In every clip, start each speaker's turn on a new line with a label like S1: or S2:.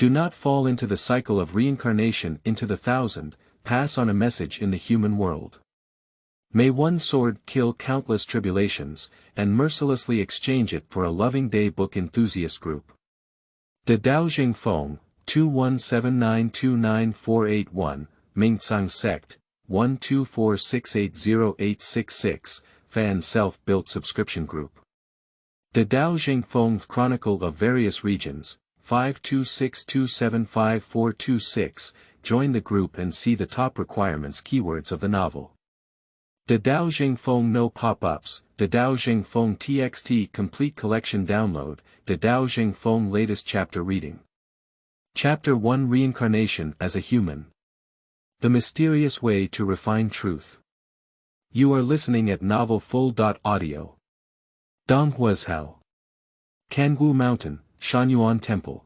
S1: Do not fall into the cycle of reincarnation into the thousand, pass on a message in the human world. May one sword kill countless tribulations, and mercilessly exchange it for a loving day book enthusiast group. The Dao Zheng Feng, 2179294881, Ming Cang Sect, 124680866, Fan Self-Built Subscription Group. The Dao Zheng Feng Chronicle of Various Regions, 526275426, join the group and see the top requirements keywords of the novel. The Dao Zheng Feng No Pop-Ups, the Dao Zheng Feng TXT Complete Collection Download, the Dao Zheng Feng Latest Chapter Reading. Chapter 1 Reincarnation as a Human. The Mysterious Way to Refine Truth. You are listening at novelfull.audio. Dangyun. Canggu Mountain, Shanyuan Temple.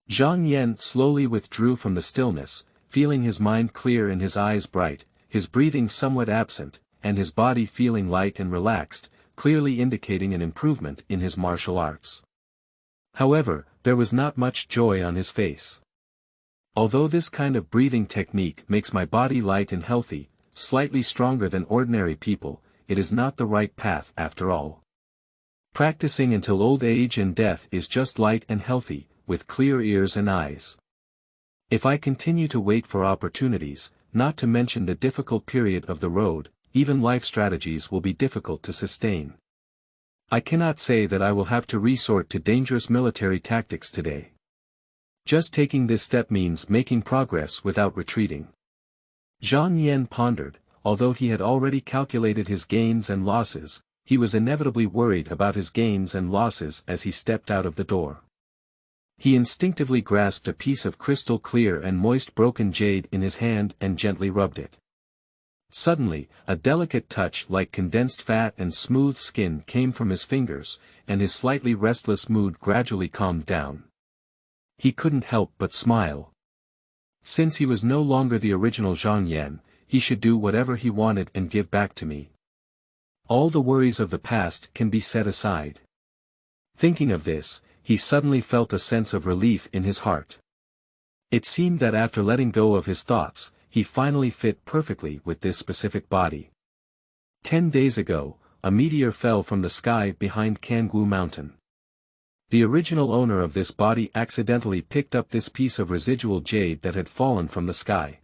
S1: Zhang Yan slowly withdrew from the stillness, feeling his mind clear and his eyes bright, his breathing somewhat absent, and his body feeling light and relaxed, clearly indicating an improvement in his martial arts. However, there was not much joy on his face. Although this kind of breathing technique makes my body light and healthy, slightly stronger than ordinary people, it is not the right path after all. Practicing until old age and death is just light and healthy, with clear ears and eyes. If I continue to wait for opportunities, not to mention the difficult period of the road, even life strategies will be difficult to sustain. I cannot say that I will have to resort to dangerous military tactics today. Just taking this step means making progress without retreating. Zhang Yan pondered, although he had already calculated his gains and losses, he was inevitably worried about his gains and losses as he stepped out of the door. He instinctively grasped a piece of crystal clear and moist broken jade in his hand and gently rubbed it. Suddenly, a delicate touch like condensed fat and smooth skin came from his fingers, and his slightly restless mood gradually calmed down. He couldn't help but smile. Since he was no longer the original Zhang Yan, he should do whatever he wanted and give back to me. All the worries of the past can be set aside. Thinking of this, he suddenly felt a sense of relief in his heart. It seemed that after letting go of his thoughts, he finally fit perfectly with this specific body. 10 days ago, a meteor fell from the sky behind Canggu Mountain. The original owner of this body accidentally picked up this piece of residual jade that had fallen from the sky.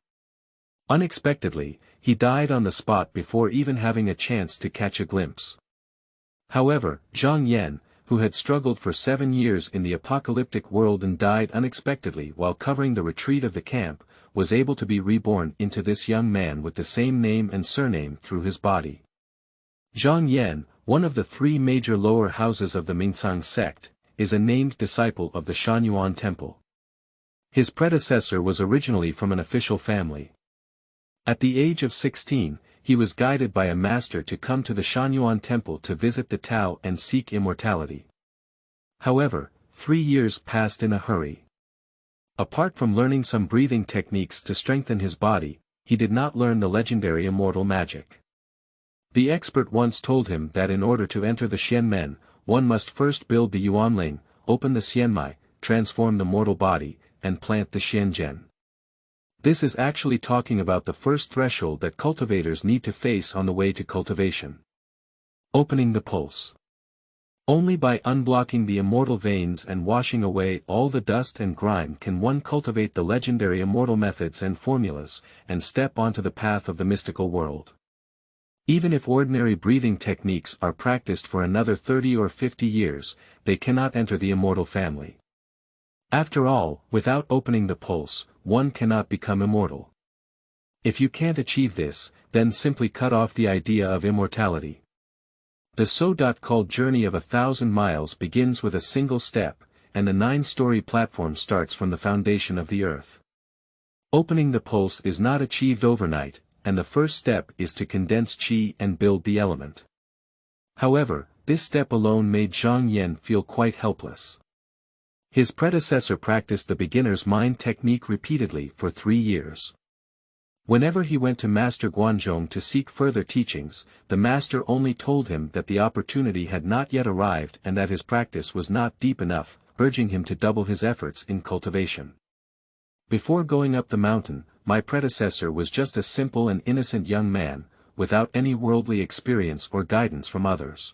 S1: Unexpectedly, he died on the spot before even having a chance to catch a glimpse. However, Zhang Yan, who had struggled for 7 years in the apocalyptic world and died unexpectedly while covering the retreat of the camp, was able to be reborn into this young man with the same name and surname through his body. Zhang Yan, one of the 3 major lower houses of the Ming Cang Sect, is a named disciple of the Shanyuan Temple. His predecessor was originally from an official family. At the age of 16, he was guided by a master to come to the Shanyuan Temple to visit the Tao and seek immortality. However, 3 years passed in a hurry. Apart from learning some breathing techniques to strengthen his body, he did not learn the legendary immortal magic. The expert once told him that in order to enter the Qianmen, one must first build the Yuanling, open the Qianmai, transform the mortal body, and plant the Qianzhang. This is actually talking about the first threshold that cultivators need to face on the way to cultivation. Opening the pulse. Only by unblocking the immortal veins and washing away all the dust and grime can one cultivate the legendary immortal methods and formulas, and step onto the path of the mystical world. Even if ordinary breathing techniques are practiced for another 30 or 50 years, they cannot enter the immortal family. After all, without opening the pulse, one cannot become immortal. If you can't achieve this, then simply cut off the idea of immortality. The so-called journey of 1,000 miles begins with a single step, and the 9-story platform starts from the foundation of the earth. Opening the pulse is not achieved overnight, and the first step is to condense qi and build the element. However, this step alone made Zhang Yan feel quite helpless. His predecessor practiced the beginner's mind technique repeatedly for 3 years. Whenever he went to Master Guanzhong to seek further teachings, the master only told him that the opportunity had not yet arrived and that his practice was not deep enough, urging him to double his efforts in cultivation. Before going up the mountain, my predecessor was just a simple and innocent young man, without any worldly experience or guidance from others.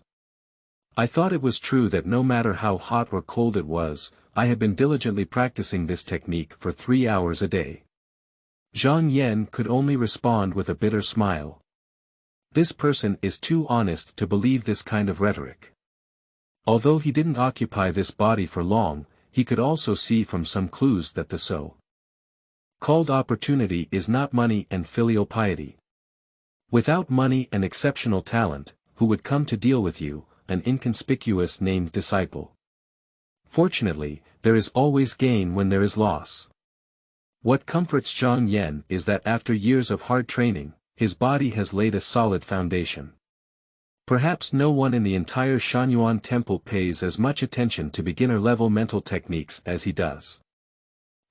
S1: I thought it was true that no matter how hot or cold it was, I had been diligently practicing this technique for 3 hours a day. Zhang Yan could only respond with a bitter smile. This person is too honest to believe this kind of rhetoric. Although he didn't occupy this body for long, he could also see from some clues that the so-called opportunity is not money and filial piety. Without money and exceptional talent, who would come to deal with you, an inconspicuous named disciple? Fortunately, there is always gain when there is loss. What comforts Zhang Yan is that after years of hard training, his body has laid a solid foundation. Perhaps no one in the entire Shanyuan temple pays as much attention to beginner-level mental techniques as he does.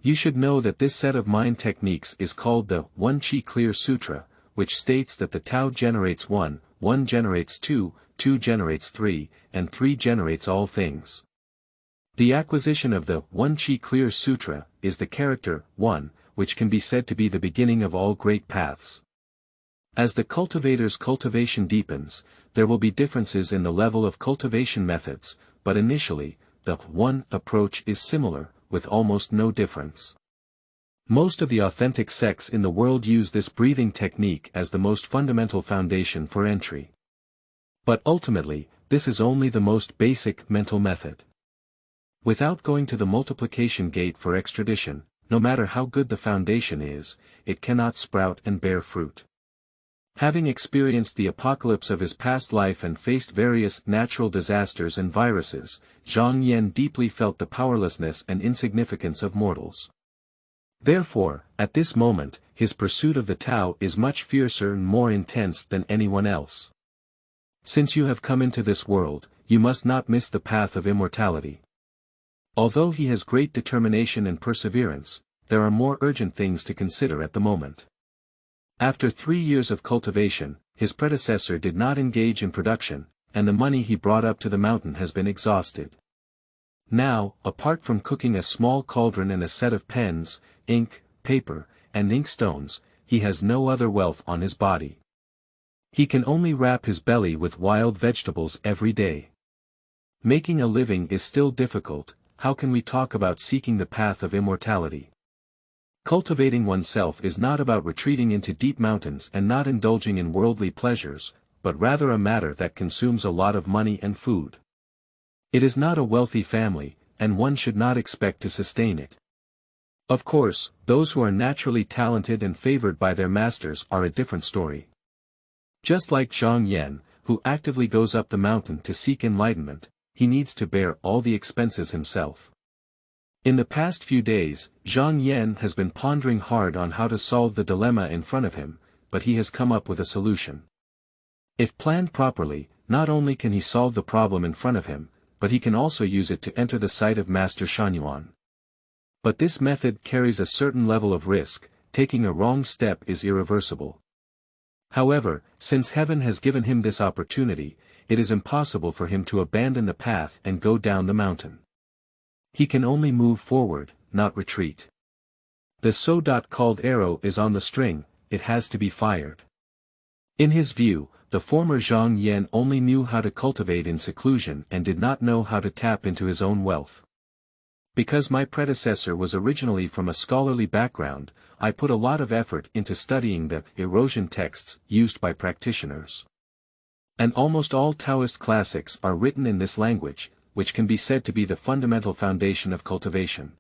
S1: You should know that this set of mind techniques is called the One Chi Clear Sutra, which states that the Tao generates 1, 1 generates 2, 2 generates 3, and 3 generates all things. The acquisition of the One Chi Clear Sutra is the character 1, which can be said to be the beginning of all great paths. As the cultivator's cultivation deepens, there will be differences in the level of cultivation methods, but initially, the One approach is similar, with almost no difference. Most of the authentic sects in the world use this breathing technique as the most fundamental foundation for entry. But ultimately, this is only the most basic mental method. Without going to the multiplication gate for extradition, no matter how good the foundation is, it cannot sprout and bear fruit. Having experienced the apocalypse of his past life and faced various natural disasters and viruses, Zhang Yan deeply felt the powerlessness and insignificance of mortals. Therefore, at this moment, his pursuit of the Tao is much fiercer and more intense than anyone else. Since you have come into this world, you must not miss the path of immortality. Although he has great determination and perseverance, there are more urgent things to consider at the moment. After 3 years of cultivation, his predecessor did not engage in production, and the money he brought up to the mountain has been exhausted. Now, apart from cooking a small cauldron and a set of pens, ink, paper, and inkstones, he has no other wealth on his body. He can only wrap his belly with wild vegetables every day. Making a living is still difficult, how can we talk about seeking the path of immortality? Cultivating oneself is not about retreating into deep mountains and not indulging in worldly pleasures, but rather a matter that consumes a lot of money and food. It is not a wealthy family, and one should not expect to sustain it. Of course, those who are naturally talented and favored by their masters are a different story. Just like Zhang Yan, who actively goes up the mountain to seek enlightenment, he needs to bear all the expenses himself. In the past few days, Zhang Yan has been pondering hard on how to solve the dilemma in front of him, but he has come up with a solution. If planned properly, not only can he solve the problem in front of him, but he can also use it to enter the sight of Master Shanyuan. But this method carries a certain level of risk, taking a wrong step is irreversible. However, since heaven has given him this opportunity, it is impossible for him to abandon the path and go down the mountain. He can only move forward, not retreat. The so-called arrow is on the string, it has to be fired. In his view, the former Zhang Yan only knew how to cultivate in seclusion and did not know how to tap into his own wealth. Because my predecessor was originally from a scholarly background, I put a lot of effort into studying the erosion texts used by practitioners. And almost all Taoist classics are written in this language, which can be said to be the fundamental foundation of cultivation.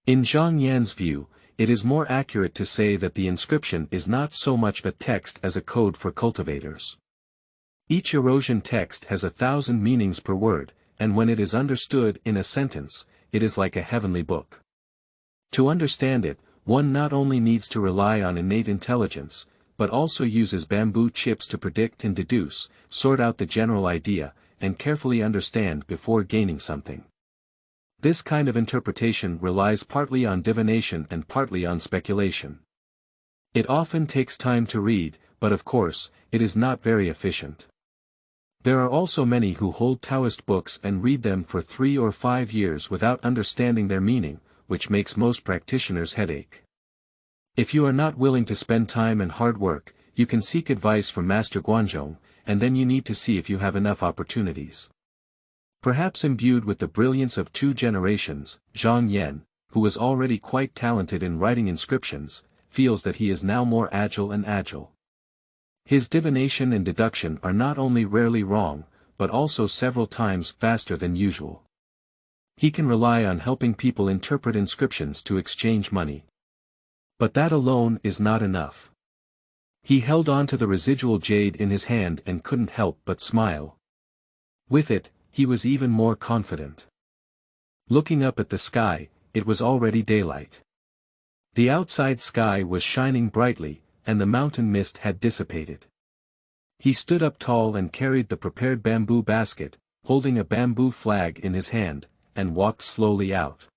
S1: In Zhang Yan's view, it is more accurate to say that the inscription is not so much a text as a code for cultivators. Each erosion text has 1,000 meanings per word, and when it is understood in a sentence, it is like a heavenly book. To understand it, one not only needs to rely on innate intelligence, but also uses bamboo chips to predict and deduce, sort out the general idea, and carefully understand before gaining something. This kind of interpretation relies partly on divination and partly on speculation. It often takes time to read, but of course, it is not very efficient. There are also many who hold Taoist books and read them for 3 or 5 years without understanding their meaning, which makes most practitioners headache. If you are not willing to spend time and hard work, you can seek advice from Master Guanzhong, and then you need to see if you have enough opportunities. Perhaps imbued with the brilliance of 2 generations, Zhang Yan, who was already quite talented in writing inscriptions, feels that he is now more agile and agile. His divination and deduction are not only rarely wrong, but also several times faster than usual. He can rely on helping people interpret inscriptions to exchange money. But that alone is not enough. He held on to the residual jade in his hand and couldn't help but smile. With it, he was even more confident. Looking up at the sky, it was already daylight. The outside sky was shining brightly, and the mountain mist had dissipated. He stood up tall and carried the prepared bamboo basket, holding a bamboo flag in his hand, and walked slowly out.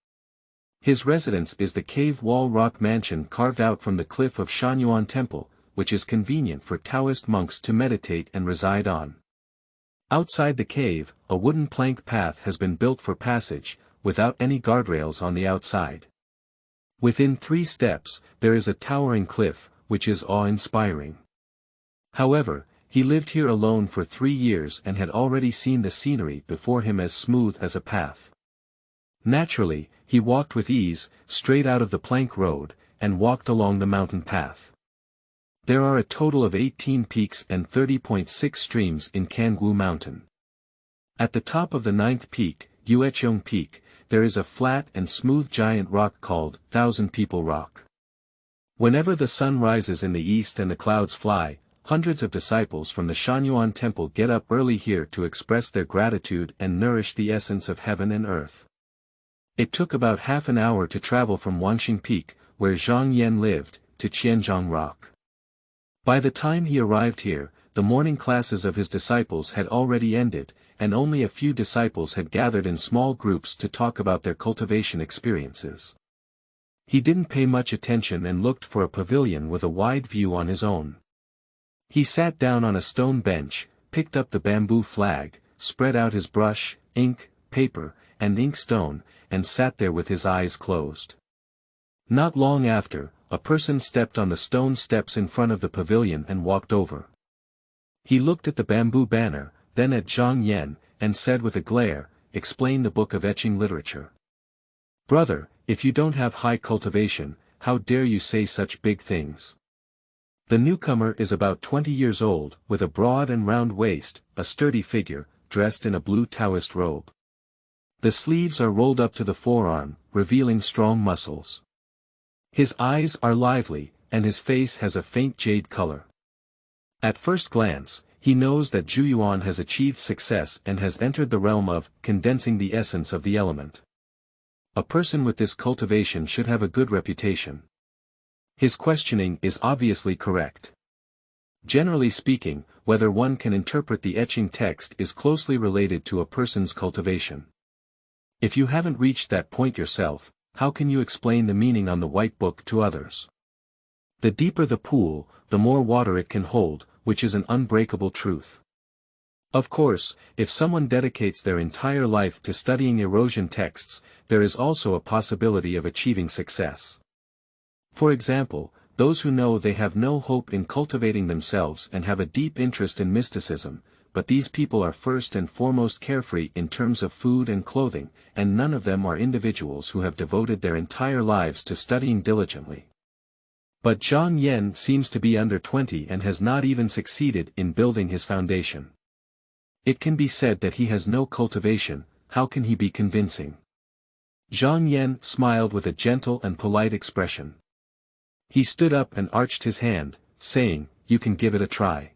S1: His residence is the cave wall rock mansion carved out from the cliff of Shanyuan Temple, which is convenient for Taoist monks to meditate and reside on. Outside the cave, a wooden plank path has been built for passage, without any guardrails on the outside. Within 3 steps, there is a towering cliff, which is awe-inspiring. However, he lived here alone for 3 years and had already seen the scenery before him as smooth as a path. Naturally, he walked with ease, straight out of the plank road, and walked along the mountain path. There are a total of 18 peaks and 30.6 streams in Kangwu Mountain. At the top of the 9th peak, Etching Peak, there is a flat and smooth giant rock called 1,000 People Rock. Whenever the sun rises in the east and the clouds fly, hundreds of disciples from the Shanyuan Temple get up early here to express their gratitude and nourish the essence of heaven and earth. It took about half an hour to travel from Wanxing Peak, where Zhang Yan lived, to Qianzhang Rock. By the time he arrived here, the morning classes of his disciples had already ended, and only a few disciples had gathered in small groups to talk about their cultivation experiences. He didn't pay much attention and looked for a pavilion with a wide view on his own. He sat down on a stone bench, picked up the bamboo flag, spread out his brush, ink, paper, and inkstone, and sat there with his eyes closed. Not long after, a person stepped on the stone steps in front of the pavilion and walked over. He looked at the bamboo banner, then at Zhang Yan, and said with a glare, "Explain the book of etching literature." "Brother, if you don't have high cultivation, how dare you say such big things?" The newcomer is about 20 years old, with a broad and round waist, a sturdy figure, dressed in a blue Taoist robe. The sleeves are rolled up to the forearm, revealing strong muscles. His eyes are lively, and his face has a faint jade color. At first glance, he knows that Zhu Yuan has achieved success and has entered the realm of condensing the essence of the element. A person with this cultivation should have a good reputation. His questioning is obviously correct. Generally speaking, whether one can interpret the etching text is closely related to a person's cultivation. If you haven't reached that point yourself, how can you explain the meaning on the white book to others? The deeper the pool, the more water it can hold, which is an unbreakable truth. Of course, if someone dedicates their entire life to studying erosion texts, there is also a possibility of achieving success. For example, those who know they have no hope in cultivating themselves and have a deep interest in mysticism, but these people are first and foremost carefree in terms of food and clothing, and none of them are individuals who have devoted their entire lives to studying diligently. But Zhang Yan seems to be under 20 and has not even succeeded in building his foundation. It can be said that he has no cultivation. How can he be convincing? Zhang Yan smiled with a gentle and polite expression. He stood up and arched his hand, saying, "You can give it a try."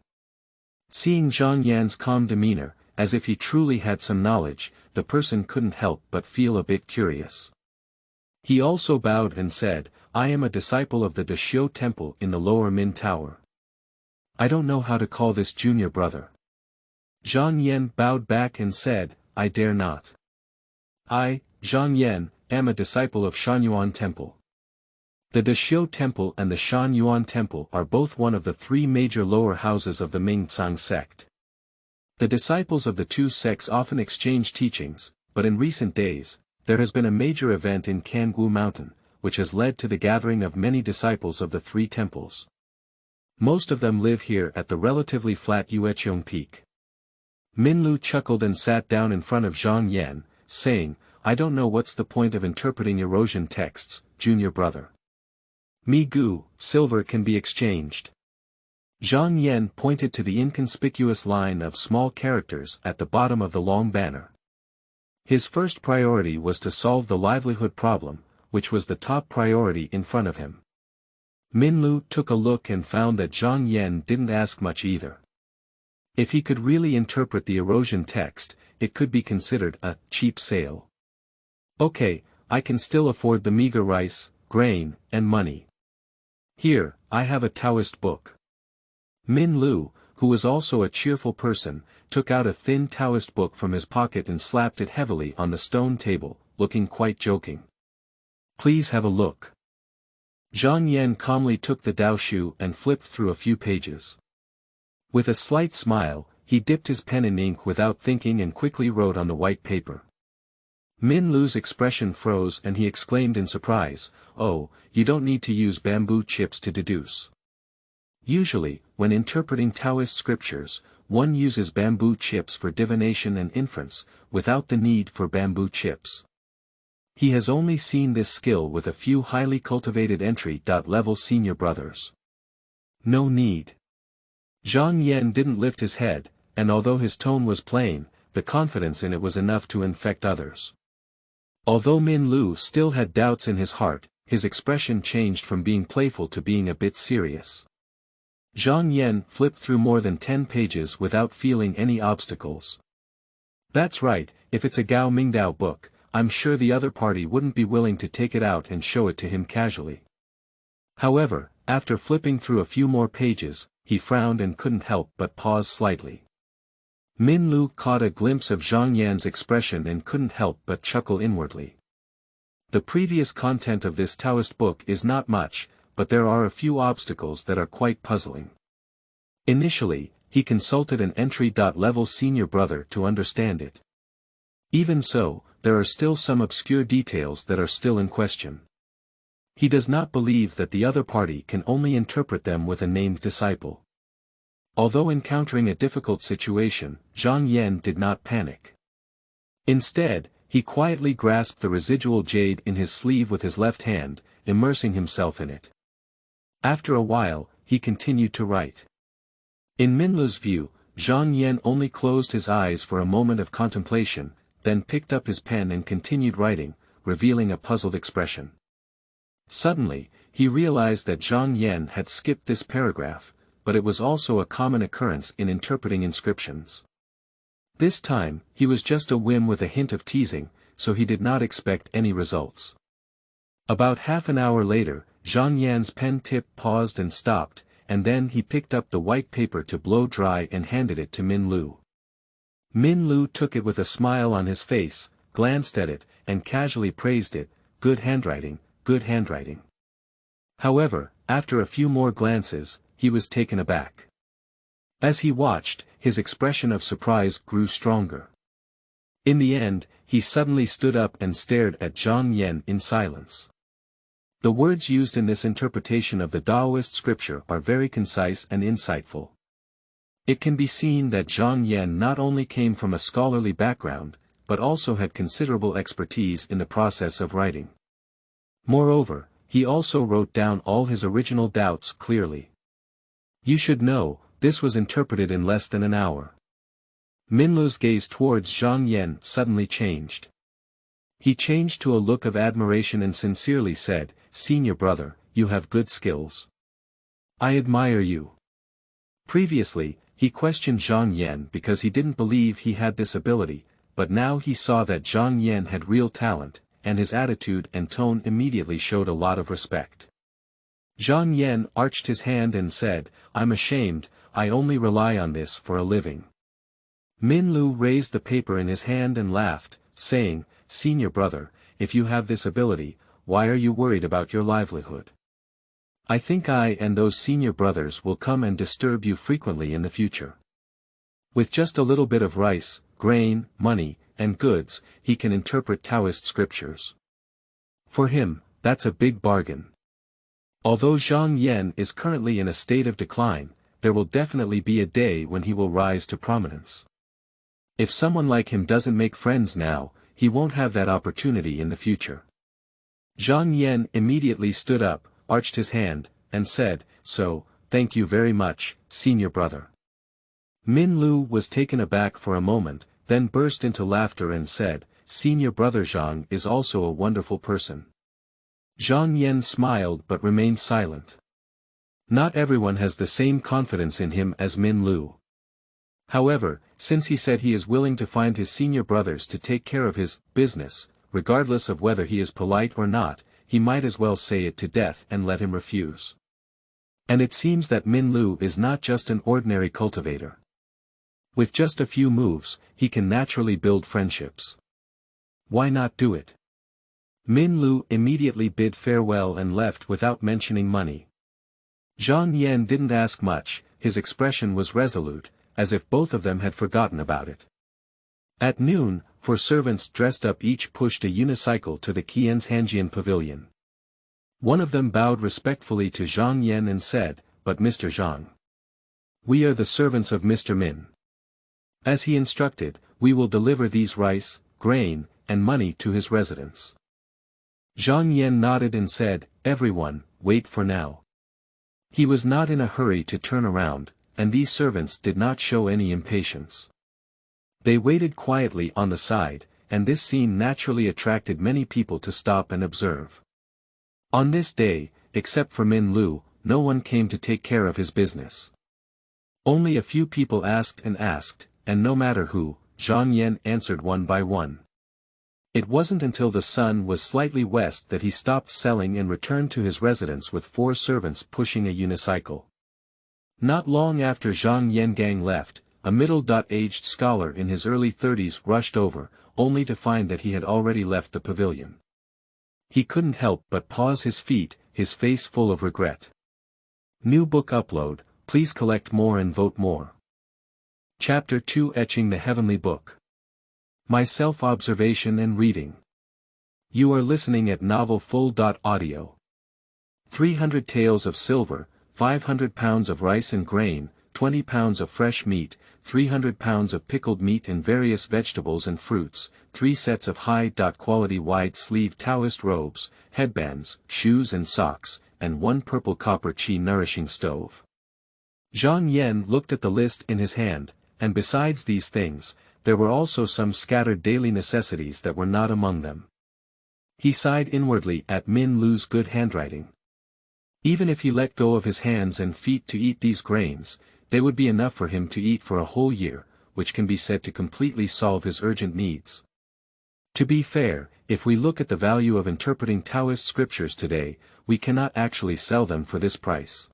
S1: Seeing Zhang Yan's calm demeanor, as if he truly had some knowledge, the person couldn't help but feel a bit curious. He also bowed and said, "I am a disciple of the Dashio Temple in the Lower Min Tower. I don't know how to call this junior brother." Zhang Yan bowed back and said, "I dare not. I, Zhang Yan, am a disciple of Shanyuan Temple." The Dashio Temple and the Shanyuan Temple are both one of the 3 major lower houses of the Ming Cang Sect. The disciples of the two sects often exchange teachings, but in recent days, there has been a major event in Canggu Mountain, which has led to the gathering of many disciples of the three temples. Most of them live here at the relatively flat Etching peak. Minlu chuckled and sat down in front of Zhang Yan, saying, I don't know what's the point of interpreting erosion texts, junior brother. Mi Gu, silver can be exchanged. Zhang Yan pointed to the inconspicuous line of small characters at the bottom of the long banner. His first priority was to solve the livelihood problem, which was the top priority in front of him. Minlu took a look and found that Zhang Yan didn't ask much either. If he could really interpret the erosion text, it could be considered a cheap sale. Okay, I can still afford the meager rice, grain, and money. Here, I have a Taoist book. Minlu, who was also a cheerful person, took out a thin Taoist book from his pocket and slapped it heavily on the stone table, looking quite joking. Please have a look. Zhang Yan calmly took the Dao Shu and flipped through a few pages. With a slight smile, he dipped his pen in ink without thinking and quickly wrote on the white paper. Minlu's expression froze and he exclaimed in surprise, Oh, you don't need to use bamboo chips to deduce. Usually, when interpreting Taoist scriptures, one uses bamboo chips for divination and inference, without the need for bamboo chips. He has only seen this skill with a few highly cultivated entry-level senior brothers. No need. Zhang Yan didn't lift his head, and although his tone was plain, the confidence in it was enough to infect others. Although Minlu still had doubts in his heart, his expression changed from being playful to being a bit serious. Zhang Yan flipped through more than 10 pages without feeling any obstacles. That's right, if it's a Gao Mingdao book, I'm sure the other party wouldn't be willing to take it out and show it to him casually. However, after flipping through a few more pages, he frowned and couldn't help but pause slightly. Minlu caught a glimpse of Zhang Yan's expression and couldn't help but chuckle inwardly. The previous content of this Taoist book is not much, but there are a few obstacles that are quite puzzling. Initially, he consulted an entry-level senior brother to understand it. Even so, there are still some obscure details that are still in question. He does not believe that the other party can only interpret them with a named disciple. Although encountering a difficult situation, Zhang Yan did not panic. Instead, he quietly grasped the residual jade in his sleeve with his left hand, immersing himself in it. After a while, he continued to write. In Minlu's view, Zhang Yan only closed his eyes for a moment of contemplation, then picked up his pen and continued writing, revealing a puzzled expression. Suddenly, he realized that Zhang Yan had skipped this paragraph, but it was also a common occurrence in interpreting inscriptions. This time, he was just a whim with a hint of teasing, so he did not expect any results. About half an hour later, Zhang Yan's pen tip paused and stopped, and then he picked up the white paper to blow dry and handed it to Minlu. Minlu took it with a smile on his face, glanced at it, and casually praised it, good handwriting, good handwriting. However, after a few more glances, he was taken aback. As he watched, his expression of surprise grew stronger. In the end, he suddenly stood up and stared at Zhang Yan in silence. The words used in this interpretation of the Taoist scripture are very concise and insightful. It can be seen that Zhang Yan not only came from a scholarly background, but also had considerable expertise in the process of writing. Moreover, he also wrote down all his original doubts clearly. You should know, this was interpreted in less than an hour. Minlu's gaze towards Zhang Yan suddenly changed. He changed to a look of admiration and sincerely said, Senior brother, you have good skills. I admire you. Previously, he questioned Zhang Yan because he didn't believe he had this ability, but now he saw that Zhang Yan had real talent, and his attitude and tone immediately showed a lot of respect. Zhang Yan arched his hand and said, I'm ashamed, I only rely on this for a living. Minlu raised the paper in his hand and laughed, saying, Senior brother, if you have this ability, why are you worried about your livelihood? I think I and those senior brothers will come and disturb you frequently in the future. With just a little bit of rice, grain, money, and goods, he can interpret Taoist scriptures. For him, that's a big bargain. Although Zhang Yan is currently in a state of decline, there will definitely be a day when he will rise to prominence. If someone like him doesn't make friends now, he won't have that opportunity in the future. Zhang Yan immediately stood up, arched his hand, and said, "So, thank you very much, senior brother." Min Lu was taken aback for a moment, then burst into laughter and said, "Senior brother Zhang is also a wonderful person." Zhang Yan smiled but remained silent. Not everyone has the same confidence in him as Min Lu. However, since he said he is willing to find his senior brothers to take care of his business, regardless of whether he is polite or not, he might as well say it to death and let him refuse. And it seems that Min Lu is not just an ordinary cultivator. With just a few moves, he can naturally build friendships. Why not do it? Min Lu immediately bid farewell and left without mentioning money. Zhang Yan didn't ask much, his expression was resolute, as if both of them had forgotten about it. At noon, 4 servants dressed up each pushed a unicycle to the Qianzhang pavilion. One of them bowed respectfully to Zhang Yan and said, "But Mr. Zhang. We are the servants of Mr. Min. As he instructed, we will deliver these rice, grain, and money to his residence." Zhang Yan nodded and said, "Everyone, wait for now." He was not in a hurry to turn around, and these servants did not show any impatience. They waited quietly on the side, and this scene naturally attracted many people to stop and observe. On this day, except for Min Lu, no one came to take care of his business. Only a few people asked, and no matter who, Zhang Yan answered one by one. It wasn't until the sun was slightly west that he stopped selling and returned to his residence with 4 servants pushing a unicycle. Not long after Zhang Yangang left, a middle-aged scholar in his early 30s rushed over, only to find that he had already left the pavilion. He couldn't help but pause his feet, his face full of regret. New book upload, please collect more and vote more. Chapter 2 Etching the Heavenly Book. My self-observation and reading. You are listening at novelfull.audio. 300 taels of silver, 500 pounds of rice and grain, 20 pounds of fresh meat, 300 pounds of pickled meat and various vegetables and fruits, 3 sets of high-quality wide-sleeve Taoist robes, headbands, shoes and socks, and 1 purple copper Qi nourishing stove. Zhang Yan looked at the list in his hand, and besides these things, there were also some scattered daily necessities that were not among them. He sighed inwardly at Min Lu's good handwriting. Even if he let go of his hands and feet to eat these grains, they would be enough for him to eat for a whole year, which can be said to completely solve his urgent needs. To be fair, if we look at the value of interpreting Taoist scriptures today, we cannot actually sell them for this price.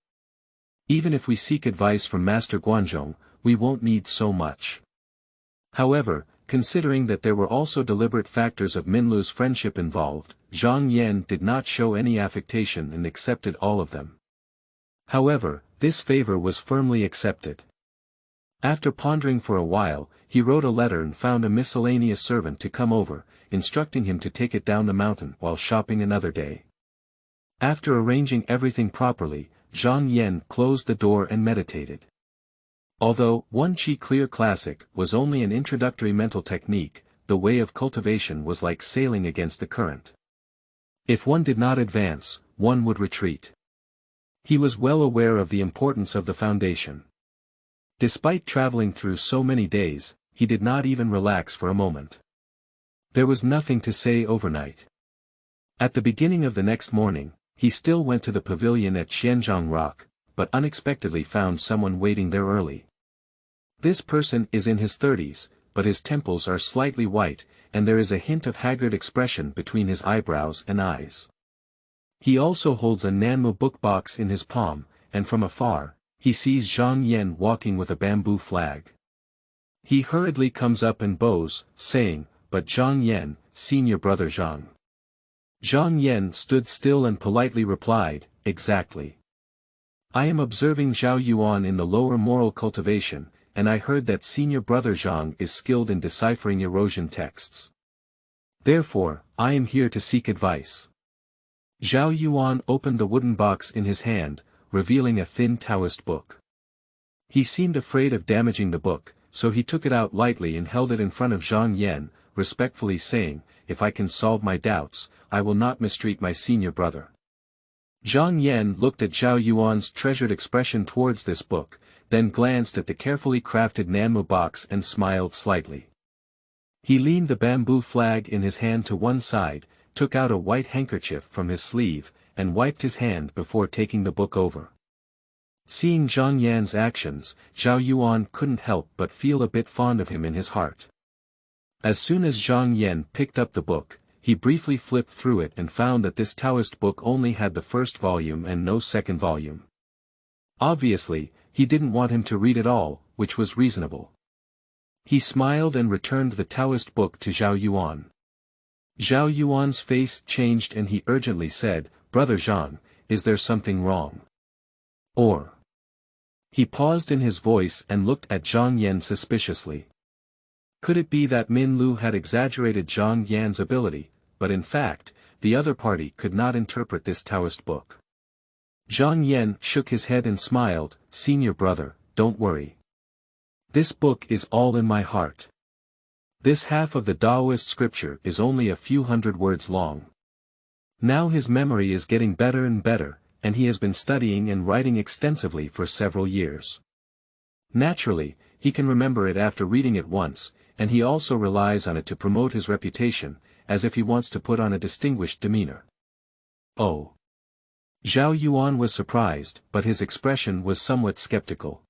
S1: Even if we seek advice from Master Guanzhong, we won't need so much. However, considering that there were also deliberate factors of Min Lu's friendship involved, Zhang Yan did not show any affectation and accepted all of them. However, this favor was firmly accepted. After pondering for a while, he wrote a letter and found a miscellaneous servant to come over, instructing him to take it down the mountain while shopping another day. After arranging everything properly, Zhang Yan closed the door and meditated. Although 1 Qi Clear Classic was only an introductory mental technique, the way of cultivation was like sailing against the current. If one did not advance, one would retreat. He was well aware of the importance of the foundation. Despite traveling through so many days, he did not even relax for a moment. There was nothing to say overnight. At the beginning of the next morning, he still went to the pavilion at Qianzhang Rock, but unexpectedly found someone waiting there early. This person is in his 30s, but his temples are slightly white, and there is a hint of haggard expression between his eyebrows and eyes. He also holds a Nanmu book box in his palm, and from afar, he sees Zhang Yan walking with a bamboo flag. He hurriedly comes up and bows, saying, "But Zhang Yan, senior brother Zhang." Zhang Yan stood still and politely replied, "Exactly. I am observing Zhao Yuan in the lower moral cultivation, and I heard that senior brother Zhang is skilled in deciphering erosion texts. Therefore, I am here to seek advice. Zhao Yuan opened the wooden box in his hand, revealing a thin Taoist book. He seemed afraid of damaging the book, so he took it out lightly and held it in front of Zhang Yan, respectfully saying, "If I can solve my doubts, I will not mistreat my senior brother." Zhang Yan looked at Zhao Yuan's treasured expression towards this book, then glanced at the carefully crafted Nanmu box and smiled slightly. He leaned the bamboo flag in his hand to one side, took out a white handkerchief from his sleeve, and wiped his hand before taking the book over. Seeing Zhang Yan's actions, Zhao Yuan couldn't help but feel a bit fond of him in his heart. As soon as Zhang Yan picked up the book, he briefly flipped through it and found that this Taoist book only had the first volume and no second volume. Obviously, he didn't want him to read it all, which was reasonable. He smiled and returned the Taoist book to Zhao Yuan. Zhao Yuan's face changed and he urgently said, "Brother Zhang, is there something wrong? Or?" He paused in his voice and looked at Zhang Yan suspiciously. Could it be that Min Lu had exaggerated Zhang Yan's ability, but in fact, the other party could not interpret this Taoist book? Zhang Yan shook his head and smiled, "Senior brother, don't worry. This book is all in my heart. This half of the Taoist scripture is only a few hundred words long. Now his memory is getting better and better, and he has been studying and writing extensively for several years. Naturally, he can remember it after reading it once, and he also relies on it to promote his reputation, as if he wants to put on a distinguished demeanor." Oh. Zhao Yuan was surprised, but his expression was somewhat skeptical.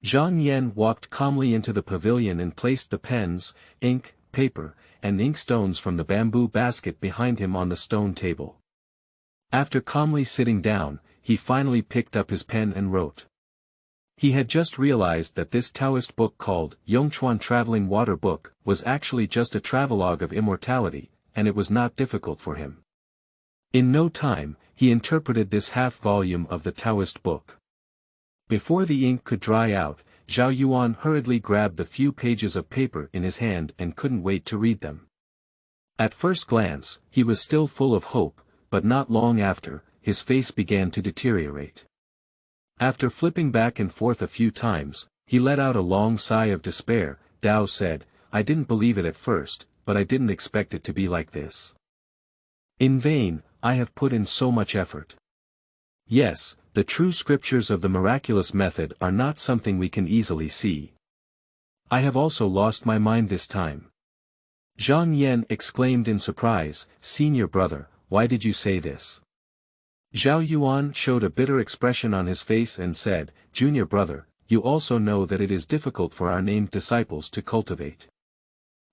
S1: Zhang Yan walked calmly into the pavilion and placed the pens, ink, paper, and inkstones from the bamboo basket behind him on the stone table. After calmly sitting down, he finally picked up his pen and wrote. He had just realized that this Taoist book called Yongchuan Traveling Water Book was actually just a travelogue of immortality, and it was not difficult for him. In no time, he interpreted this half-volume of the Taoist book. Before the ink could dry out, Zhao Yuan hurriedly grabbed the few pages of paper in his hand and couldn't wait to read them. At first glance, he was still full of hope, but not long after, his face began to deteriorate. After flipping back and forth a few times, he let out a long sigh of despair. Dao said, "I didn't believe it at first, but I didn't expect it to be like this. In vain, I have put in so much effort. Yes, the true scriptures of the miraculous method are not something we can easily see. I have also lost my mind this time." Zhang Yan exclaimed in surprise, "Senior brother, why did you say this?" Zhao Yuan showed a bitter expression on his face and said, "Junior brother, you also know that it is difficult for our named disciples to cultivate.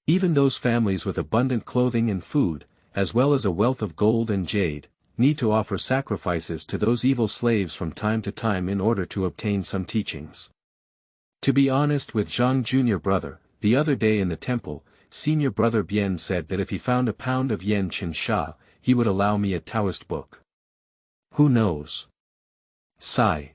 S1: Even those families with abundant clothing and food, as well as a wealth of gold and jade, need to offer sacrifices to those evil slaves from time to time in order to obtain some teachings. To be honest with Zhang junior brother, the other day in the temple, senior brother Bian said that if he found a pound of yen chin sha, he would allow me a Taoist book. Who knows?" Sigh.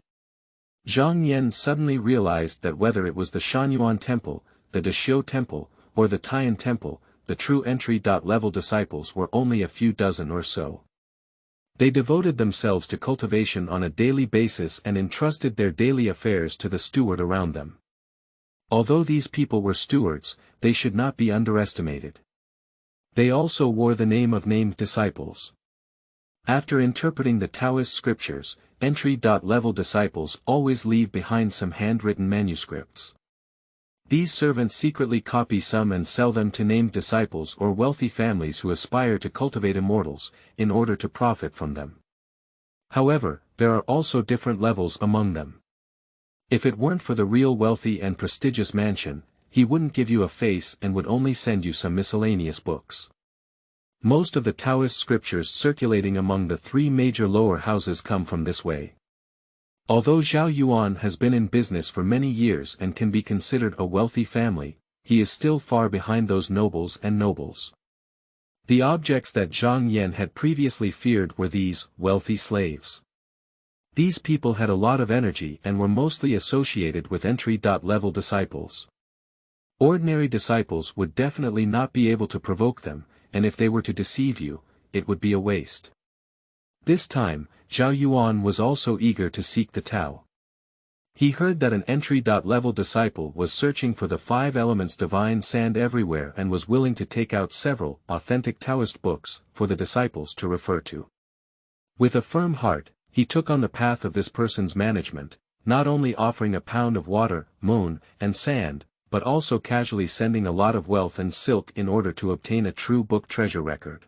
S1: Zhang Yan suddenly realized that whether it was the Shanyuan temple, the Dexiu temple, or the Tian temple, the true entry-level disciples were only a few dozen or so. They devoted themselves to cultivation on a daily basis and entrusted their daily affairs to the steward around them. Although these people were stewards, they should not be underestimated. They also wore the name of named disciples. After interpreting the Taoist scriptures, entry-level disciples always leave behind some handwritten manuscripts. These servants secretly copy some and sell them to named disciples or wealthy families who aspire to cultivate immortals, in order to profit from them. However, there are also different levels among them. If it weren't for the real wealthy and prestigious mansion, he wouldn't give you a face and would only send you some miscellaneous books. Most of the Taoist scriptures circulating among the three major lower houses come from this way. Although Zhao Yuan has been in business for many years and can be considered a wealthy family, he is still far behind those nobles and nobles. The objects that Zhang Yan had previously feared were these wealthy slaves. These people had a lot of energy and were mostly associated with entry-level disciples. Ordinary disciples would definitely not be able to provoke them, and if they were to deceive you, it would be a waste. This time, Zhao Yuan was also eager to seek the Tao. He heard that an entry-level disciple was searching for the 5 elements divine sand everywhere and was willing to take out several authentic Taoist books for the disciples to refer to. With a firm heart, he took on the path of this person's management, not only offering a pound of water, moon, and sand, but also casually sending a lot of wealth and silk in order to obtain a true book treasure record.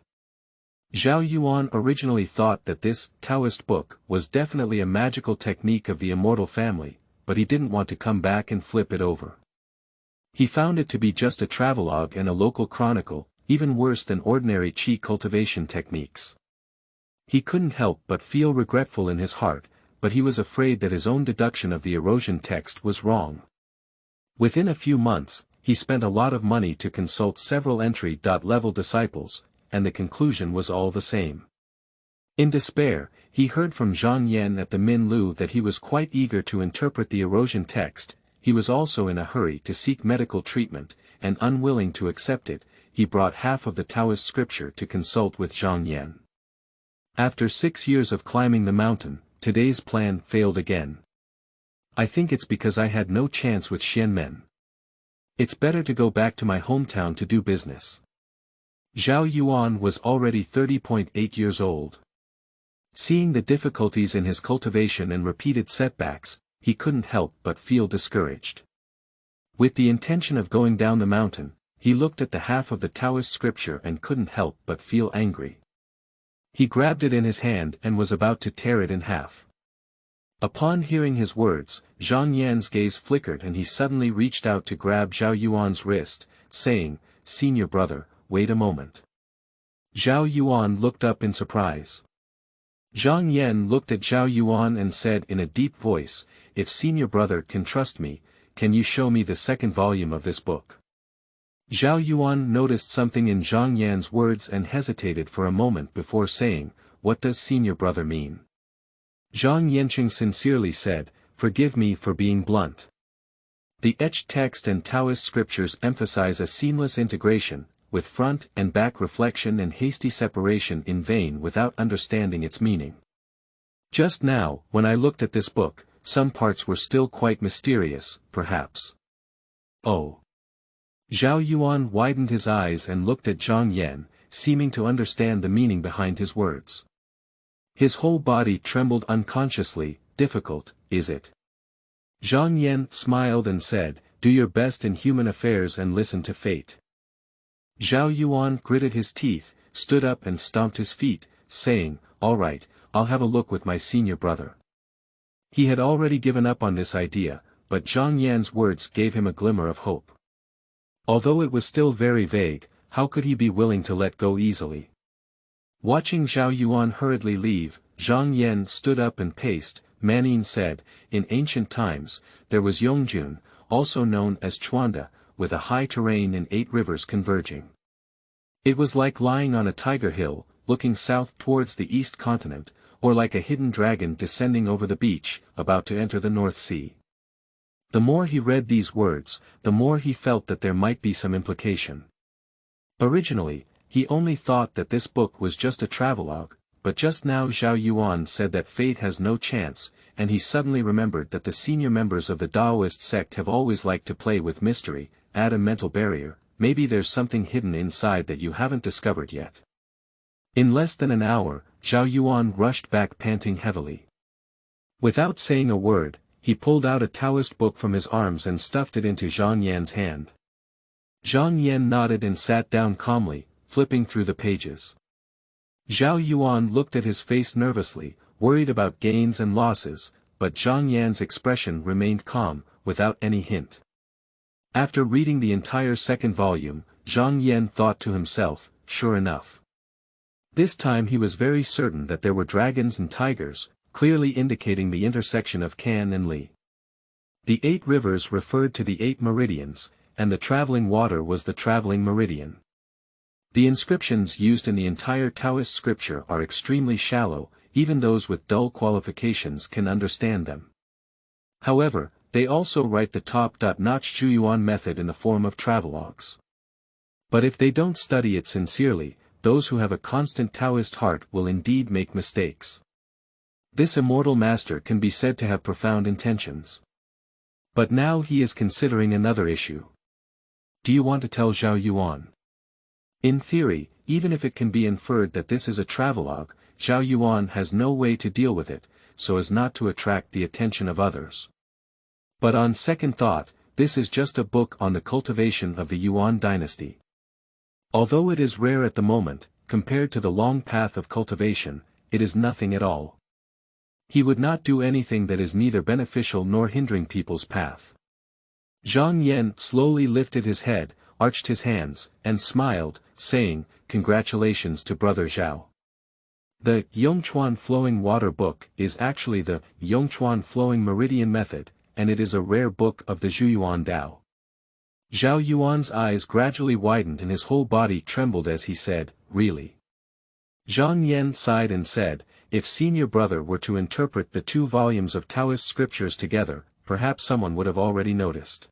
S1: Zhao Yuan originally thought that this Taoist book was definitely a magical technique of the immortal family, but he didn't want to come back and flip it over. He found it to be just a travelogue and a local chronicle, even worse than ordinary Qi cultivation techniques. He couldn't help but feel regretful in his heart, but he was afraid that his own deduction of the erosion text was wrong. Within a few months, he spent a lot of money to consult several entry-level disciples, and the conclusion was all the same. In despair, he heard from Zhang Yan at the Min Lu that he was quite eager to interpret the erosion text. He was also in a hurry to seek medical treatment, and unwilling to accept it, he brought half of the Taoist scripture to consult with Zhang Yan. After 6 years of climbing the mountain, today's plan failed again. I think it's because I had no chance with Xianmen. It's better to go back to my hometown to do business. Zhao Yuan was already 30.8 years old. Seeing the difficulties in his cultivation and repeated setbacks, he couldn't help but feel discouraged. With the intention of going down the mountain, he looked at the half of the Taoist scripture and couldn't help but feel angry. He grabbed it in his hand and was about to tear it in half. Upon hearing his words, Zhang Yan's gaze flickered and he suddenly reached out to grab Zhao Yuan's wrist, saying, "Senior brother, wait a moment." Zhao Yuan looked up in surprise. Zhang Yan looked at Zhao Yuan and said in a deep voice, "If senior brother can trust me, can you show me the 2nd volume of this book?" Zhao Yuan noticed something in Zhang Yan's words and hesitated for a moment before saying, "What does senior brother mean?" Zhang Yanqing sincerely said, "Forgive me for being blunt. The etched text and Taoist scriptures emphasize a seamless integration, with front and back reflection and hasty separation in vain without understanding its meaning. Just now, when I looked at this book, some parts were still quite mysterious, perhaps." "Oh." Zhao Yuan widened his eyes and looked at Zhang Yan, seeming to understand the meaning behind his words. His whole body trembled unconsciously. "Difficult, is it?" Zhang Yan smiled and said, "Do your best in human affairs and listen to fate." Zhao Yuan gritted his teeth, stood up and stomped his feet, saying, "All right, I'll have a look with my senior brother." He had already given up on this idea, but Zhang Yan's words gave him a glimmer of hope. Although it was still very vague, how could he be willing to let go easily? Watching Zhao Yuan hurriedly leave, Zhang Yan stood up and paced. Manin said, "In ancient times, there was Yongjun, also known as Chuanda, with a high terrain and 8 rivers converging. It was like lying on a tiger hill, looking south towards the east continent, or like a hidden dragon descending over the beach, about to enter the North Sea." The more he read these words, the more he felt that there might be some implication. Originally, he only thought that this book was just a travelogue, but just now Zhao Yuan said that fate has no chance, and he suddenly remembered that the senior members of the Daoist sect have always liked to play with mystery, add a mental barrier. Maybe there's something hidden inside that you haven't discovered yet. In less than an hour, Zhao Yuan rushed back panting heavily. Without saying a word, he pulled out a Taoist book from his arms and stuffed it into Zhang Yan's hand. Zhang Yan nodded and sat down calmly, flipping through the pages. Zhao Yuan looked at his face nervously, worried about gains and losses, but Zhang Yan's expression remained calm, without any hint. After reading the entire 2nd volume, Zhang Yan thought to himself, sure enough. This time he was very certain that there were dragons and tigers, clearly indicating the intersection of Qian and Li. The 8 rivers referred to the 8 meridians, and the traveling water was the traveling meridian. The inscriptions used in the entire Taoist scripture are extremely shallow, even those with dull qualifications can understand them. However, they also write the top-notch Zhuyuan method in the form of travelogues. But if they don't study it sincerely, those who have a constant Taoist heart will indeed make mistakes. This immortal master can be said to have profound intentions. But now he is considering another issue. Do you want to tell Zhao Yuan? In theory, even if it can be inferred that this is a travelogue, Zhao Yuan has no way to deal with it, so as not to attract the attention of others. But on second thought, this is just a book on the cultivation of the Yuan dynasty. Although it is rare at the moment, compared to the long path of cultivation, it is nothing at all. He would not do anything that is neither beneficial nor hindering people's path. Zhang Yan slowly lifted his head, arched his hands, and smiled, saying, "Congratulations to Brother Zhao." The Yongchuan Flowing Water Book is actually the Yongchuan Flowing Meridian Method, and it is a rare book of the Zhuyuan Dao. Zhao Yuan's eyes gradually widened and his whole body trembled as he said, "Really?" Zhang Yan sighed and said, "If senior brother were to interpret the 2 volumes of Taoist scriptures together, perhaps someone would have already noticed."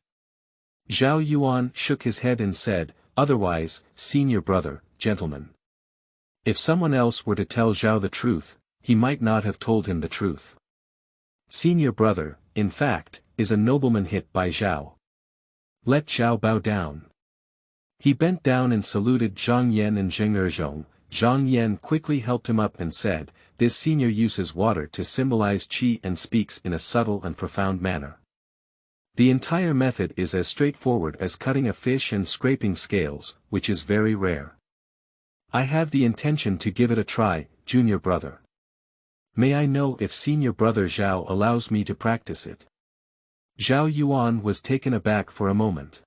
S1: Zhao Yuan shook his head and said, "Otherwise, senior brother, gentlemen. If someone else were to tell Zhao the truth, he might not have told him the truth. Senior brother, in fact, is a nobleman hit by Zhao. Let Zhao bow down." He bent down and saluted Zhang Yan and Zheng Erzhong. Zhang Yan quickly helped him up and said, "This senior uses water to symbolize qi and speaks in a subtle and profound manner. The entire method is as straightforward as cutting a fish and scraping scales, which is very rare. I have the intention to give it a try, junior brother. May I know if senior brother Zhao allows me to practice it?" Zhao Yuan was taken aback for a moment.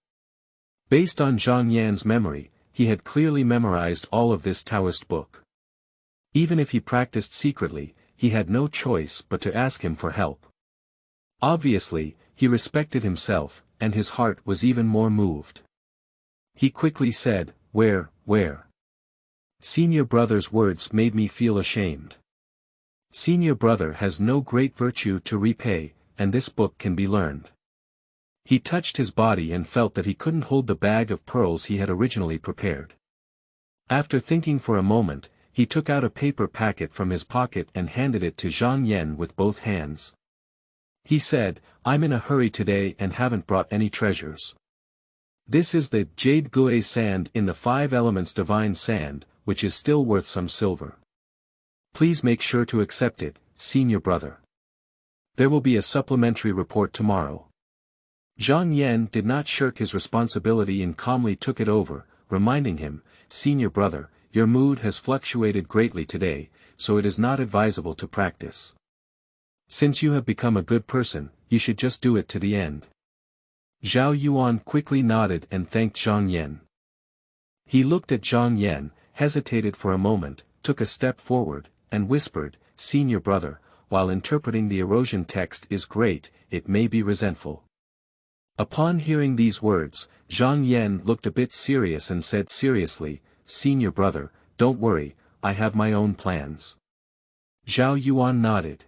S1: Based on Zhang Yan's memory, he had clearly memorized all of this Taoist book. Even if he practiced secretly, he had no choice but to ask him for help. Obviously, he respected himself, and his heart was even more moved. He quickly said, Where? Senior brother's words made me feel ashamed. Senior brother has no great virtue to repay, and this book can be learned." He touched his body and felt that he couldn't hold the bag of pearls he had originally prepared. After thinking for a moment, he took out a paper packet from his pocket and handed it to Zhang Yan with both hands. He said, "I'm in a hurry today and haven't brought any treasures. This is the Jade Gui sand in the 5 elements divine sand, which is still worth some silver. Please make sure to accept it, senior brother. There will be a supplementary report tomorrow." Zhang Yan did not shirk his responsibility and calmly took it over, reminding him, "Senior brother, your mood has fluctuated greatly today, so it is not advisable to practice. Since you have become a good person, you should just do it to the end." Zhao Yuan quickly nodded and thanked Zhang Yan. He looked at Zhang Yan, hesitated for a moment, took a step forward, and whispered, "Senior brother, while interpreting the erosion text is great, it may be resentful." Upon hearing these words, Zhang Yan looked a bit serious and said seriously, "Senior brother, don't worry, I have my own plans." Zhao Yuan nodded.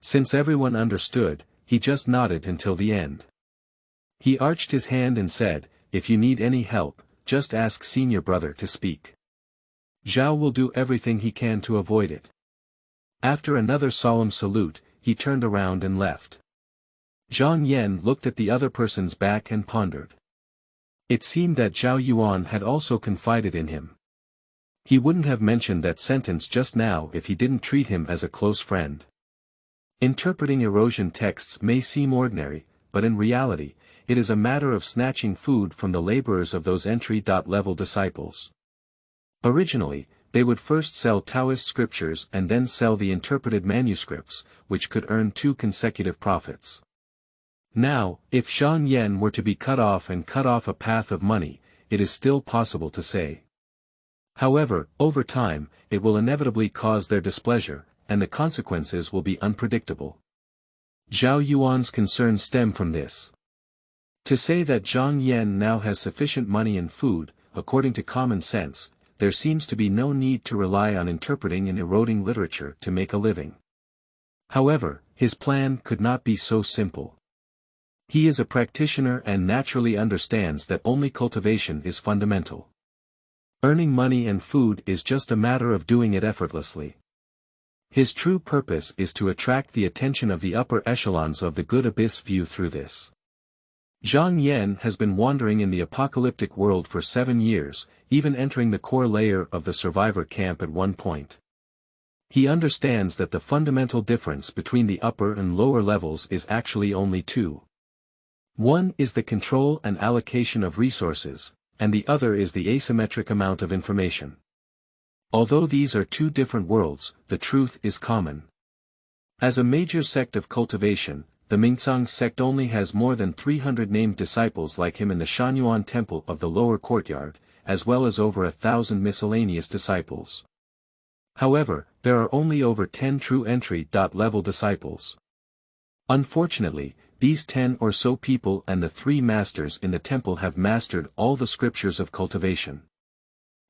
S1: Since everyone understood, he just nodded until the end. He arched his hand and said, "If you need any help, just ask senior brother to speak. Zhao will do everything he can to avoid it." After another solemn salute, he turned around and left. Zhang Yan looked at the other person's back and pondered. It seemed that Zhao Yuan had also confided in him. He wouldn't have mentioned that sentence just now if he didn't treat him as a close friend. Interpreting erosion texts may seem ordinary, but in reality, it is a matter of snatching food from the laborers of those entry-level disciples. Originally, they would first sell Taoist scriptures and then sell the interpreted manuscripts, which could earn 2 consecutive profits. Now, if Zhang Yan were to be cut off a path of money, it is still possible to say. However, over time, it will inevitably cause their displeasure, and the consequences will be unpredictable. Zhao Yuan's concerns stem from this. To say that Zhang Yan now has sufficient money and food, according to common sense, there seems to be no need to rely on interpreting and eroding literature to make a living. However, his plan could not be so simple. He is a practitioner and naturally understands that only cultivation is fundamental. Earning money and food is just a matter of doing it effortlessly. His true purpose is to attract the attention of the upper echelons of the good abyss view through this. Zhang Yan has been wandering in the apocalyptic world for 7 years, even entering the core layer of the survivor camp at one point. He understands that the fundamental difference between the upper and lower levels is actually only two. One is the control and allocation of resources, and the other is the asymmetric amount of information. Although these are two different worlds, the truth is common. As a major sect of cultivation, the Ming Cang Sect only has more than 300 named disciples like him in the Shanyuan temple of the lower courtyard, as well as over 1,000 miscellaneous disciples. However, there are only over 10 true entry-level disciples. Unfortunately, these 10 or so people and the 3 masters in the temple have mastered all the scriptures of cultivation.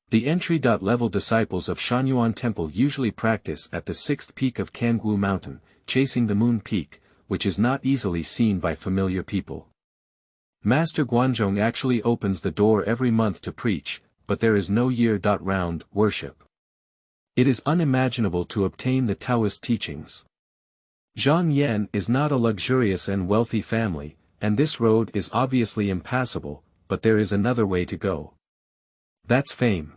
S1: The entry-level disciples of Shanyuan temple usually practice at the 6th peak of Kangwu mountain, chasing the moon peak, which is not easily seen by familiar people. Master Guanzhong actually opens the door every month to preach, but there is no year-round worship. It is unimaginable to obtain the Taoist teachings. Zhang Yan is not a luxurious and wealthy family, and this road is obviously impassable, but there is another way to go. That's fame.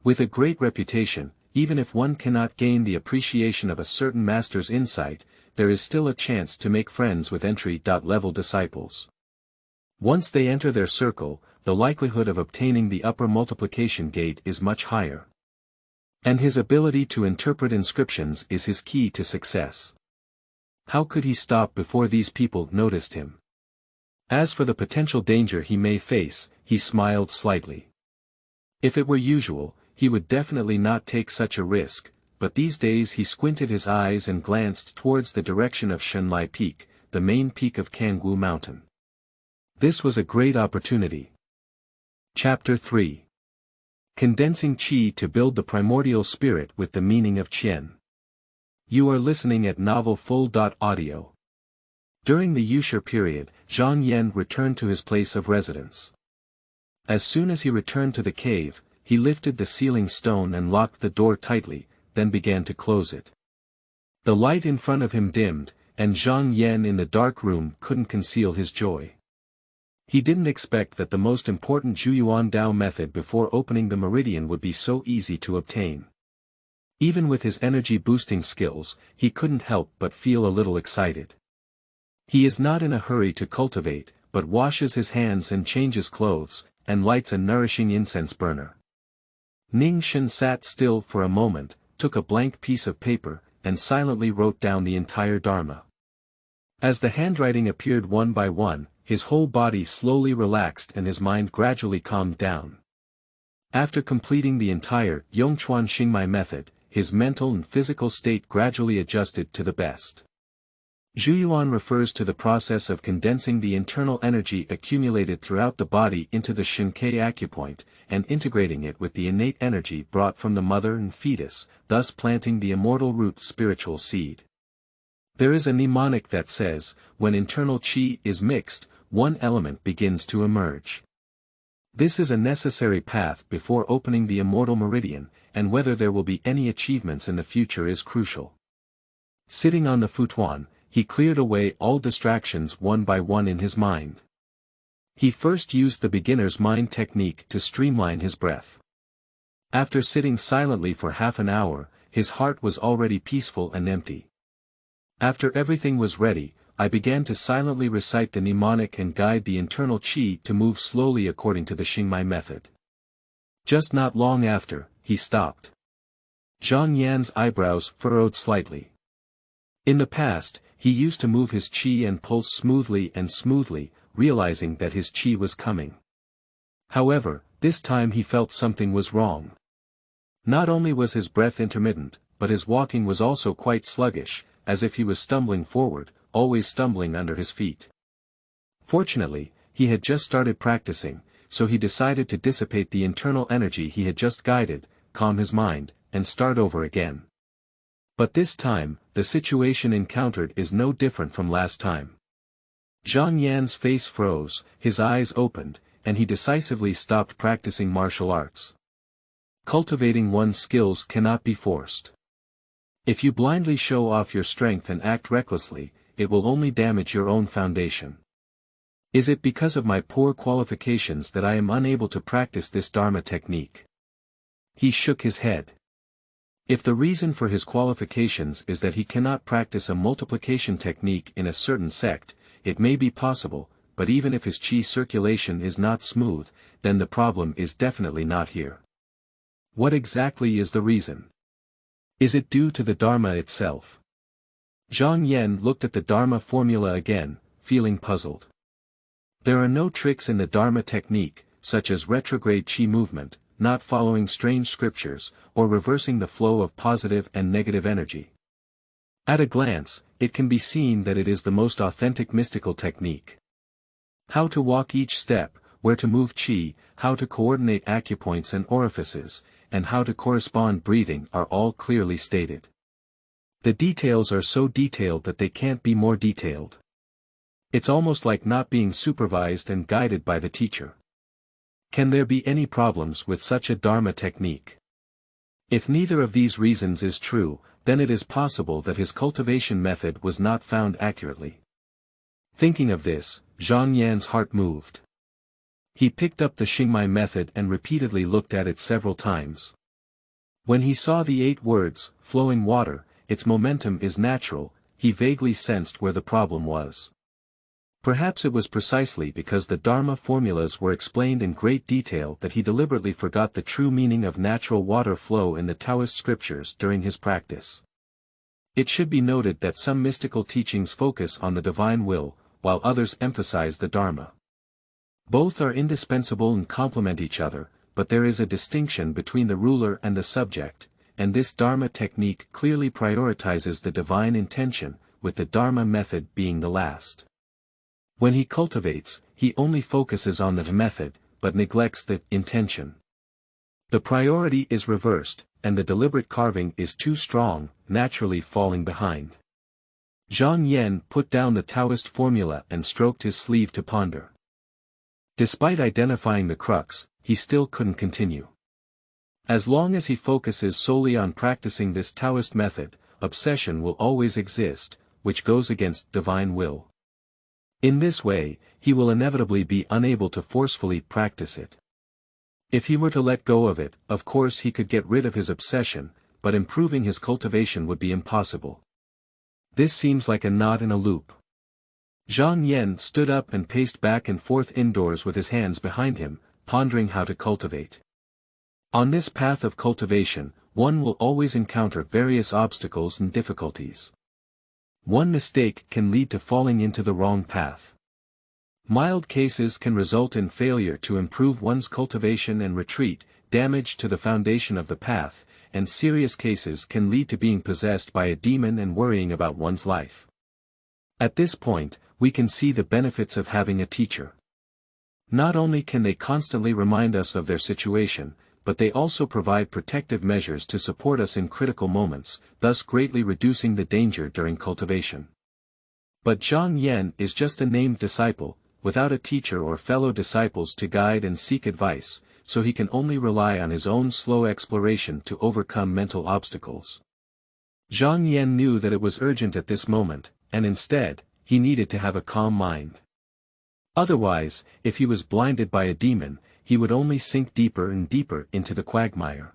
S1: With a great reputation, even if one cannot gain the appreciation of a certain master's insight, there is still a chance to make friends with entry-level disciples. Once they enter their circle, the likelihood of obtaining the upper multiplication gate is much higher. And his ability to interpret inscriptions is his key to success. How could he stop before these people noticed him? As for the potential danger he may face, he smiled slightly. If it were usual, he would definitely not take such a risk, but these days he squinted his eyes and glanced towards the direction of Shenlai Peak, the main peak of Kangwu Mountain. This was a great opportunity. Chapter 3. Condensing Qi to build the primordial spirit with the meaning of Qian. You are listening at Novel Full.audio. During the Yushur period, Zhang Yan returned to his place of residence. As soon as he returned to the cave, he lifted the ceiling stone and locked the door tightly, then began to close it. The light in front of him dimmed, and Zhang Yan in the dark room couldn't conceal his joy. He didn't expect that the most important Zhuyuan Dao method before opening the meridian would be so easy to obtain. Even with his energy-boosting skills, he couldn't help but feel a little excited. He is not in a hurry to cultivate, but washes his hands and changes clothes, and lights a nourishing incense burner. Ningxin sat still for a moment, took a blank piece of paper, and silently wrote down the entire Dharma. As the handwriting appeared one by one, his whole body slowly relaxed and his mind gradually calmed down. After completing the entire Yongchuan Xingmai method, his mental and physical state gradually adjusted to the best. Zhuyuan refers to the process of condensing the internal energy accumulated throughout the body into the Shinkei acupoint, and integrating it with the innate energy brought from the mother and fetus, thus planting the immortal root spiritual seed. There is a mnemonic that says, when internal qi is mixed, one element begins to emerge. This is a necessary path before opening the immortal meridian, and whether there will be any achievements in the future is crucial. Sitting on the futon, he cleared away all distractions one by one in his mind. He first used the beginner's mind technique to streamline his breath. After sitting silently for half an hour, his heart was already peaceful and empty. After everything was ready, I began to silently recite the mnemonic and guide the internal qi to move slowly according to the Xingmai method. Just not long after, he stopped. Zhang Yan's eyebrows furrowed slightly. In the past, he used to move his qi and pulse smoothly and smoothly, realizing that his qi was coming. However, this time he felt something was wrong. Not only was his breath intermittent, but his walking was also quite sluggish, as if he was stumbling forward, always stumbling under his feet. Fortunately, he had just started practicing, so he decided to dissipate the internal energy he had just guided, calm his mind, and start over again. But this time, the situation encountered is no different from last time. Zhang Yan's face froze, his eyes opened, and he decisively stopped practicing martial arts. Cultivating one's skills cannot be forced. If you blindly show off your strength and act recklessly, it will only damage your own foundation. Is it because of my poor qualifications that I am unable to practice this Dharma technique? He shook his head. If the reason for his qualifications is that he cannot practice a multiplication technique in a certain sect, it may be possible, but even if his qi circulation is not smooth, then the problem is definitely not here. What exactly is the reason? Is it due to the Dharma itself? Zhang Yan looked at the Dharma formula again, feeling puzzled. There are no tricks in the Dharma technique, such as retrograde qi movement, not following strange scriptures, or reversing the flow of positive and negative energy. At a glance, it can be seen that it is the most authentic mystical technique. How to walk each step, where to move qi, how to coordinate acupoints and orifices, and how to correspond breathing are all clearly stated. The details are so detailed that they can't be more detailed. It's almost like not being supervised and guided by the teacher. Can there be any problems with such a Dharma technique? If neither of these reasons is true, then it is possible that his cultivation method was not found accurately. Thinking of this, Zhang Yan's heart moved. He picked up the Xingmai method and repeatedly looked at it several times. When he saw the 8 words, flowing water, its momentum is natural, he vaguely sensed where the problem was. Perhaps it was precisely because the Dharma formulas were explained in great detail that he deliberately forgot the true meaning of natural water flow in the Taoist scriptures during his practice. It should be noted that some mystical teachings focus on the divine will, while others emphasize the Dharma. Both are indispensable and complement each other, but there is a distinction between the ruler and the subject, and this Dharma technique clearly prioritizes the divine intention, with the Dharma method being the last. When he cultivates, he only focuses on the method, but neglects the intention. The priority is reversed, and the deliberate carving is too strong, naturally falling behind. Zhang Yan put down the Taoist formula and stroked his sleeve to ponder. Despite identifying the crux, he still couldn't continue. As long as he focuses solely on practicing this Taoist method, obsession will always exist, which goes against divine will. In this way, he will inevitably be unable to forcefully practice it. If he were to let go of it, of course he could get rid of his obsession, but improving his cultivation would be impossible. This seems like a knot in a loop. Zhang Yan stood up and paced back and forth indoors with his hands behind him, pondering how to cultivate. On this path of cultivation, one will always encounter various obstacles and difficulties. One mistake can lead to falling into the wrong path. Mild cases can result in failure to improve one's cultivation and retreat, damage to the foundation of the path, and serious cases can lead to being possessed by a demon and worrying about one's life. At this point, we can see the benefits of having a teacher. Not only can they constantly remind us of their situation, but they also provide protective measures to support us in critical moments, thus greatly reducing the danger during cultivation. But Zhang Yan is just a named disciple, without a teacher or fellow disciples to guide and seek advice, so he can only rely on his own slow exploration to overcome mental obstacles. Zhang Yan knew that it was urgent at this moment, and instead, he needed to have a calm mind. Otherwise, if he was blinded by a demon, he would only sink deeper and deeper into the quagmire.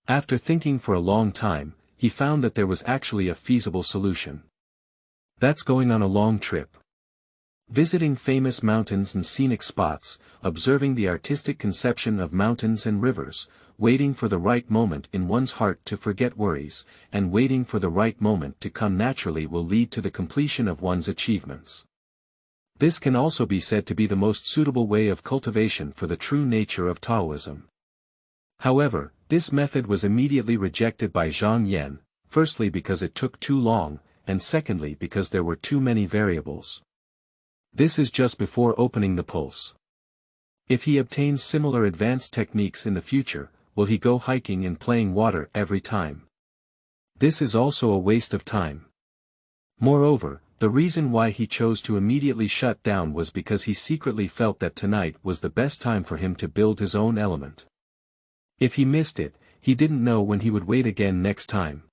S1: After thinking for a long time, he found that there was actually a feasible solution. That's going on a long trip. Visiting famous mountains and scenic spots, observing the artistic conception of mountains and rivers, waiting for the right moment in one's heart to forget worries, and waiting for the right moment to come naturally will lead to the completion of one's achievements. This can also be said to be the most suitable way of cultivation for the true nature of Taoism. However, this method was immediately rejected by Zhang Yan, firstly because it took too long, and secondly because there were too many variables. This is just before opening the pulse. If he obtains similar advanced techniques in the future, will he go hiking and playing water every time? This is also a waste of time. Moreover, the reason why he chose to immediately shut down was because he secretly felt that tonight was the best time for him to build his own element. If he missed it, he didn't know when he would wait again next time.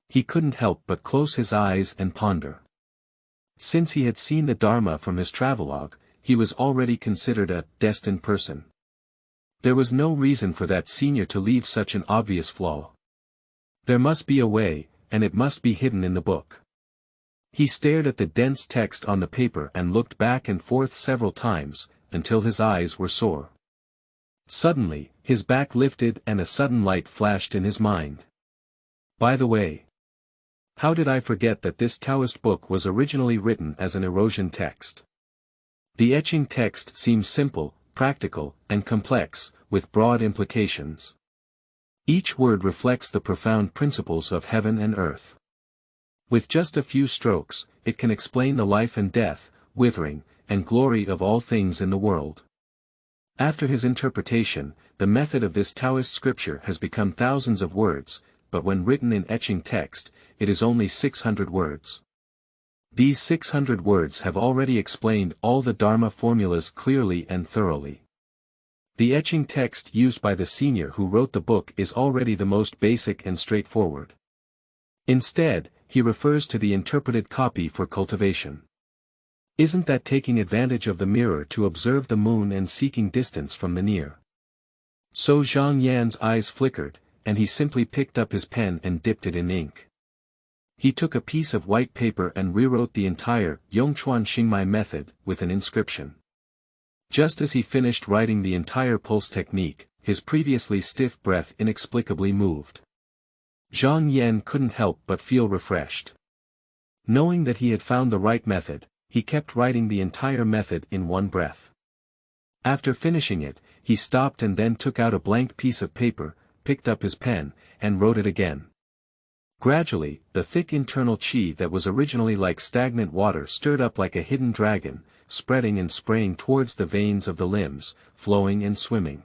S1: He couldn't help but close his eyes and ponder. Since he had seen the Dharma from his travelogue, he was already considered a destined person. There was no reason for that senior to leave such an obvious flaw. There must be a way, and it must be hidden in the book. He stared at the dense text on the paper and looked back and forth several times, until his eyes were sore. Suddenly, his back lifted and a sudden light flashed in his mind. By the way, how did I forget that this Taoist book was originally written as an erosion text? The etching text seems simple, practical, and complex, with broad implications. Each word reflects the profound principles of heaven and earth. With just a few strokes, it can explain the life and death, withering, and glory of all things in the world. After his interpretation, the method of this Taoist scripture has become thousands of words, but when written in etching text, it is only 600 words. These 600 words have already explained all the Dharma formulas clearly and thoroughly. The etching text used by the senior who wrote the book is already the most basic and straightforward. Instead, he refers to the interpreted copy for cultivation. Isn't that taking advantage of the mirror to observe the moon and seeking distance from the near? So Zhang Yan's eyes flickered, and he simply picked up his pen and dipped it in ink. He took a piece of white paper and rewrote the entire Yongchuan Xingmai method with an inscription. Just as he finished writing the entire pulse technique, his previously stiff breath inexplicably moved. Zhang Yan couldn't help but feel refreshed. Knowing that he had found the right method, he kept writing the entire method in one breath. After finishing it, he stopped and then took out a blank piece of paper, picked up his pen, and wrote it again. Gradually, the thick internal qi that was originally like stagnant water stirred up like a hidden dragon, spreading and spraying towards the veins of the limbs, flowing and swimming.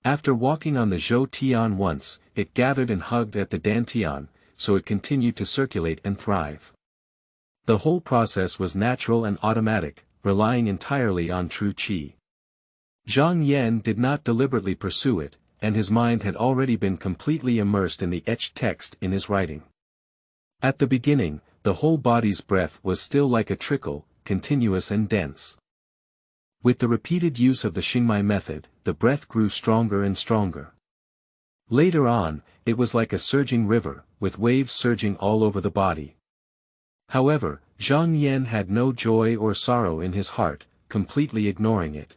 S1: After walking on the Zhou Tian once, it gathered and hugged at the Dantian, so it continued to circulate and thrive. The whole process was natural and automatic, relying entirely on true qi. Zhang Yan did not deliberately pursue it, and his mind had already been completely immersed in the etched text in his writing. At the beginning, the whole body's breath was still like a trickle, continuous and dense. With the repeated use of the Xingmai method, the breath grew stronger and stronger. Later on, it was like a surging river, with waves surging all over the body. However, Zhang Yan had no joy or sorrow in his heart, completely ignoring it.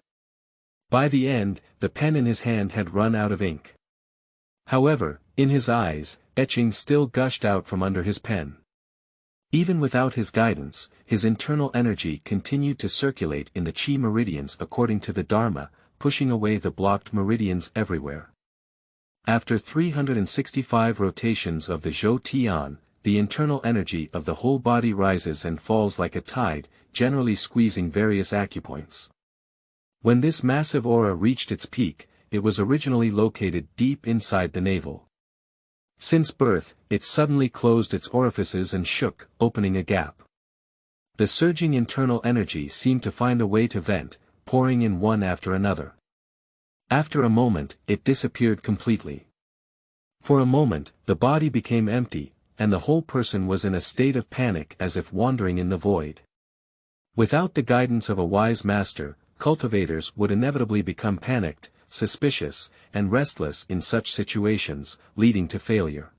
S1: By the end, the pen in his hand had run out of ink. However, in his eyes, etching still gushed out from under his pen. Even without his guidance, his internal energy continued to circulate in the qi meridians according to the Dharma, pushing away the blocked meridians everywhere. After 365 rotations of the Zhou Tian, the internal energy of the whole body rises and falls like a tide, generally squeezing various acupoints. When this massive aura reached its peak, it was originally located deep inside the navel. Since birth, it suddenly closed its orifices and shook, opening a gap. The surging internal energy seemed to find a way to vent, pouring in one after another. After a moment, it disappeared completely. For a moment, the body became empty, and the whole person was in a state of panic as if wandering in the void. Without the guidance of a wise master, cultivators would inevitably become panicked, suspicious, and restless in such situations, leading to failure.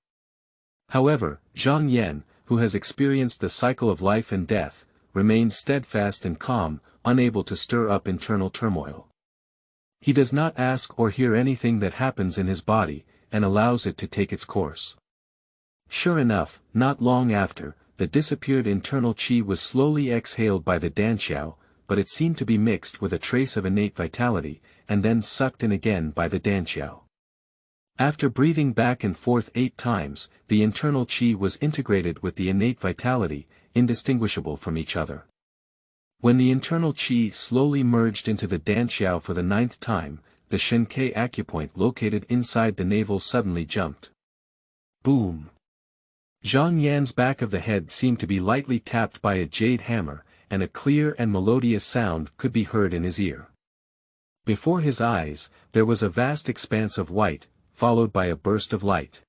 S1: However, Zhang Yan, who has experienced the cycle of life and death, remains steadfast and calm, unable to stir up internal turmoil. He does not ask or hear anything that happens in his body, and allows it to take its course. Sure enough, not long after, the disappeared internal qi was slowly exhaled by the danxiao, but it seemed to be mixed with a trace of innate vitality, and then sucked in again by the danxiao. After breathing back and forth 8 times, the internal qi was integrated with the innate vitality, indistinguishable from each other. When the internal qi slowly merged into the danxiao for the 9th time, the Shenke acupoint located inside the navel suddenly jumped. Boom! Zhang Yan's back of the head seemed to be lightly tapped by a jade hammer, and a clear and melodious sound could be heard in his ear. Before his eyes, there was a vast expanse of white, followed by a burst of light.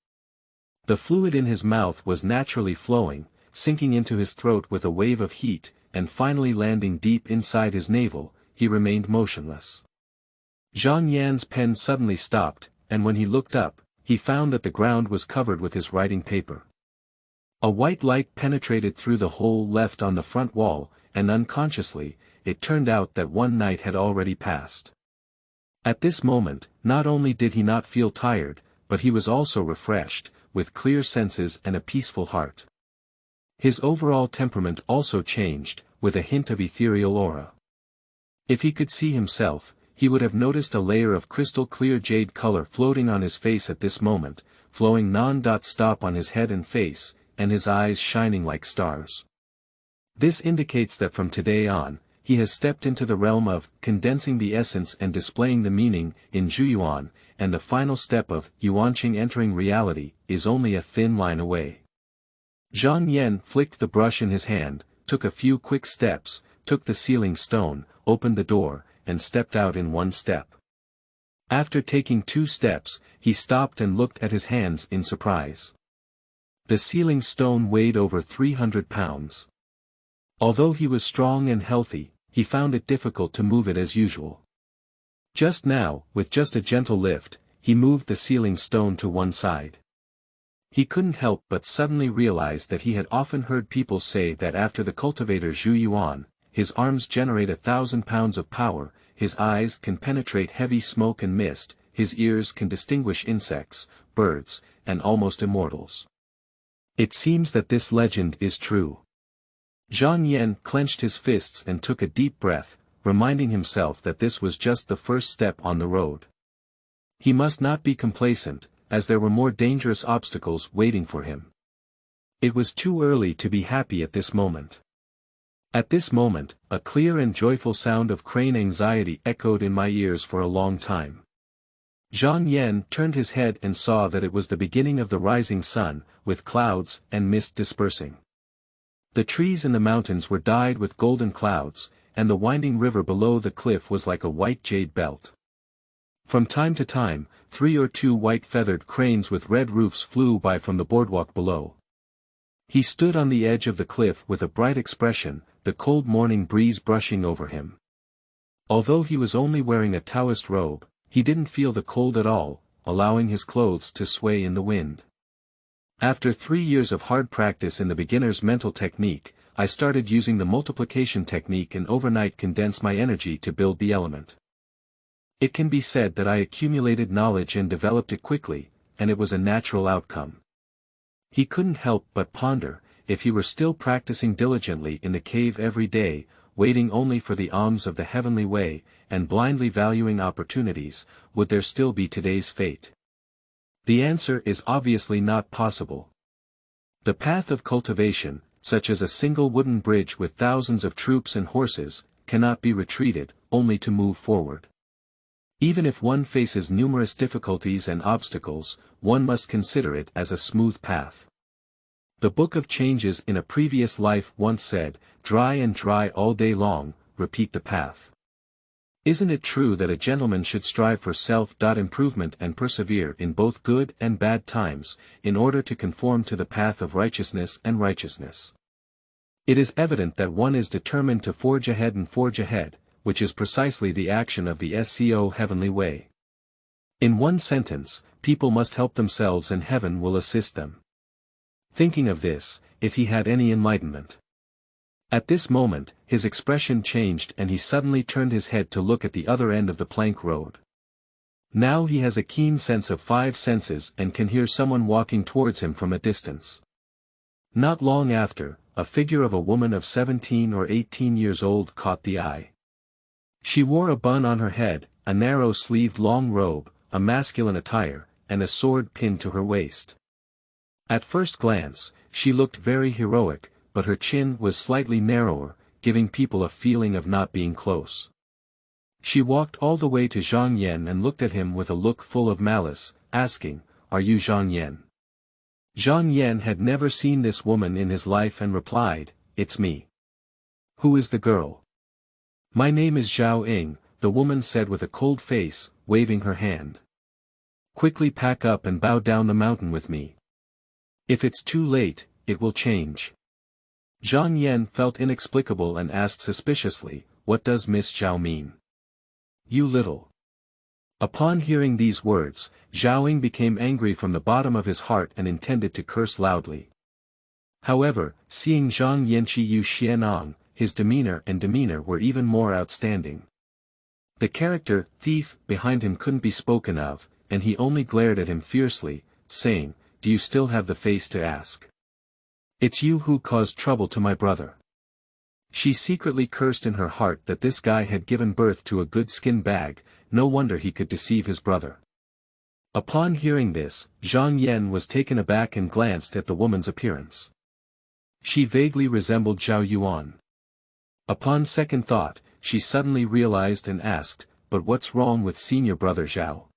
S1: The fluid in his mouth was naturally flowing, sinking into his throat with a wave of heat, and finally landing deep inside his navel. He remained motionless. Zhang Yan's pen suddenly stopped, and when he looked up, he found that the ground was covered with his writing paper. A white light penetrated through the hole left on the front wall, and unconsciously, it turned out that one night had already passed. At this moment, not only did he not feel tired, but he was also refreshed, with clear senses and a peaceful heart. His overall temperament also changed, with a hint of ethereal aura. If he could see himself, he would have noticed a layer of crystal-clear jade color floating on his face at this moment, flowing non-stop on his head and face, and his eyes shining like stars. This indicates that from today on, he has stepped into the realm of condensing the essence and displaying the meaning in Zhuyuan, and the final step of Yuanqing entering reality is only a thin line away. Zhang Yan flicked the brush in his hand, took a few quick steps, took the sealing stone, opened the door, and stepped out in one step. After taking 2 steps, he stopped and looked at his hands in surprise. The sealing stone weighed over 300 pounds. Although he was strong and healthy, he found it difficult to move it as usual. Just now, with just a gentle lift, he moved the sealing stone to one side. He couldn't help but suddenly realize that he had often heard people say that after the cultivator Zhu Yuan, his arms generate 1,000 pounds of power, his eyes can penetrate heavy smoke and mist, his ears can distinguish insects, birds, and almost immortals. It seems that this legend is true. Zhang Yan clenched his fists and took a deep breath, reminding himself that this was just the first step on the road. He must not be complacent, as there were more dangerous obstacles waiting for him. It was too early to be happy at this moment. At this moment, a clear and joyful sound of crane anxiety echoed in my ears for a long time. Zhang Yan turned his head and saw that it was the beginning of the rising sun, with clouds and mist dispersing. The trees in the mountains were dyed with golden clouds, and the winding river below the cliff was like a white jade belt. From time to time, 3 or 2 white-feathered cranes with red roofs flew by from the boardwalk below. He stood on the edge of the cliff with a bright expression, the cold morning breeze brushing over him. Although he was only wearing a Taoist robe, he didn't feel the cold at all, allowing his clothes to sway in the wind. After 3 years of hard practice in the beginner's mental technique, I started using the multiplication technique and overnight condensed my energy to build the element. It can be said that I accumulated knowledge and developed it quickly, and it was a natural outcome. He couldn't help but ponder, if he were still practicing diligently in the cave every day, waiting only for the alms of the heavenly way, and blindly valuing opportunities, would there still be today's fate? The answer is obviously not possible. The path of cultivation, such as a single wooden bridge with thousands of troops and horses, cannot be retreated, only to move forward. Even if one faces numerous difficulties and obstacles, one must consider it as a smooth path. The Book of Changes in a previous life once said, "Dry and dry all day long, repeat the path." Isn't it true that a gentleman should strive for self-improvement and persevere in both good and bad times, in order to conform to the path of righteousness and righteousness? It is evident that one is determined to forge ahead, which is precisely the action of the SCO heavenly way. In one sentence, people must help themselves and heaven will assist them. Thinking of this, if he had any enlightenment. At this moment, his expression changed and he suddenly turned his head to look at the other end of the plank road. Now he has a keen sense of 5 senses and can hear someone walking towards him from a distance. Not long after, a figure of a woman of 17 or 18 years old caught the eye. She wore a bun on her head, a narrow-sleeved long robe, a masculine attire, and a sword pinned to her waist. At first glance, she looked very heroic, but her chin was slightly narrower, giving people a feeling of not being close. She walked all the way to Zhang Yan and looked at him with a look full of malice, asking, "Are you Zhang Yan?" Zhang Yan had never seen this woman in his life and replied, "It's me." "Who is the girl?" "My name is Zhao Ying," the woman said with a cold face, waving her hand. "Quickly pack up and bow down the mountain with me. If it's too late, it will change." Zhang Yan felt inexplicable and asked suspiciously, "What does Miss Zhao mean?" "You little." Upon hearing these words, Zhao Ying became angry from the bottom of his heart and intended to curse loudly. However, seeing Zhang Yanqi Yu Xianong, his demeanor were even more outstanding. The character, thief, behind him couldn't be spoken of, and he only glared at him fiercely, saying, "Do you still have the face to ask? It's you who caused trouble to my brother." She secretly cursed in her heart that this guy had given birth to a good skin bag, no wonder he could deceive his brother. Upon hearing this, Zhang Yan was taken aback and glanced at the woman's appearance. She vaguely resembled Zhao Yuan. Upon second thought, she suddenly realized and asked, "But what's wrong with senior brother Zhao?"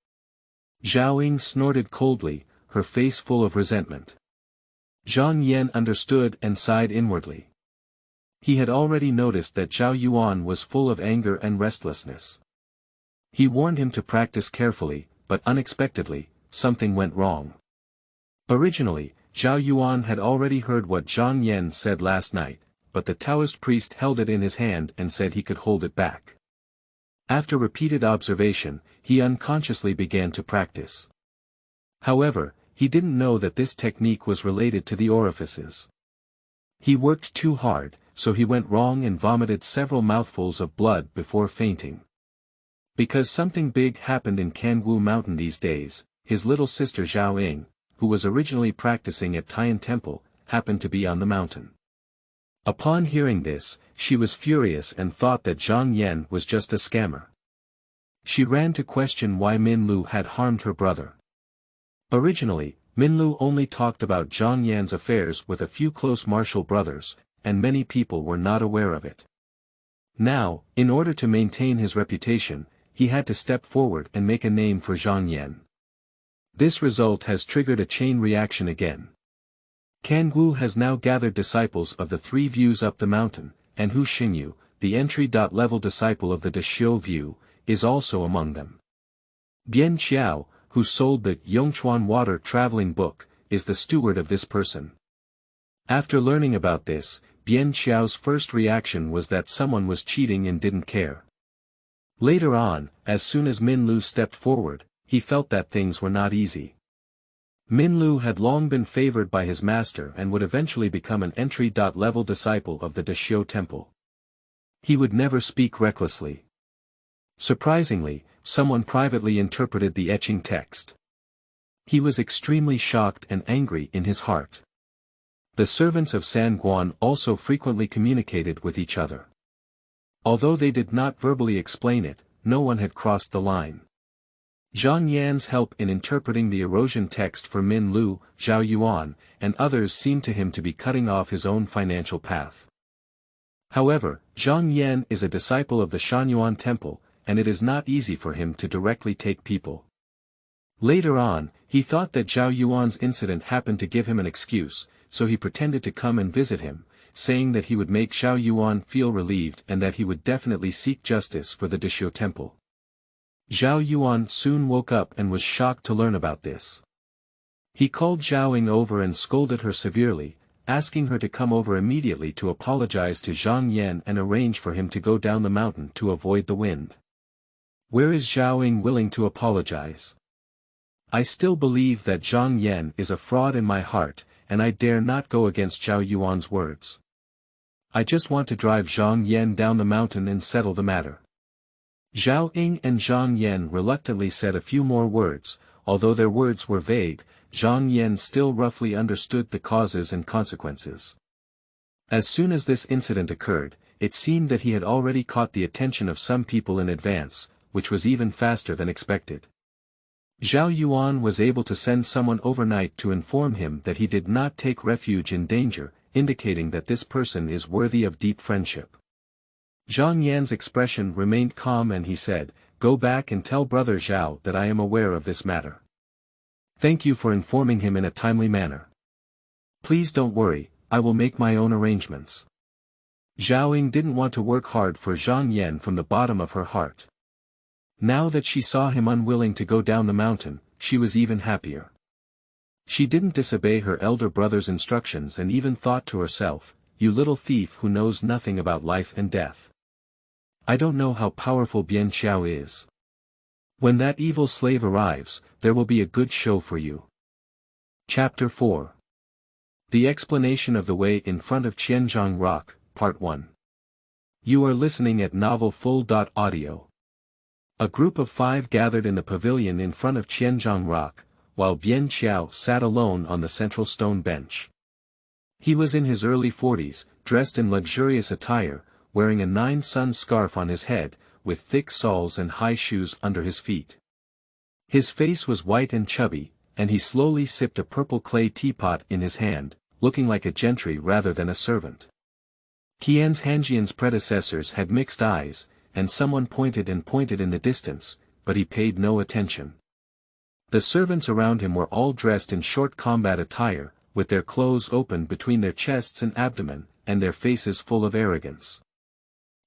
S1: Zhao Ying snorted coldly, her face full of resentment. Zhang Yan understood and sighed inwardly. He had already noticed that Zhao Yuan was full of anger and restlessness. He warned him to practice carefully, but unexpectedly, something went wrong. Originally, Zhao Yuan had already heard what Zhang Yan said last night, but the Taoist priest held it in his hand and said he could hold it back. After repeated observation, he unconsciously began to practice. However, he didn't know that this technique was related to the orifices. He worked too hard, so he went wrong and vomited several mouthfuls of blood before fainting. Because something big happened in Kangwu Mountain these days, his little sister Zhao Ying, who was originally practicing at Tian Temple, happened to be on the mountain. Upon hearing this, she was furious and thought that Zhang Yan was just a scammer. She ran to question why Min Lu had harmed her brother. Originally, Min Lu only talked about Zhang Yan's affairs with a few close martial brothers, and many people were not aware of it. Now, in order to maintain his reputation, he had to step forward and make a name for Zhang Yan. This result has triggered a chain reaction again. Kangwu has now gathered disciples of the three views up the mountain, and Hu Xingyu, the entry-level disciple of the Dexiu view, is also among them. Bian Qiao, who sold the Yongchuan Water traveling book, is the steward of this person. After learning about this, Bian Qiao's first reaction was that someone was cheating and didn't care. Later on, as soon as Min Lu stepped forward, he felt that things were not easy. Min Lu had long been favored by his master and would eventually become an entry-level disciple of the Dexiu temple. He would never speak recklessly. Surprisingly, someone privately interpreted the etching text. He was extremely shocked and angry in his heart. The servants of San Guan also frequently communicated with each other. Although they did not verbally explain it, no one had crossed the line. Zhang Yan's help in interpreting the erosion text for Min Lu, Zhao Yuan, and others seemed to him to be cutting off his own financial path. However, Zhang Yan is a disciple of the Shanyuan temple, and it is not easy for him to directly take people. Later on, he thought that Zhao Yuan's incident happened to give him an excuse, so he pretended to come and visit him, saying that he would make Zhao Yuan feel relieved and that he would definitely seek justice for the Dexiu temple. Zhao Yuan soon woke up and was shocked to learn about this. He called Zhao Ying over and scolded her severely, asking her to come over immediately to apologize to Zhang Yan and arrange for him to go down the mountain to avoid the wind. Where is Zhao Ying willing to apologize? I still believe that Zhang Yan is a fraud in my heart, and I dare not go against Zhao Yuan's words. I just want to drive Zhang Yan down the mountain and settle the matter. Zhao Ying and Zhang Yan reluctantly said a few more words, although their words were vague, Zhang Yan still roughly understood the causes and consequences. As soon as this incident occurred, it seemed that he had already caught the attention of some people in advance, which was even faster than expected. Zhao Yuan was able to send someone overnight to inform him that he did not take refuge in danger, indicating that this person is worthy of deep friendship. Zhang Yan's expression remained calm and he said, "Go back and tell Brother Zhou that I am aware of this matter. Thank you for informing him in a timely manner. Please don't worry, I will make my own arrangements." Zhao Ying didn't want to work hard for Zhang Yan from the bottom of her heart. Now that she saw him unwilling to go down the mountain, she was even happier. She didn't disobey her elder brother's instructions and even thought to herself, "You little thief who knows nothing about life and death. I don't know how powerful Bian Xiao is. When that evil slave arrives, there will be a good show for you." Chapter 4. The Explanation of the Way in Front of Qianzhang Rock, Part 1. You are listening at Novel Full.audio. A group of 5 gathered in the pavilion in front of Qianzhang Rock, while Bian Qiao sat alone on the central stone bench. He was in his early 40s, dressed in luxurious attire, wearing a 9-sun scarf on his head, with thick soles and high shoes under his feet. His face was white and chubby, and he slowly sipped a purple clay teapot in his hand, looking like a gentry rather than a servant. Qianzhang's predecessors had mixed eyes, and someone pointed in the distance, but he paid no attention. The servants around him were all dressed in short combat attire, with their clothes open between their chests and abdomen, and their faces full of arrogance.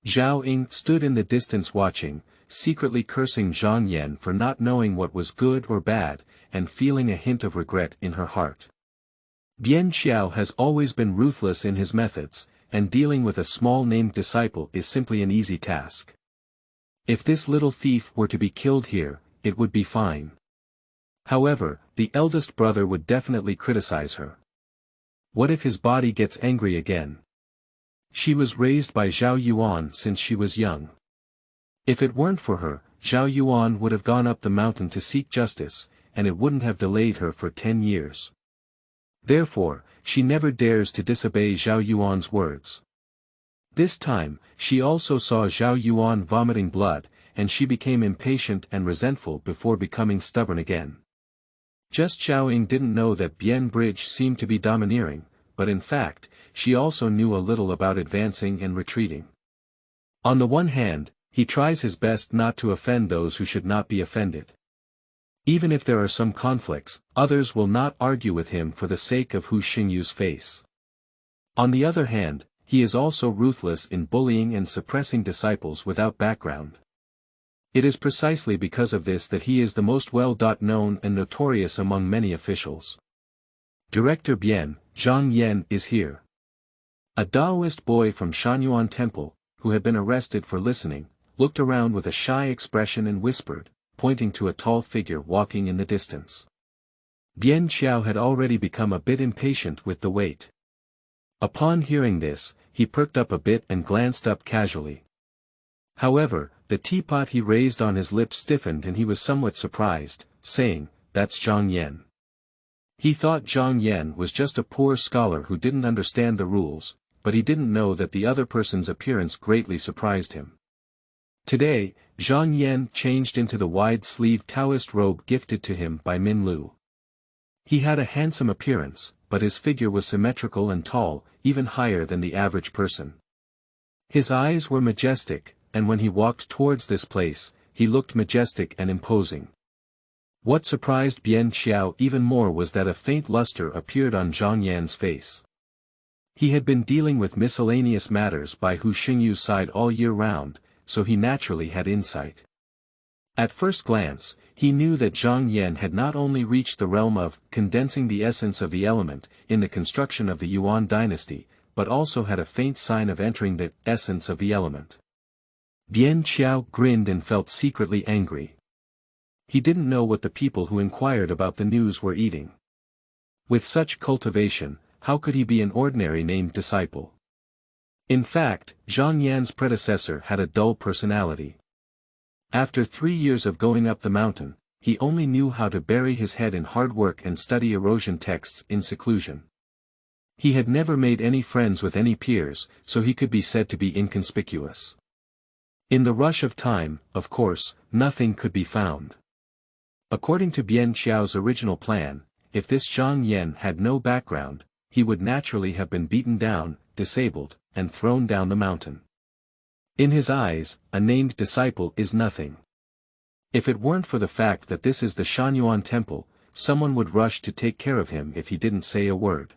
S1: Zhao Ying stood in the distance watching, secretly cursing Zhang Yan for not knowing what was good or bad, and feeling a hint of regret in her heart. Bian Xiao has always been ruthless in his methods, and dealing with a small-named disciple is simply an easy task. If this little thief were to be killed here, it would be fine. However, the eldest brother would definitely criticize her. What if his body gets angry again? She was raised by Zhao Yuan since she was young. If it weren't for her, Zhao Yuan would have gone up the mountain to seek justice, and it wouldn't have delayed her for 10 years. Therefore, she never dares to disobey Zhao Yuan's words. This time, she also saw Zhao Yuan vomiting blood, and she became impatient and resentful before becoming stubborn again. Just Zhao Ying didn't know that Bian Bridge seemed to be domineering, but in fact, she also knew a little about advancing and retreating. On the one hand, he tries his best not to offend those who should not be offended. Even if there are some conflicts, others will not argue with him for the sake of Hu Xingyu's face. On the other hand, he is also ruthless in bullying and suppressing disciples without background. It is precisely because of this that he is the most well-known and notorious among many officials. Director Bian, Zhang Yan is here. A Daoist boy from Shanyuan Temple, who had been arrested for listening, looked around with a shy expression and whispered, pointing to a tall figure walking in the distance. Bian Qiao had already become a bit impatient with the wait. Upon hearing this, he perked up a bit and glanced up casually. However, the teapot he raised on his lips stiffened and he was somewhat surprised, saying, "That's Zhang Yan." He thought Zhang Yan was just a poor scholar who didn't understand the rules, but he didn't know that the other person's appearance greatly surprised him. Today, Zhang Yan changed into the wide-sleeved Taoist robe gifted to him by Min Lu. He had a handsome appearance, but his figure was symmetrical and tall, even higher than the average person. His eyes were majestic, and when he walked towards this place, he looked majestic and imposing. What surprised Bian Qiao even more was that a faint luster appeared on Zhang Yan's face. He had been dealing with miscellaneous matters by Hu Xingyu's side all year round, so he naturally had insight. At first glance, he knew that Zhang Yan had not only reached the realm of condensing the essence of the element in the construction of the Yuan dynasty, but also had a faint sign of entering the essence of the element. Bian Qiao grinned and felt secretly angry. He didn't know what the people who inquired about the news were eating. With such cultivation, how could he be an ordinary named disciple? In fact, Zhang Yan's predecessor had a dull personality. After 3 years of going up the mountain, he only knew how to bury his head in hard work and study erosion texts in seclusion. He had never made any friends with any peers, so he could be said to be inconspicuous. In the rush of time, of course, nothing could be found. According to Bian Qiao's original plan, if this Zhang Yan had no background, he would naturally have been beaten down, disabled, and thrown down the mountain. In his eyes, a named disciple is nothing. If it weren't for the fact that this is the Shanyuan temple, someone would rush to take care of him if he didn't say a word.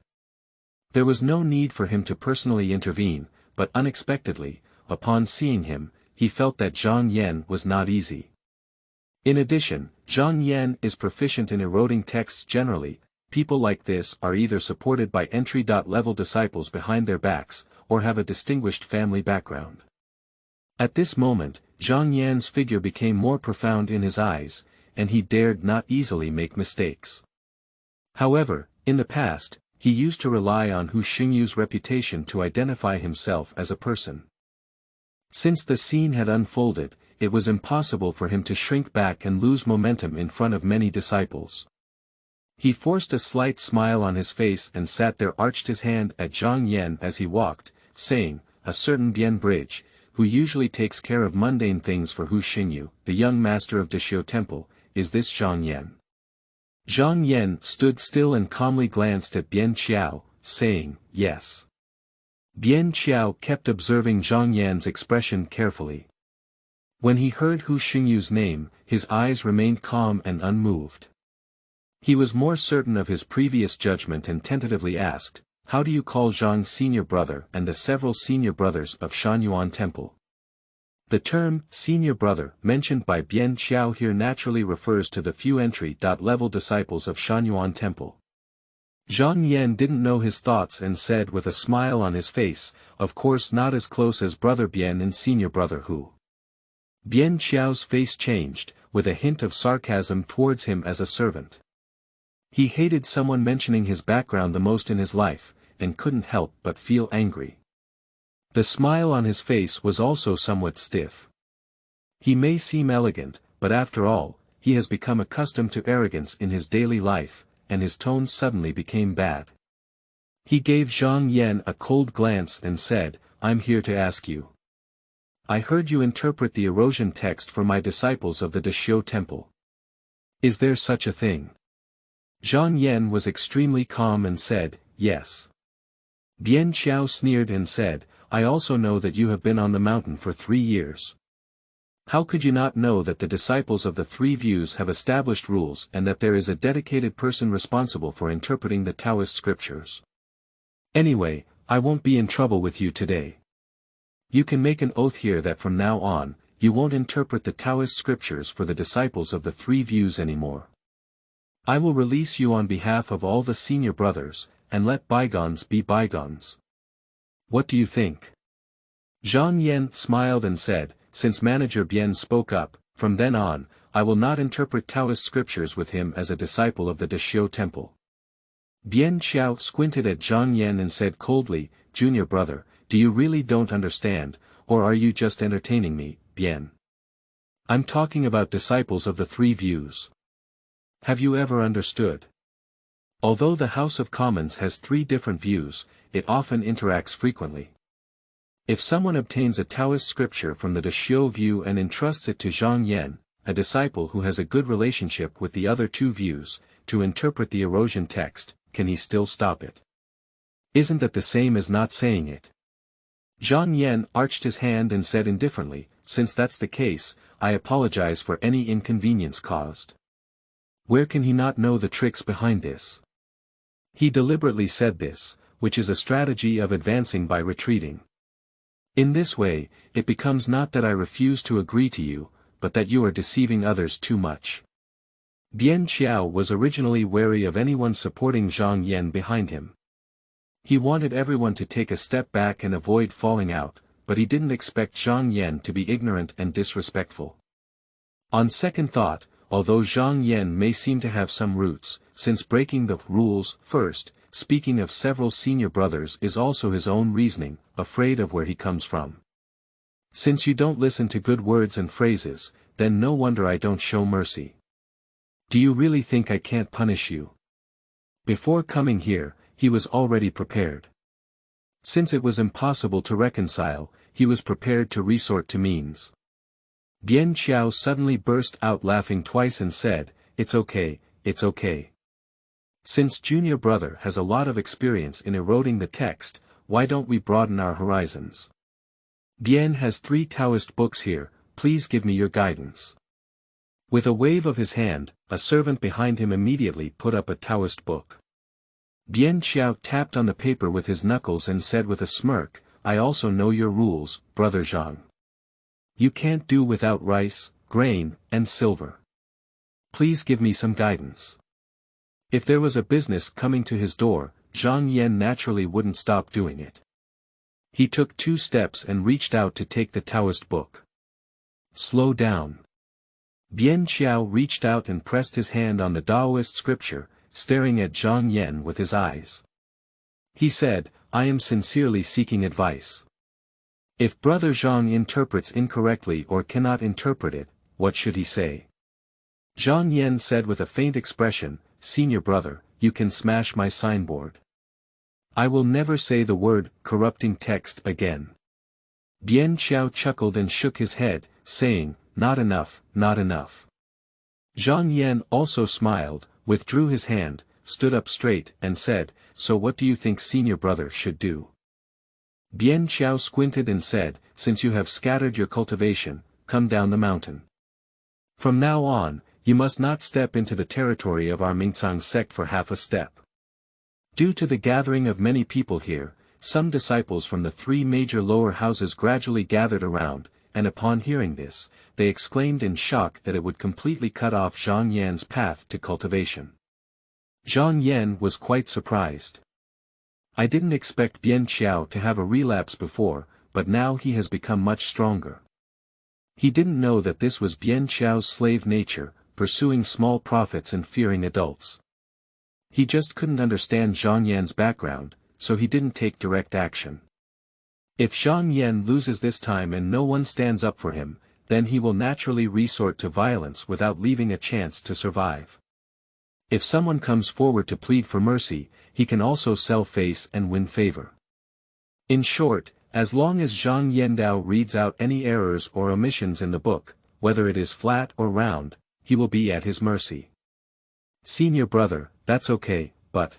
S1: There was no need for him to personally intervene, but unexpectedly, upon seeing him, he felt that Zhang Yan was not easy. In addition, Zhang Yan is proficient in eroding texts generally. People like this are either supported by entry-level disciples behind their backs, or have a distinguished family background. At this moment, Zhang Yan's figure became more profound in his eyes, and he dared not easily make mistakes. However, in the past, he used to rely on Hu Xingyu's reputation to identify himself as a person. Since the scene had unfolded, it was impossible for him to shrink back and lose momentum in front of many disciples. He forced a slight smile on his face and sat there, arched his hand at Zhang Yan as he walked, saying, "A certain Bian Bridge, who usually takes care of mundane things for Hu Xingyu, the young master of Deshio Temple, is this Zhang Yan?" Zhang Yan stood still and calmly glanced at Bian Qiao, saying, "Yes." Bian Qiao kept observing Zhang Yan's expression carefully. When he heard Hu Xingyu's name, his eyes remained calm and unmoved. He was more certain of his previous judgment and tentatively asked, "How do you call Zhang's senior brother and the several senior brothers of Shanyuan Temple?" The term, senior brother, mentioned by Bian Qiao here naturally refers to the few entry-level disciples of Shanyuan Temple. Zhang Yan didn't know his thoughts and said with a smile on his face, "Of course not as close as brother Bian and senior brother Hu." Bian Qiao's face changed, with a hint of sarcasm towards him as a servant. He hated someone mentioning his background the most in his life, and couldn't help but feel angry. The smile on his face was also somewhat stiff. He may seem elegant, but after all, he has become accustomed to arrogance in his daily life, and his tone suddenly became bad. He gave Zhang Yan a cold glance and said, "I'm here to ask you. I heard you interpret the erosion text for my disciples of the Deshio Temple. Is there such a thing?" Zhang Yan was extremely calm and said, "Yes." Bian Qiao sneered and said, "I also know that you have been on the mountain for 3 years. How could you not know that the disciples of the three views have established rules and that there is a dedicated person responsible for interpreting the Taoist scriptures? Anyway, I won't be in trouble with you today. You can make an oath here that from now on, you won't interpret the Taoist scriptures for the disciples of the three views anymore. I will release you on behalf of all the senior brothers, and let bygones be bygones. What do you think?" Zhang Yan smiled and said, "Since Manager Bian spoke up, from then on, I will not interpret Taoist scriptures with him as a disciple of the Deshio Temple." Bian Qiao squinted at Zhang Yan and said coldly, "Junior brother, do you really don't understand, or are you just entertaining me, Bian? I'm talking about disciples of the three views. Have you ever understood? Although the House of Commons has 3 different views, it often interacts frequently. If someone obtains a Taoist scripture from the Deshio view and entrusts it to Zhang Yan, a disciple who has a good relationship with the other 2 views, to interpret the erosion text, can he still stop it? Isn't that the same as not saying it?" Zhang Yan arched his hand and said indifferently, "Since that's the case, I apologize for any inconvenience caused. Where can he not know the tricks behind this?" He deliberately said this, which is a strategy of advancing by retreating. In this way, it becomes not that I refuse to agree to you, but that you are deceiving others too much. Bian Qiao was originally wary of anyone supporting Zhang Yan behind him. He wanted everyone to take a step back and avoid falling out, but he didn't expect Zhang Yan to be ignorant and disrespectful. On second thought, although Zhang Yan may seem to have some roots, since breaking the rules first, speaking of several senior brothers is also his own reasoning, afraid of where he comes from. Since you don't listen to good words and phrases, then no wonder I don't show mercy. Do you really think I can't punish you? Before coming here, he was already prepared. Since it was impossible to reconcile, he was prepared to resort to means. Bian Qiao suddenly burst out laughing twice and said, "It's okay, it's okay. Since junior brother has a lot of experience in eroding the text, why don't we broaden our horizons? Bien has 3 Taoist books here, please give me your guidance. With a wave of his hand, a servant behind him immediately put up a Taoist book. Bien Qiao tapped on the paper with his knuckles and said with a smirk, I also know your rules, Brother Zhang. You can't do without rice, grain, and silver. Please give me some guidance. If there was a business coming to his door, Zhang Yan naturally wouldn't stop doing it. He took 2 steps and reached out to take the Taoist book. Slow down. Bien Qiao reached out and pressed his hand on the Daoist scripture, staring at Zhang Yan with his eyes. He said, I am sincerely seeking advice. If Brother Zhang interprets incorrectly or cannot interpret it, what should he say? Zhang Yan said with a faint expression, Senior brother, you can smash my signboard. I will never say the word, corrupting text again. Bien Qiao chuckled and shook his head, saying, not enough, not enough. Zhang Yan also smiled, withdrew his hand, stood up straight, and said, so what do you think senior brother should do? Bien Qiao squinted and said, since you have scattered your cultivation, come down the mountain. From now on, you must not step into the territory of our Ming Cang Sect for half a step. Due to the gathering of many people here, some disciples from the 3 major lower houses gradually gathered around, and upon hearing this, they exclaimed in shock that it would completely cut off Zhang Yan's path to cultivation. Zhang Yan was quite surprised. I didn't expect Bien Qiao to have a relapse before, but now he has become much stronger. He didn't know that this was Bien Qiao's slave nature, pursuing small profits and fearing adults. He just couldn't understand Zhang Yan's background, so he didn't take direct action. If Zhang Yan loses this time and no one stands up for him, then he will naturally resort to violence without leaving a chance to survive. If someone comes forward to plead for mercy, he can also sell face and win favor. In short, as long as Zhang Yandao reads out any errors or omissions in the book, whether it is flat or round, he will be at his mercy. Senior brother, that's okay, but...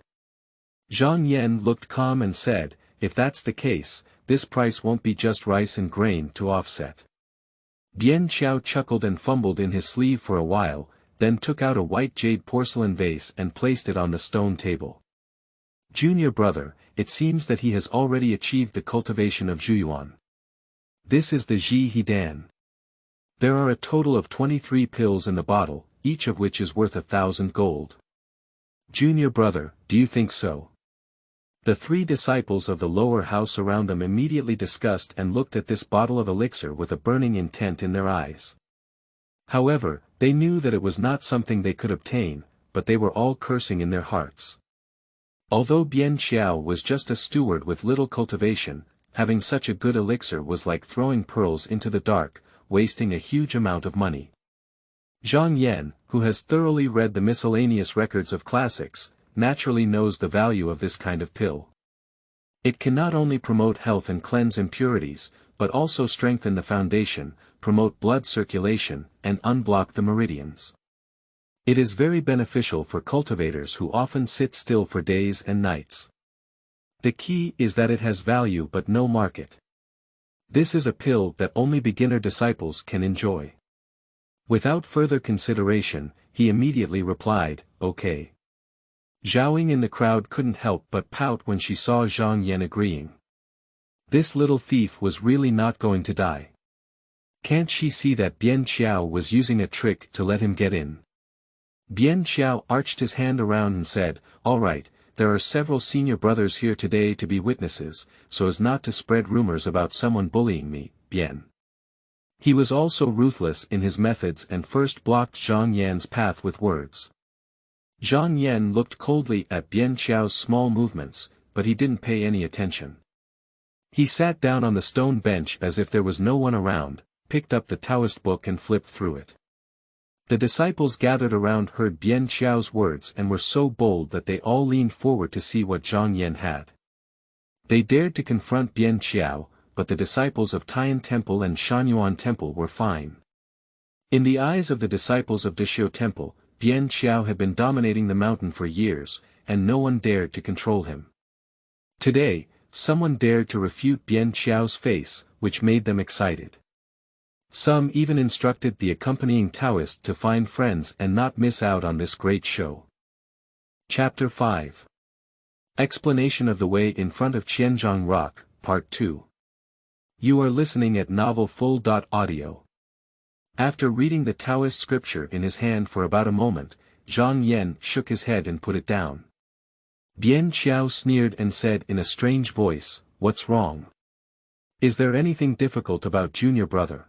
S1: Zhang Yan looked calm and said, if that's the case, this price won't be just rice and grain to offset. Bien Qiao chuckled and fumbled in his sleeve for a while, then took out a white jade porcelain vase and placed it on the stone table. Junior brother, it seems that he has already achieved the cultivation of Zhuyuan. This is the Ji Hidan. There are a total of 23 pills in the bottle, each of which is worth 1,000 gold. Junior brother, do you think so? The 3 disciples of the lower house around them immediately discussed and looked at this bottle of elixir with a burning intent in their eyes. However, they knew that it was not something they could obtain, but they were all cursing in their hearts. Although Bien Qiao was just a steward with little cultivation, having such a good elixir was like throwing pearls into the dark, wasting a huge amount of money. Zhang Yan, who has thoroughly read the miscellaneous records of classics, naturally knows the value of this kind of pill. It can not only promote health and cleanse impurities, but also strengthen the foundation, promote blood circulation, and unblock the meridians. It is very beneficial for cultivators who often sit still for days and nights. The key is that it has value but no market. This is a pill that only beginner disciples can enjoy. Without further consideration, he immediately replied, okay. Zhaoying in the crowd couldn't help but pout when she saw Zhang Yan agreeing. This little thief was really not going to die. Can't she see that Bien Qiao was using a trick to let him get in? Bien Qiao arched his hand around and said, all right, there are several senior brothers here today to be witnesses, so as not to spread rumors about someone bullying me, Bien. He was also ruthless in his methods and first blocked Zhang Yan's path with words. Zhang Yan looked coldly at Bien Qiao's small movements, but he didn't pay any attention. He sat down on the stone bench as if there was no one around, picked up the Taoist book and flipped through it. The disciples gathered around heard Bien Qiao's words and were so bold that they all leaned forward to see what Zhang Yan had. They dared to confront Bien Qiao, but the disciples of Tian Temple and Shanyuan Temple were fine. In the eyes of the disciples of Deshio Temple, Bien Qiao had been dominating the mountain for years, and no one dared to control him. Today, someone dared to refute Bien Qiao's face, which made them excited. Some even instructed the accompanying Taoist to find friends and not miss out on this great show. Chapter 5. Explanation of the Way in Front of Qianzhang Rock, Part 2. You are listening at novelfull.audio. After reading the Taoist scripture in his hand for about a moment, Zhang Yan shook his head and put it down. Bian Qiao sneered and said in a strange voice, "What's wrong? Is there anything difficult about junior brother?"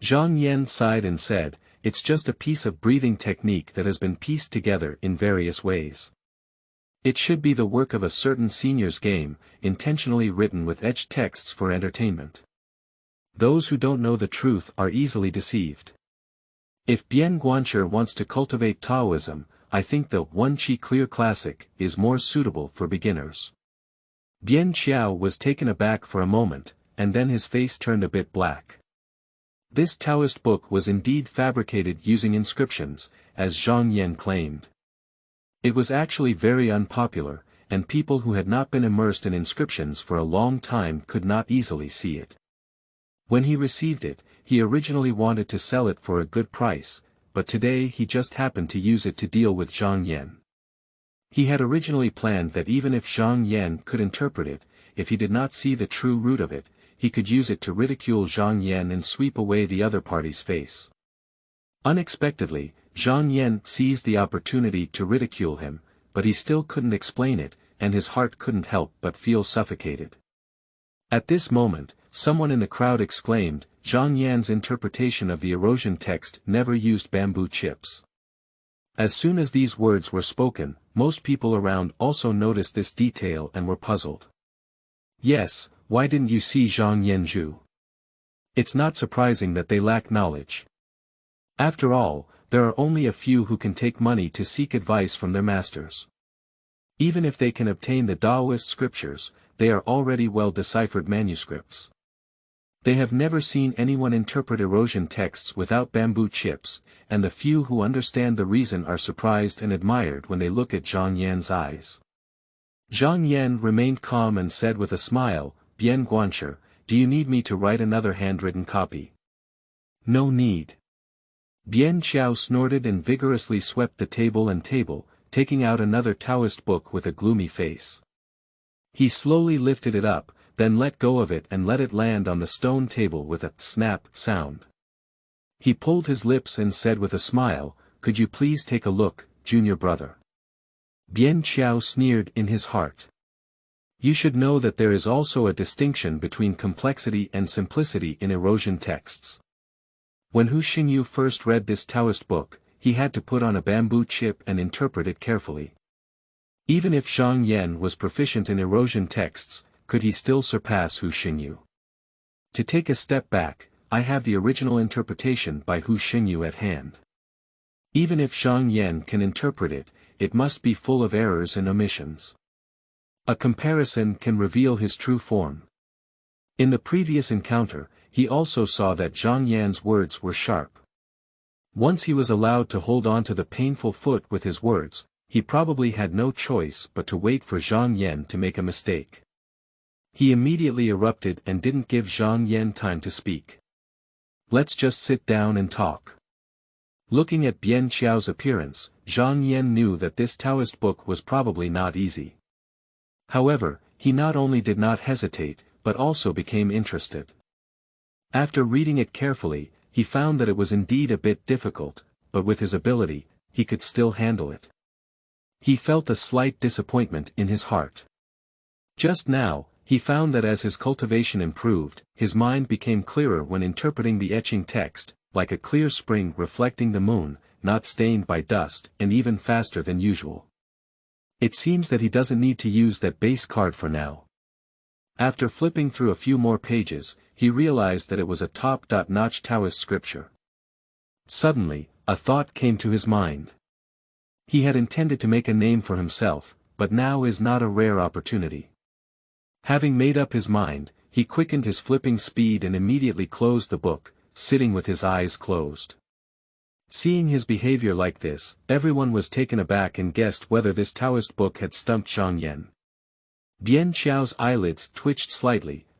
S1: Zhang Yan sighed and said, "It's just a piece of breathing technique that has been pieced together in various ways. It should be the work of a certain senior's game, intentionally written with etched texts for entertainment. Those who don't know the truth are easily deceived. If Bian Guanchi wants to cultivate Taoism, I think the One Qi Clear Classic is more suitable for beginners." Bian Qiao was taken aback for a moment, and then his face turned a bit black. This Taoist book was indeed fabricated using inscriptions, as Zhang Yan claimed. It was actually very unpopular, and people who had not been immersed in inscriptions for a long time could not easily see it. When he received it, he originally wanted to sell it for a good price, but today he just happened to use it to deal with Zhang Yan. He had originally planned that even if Zhang Yan could interpret it, if he did not see the true root of it, he could use it to ridicule Zhang Yan and sweep away the other party's face. Unexpectedly, Zhang Yan seized the opportunity to ridicule him, but he still couldn't explain it, and his heart couldn't help but feel suffocated. At this moment, someone in the crowd exclaimed, "Zhang Yan's interpretation of the erosion text never used bamboo chips." As soon as these words were spoken, most people around also noticed this detail and were puzzled. Yes, why didn't you see Zhang Yanzhu? It's not surprising that they lack knowledge. After all, there are only a few who can take money to seek advice from their masters. Even if they can obtain the Taoist scriptures, they are already well-deciphered manuscripts. They have never seen anyone interpret erosion texts without bamboo chips, and the few who understand the reason are surprised and admired when they look at Zhang Yan's eyes. Zhang Yan remained calm and said with a smile, "Bian Guanchi, do you need me to write another handwritten copy?" "No need." Bian Qiao snorted and vigorously swept the table, taking out another Taoist book with a gloomy face. He slowly lifted it up, then let go of it and let it land on the stone table with a snap sound. He pulled his lips and said with a smile, "Could you please take a look, junior brother?" Bian Qiao sneered in his heart. You should know that there is also a distinction between complexity and simplicity in erosion texts. When Hu Xingyu first read this Taoist book, he had to put on a bamboo chip and interpret it carefully. Even if Zhang Yan was proficient in erosion texts, could he still surpass Hu Xingyu? To take a step back, I have the original interpretation by Hu Xingyu at hand. Even if Zhang Yan can interpret it, it must be full of errors and omissions. A comparison can reveal his true form. In the previous encounter, he also saw that Zhang Yan's words were sharp. Once he was allowed to hold on to the painful foot with his words, he probably had no choice but to wait for Zhang Yan to make a mistake. He immediately erupted and didn't give Zhang Yan time to speak. "Let's just sit down and talk." Looking at Bian Qiao's appearance, Zhang Yan knew that this Taoist book was probably not easy. However, he not only did not hesitate, but also became interested. After reading it carefully, he found that it was indeed a bit difficult, but with his ability, he could still handle it. He felt a slight disappointment in his heart. Just now, he found that as his cultivation improved, his mind became clearer when interpreting the etching text, like a clear spring reflecting the moon, not stained by dust, and even faster than usual. It seems that he doesn't need to use that base card for now. After flipping through a few more pages, he realized that it was a top-notch Taoist scripture. Suddenly, a thought came to his mind. He had intended to make a name for himself, but now is not a rare opportunity. Having made up his mind, he quickened his flipping speed and immediately closed the book, sitting with his eyes closed. Seeing his behavior like this, everyone was taken aback and guessed whether this Taoist book had stumped Zhang Yan. Bian Qiao's eyelids twitched slightly,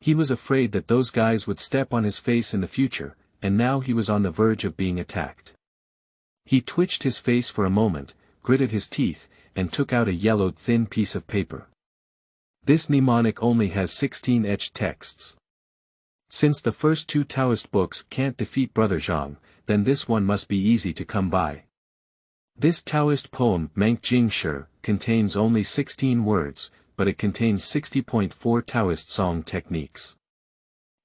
S1: He was afraid that those guys would step on his face in the future, and now he was on the verge of being attacked. He twitched his face for a moment, gritted his teeth, and took out a yellowed thin piece of paper. This mnemonic only has 16 etched texts. Since the first two Taoist books can't defeat Brother Zhang, then this one must be easy to come by. This Taoist poem, Ming Cang Sect, contains only 16 words, but it contains 60.4 Taoist song techniques.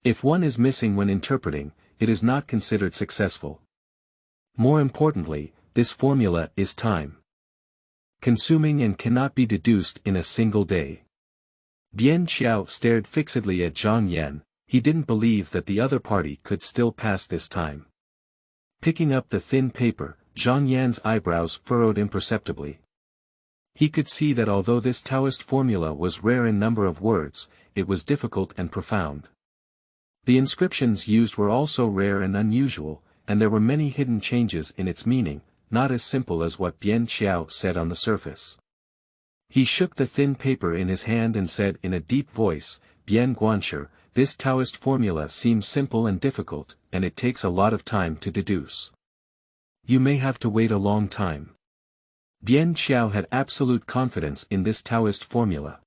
S1: If one is missing when interpreting, it is not considered successful. More importantly, this formula is time-consuming and cannot be deduced in a single day. Bian Qiao stared fixedly at Zhang Yan. He didn't believe that the other party could still pass this time. Picking up the thin paper, Zhang Yan's eyebrows furrowed imperceptibly. He could see that although this Taoist formula was rare in number of words, it was difficult and profound. The inscriptions used were also rare and unusual, and there were many hidden changes in its meaning, not as simple as what Bian Qiao said on the surface. He shook the thin paper in his hand and said in a deep voice, "Bian Guanshi, this Taoist formula seems simple and difficult, and it takes a lot of time to deduce. You may have to wait a long time." Bian Qiao had absolute confidence in this Taoist formula.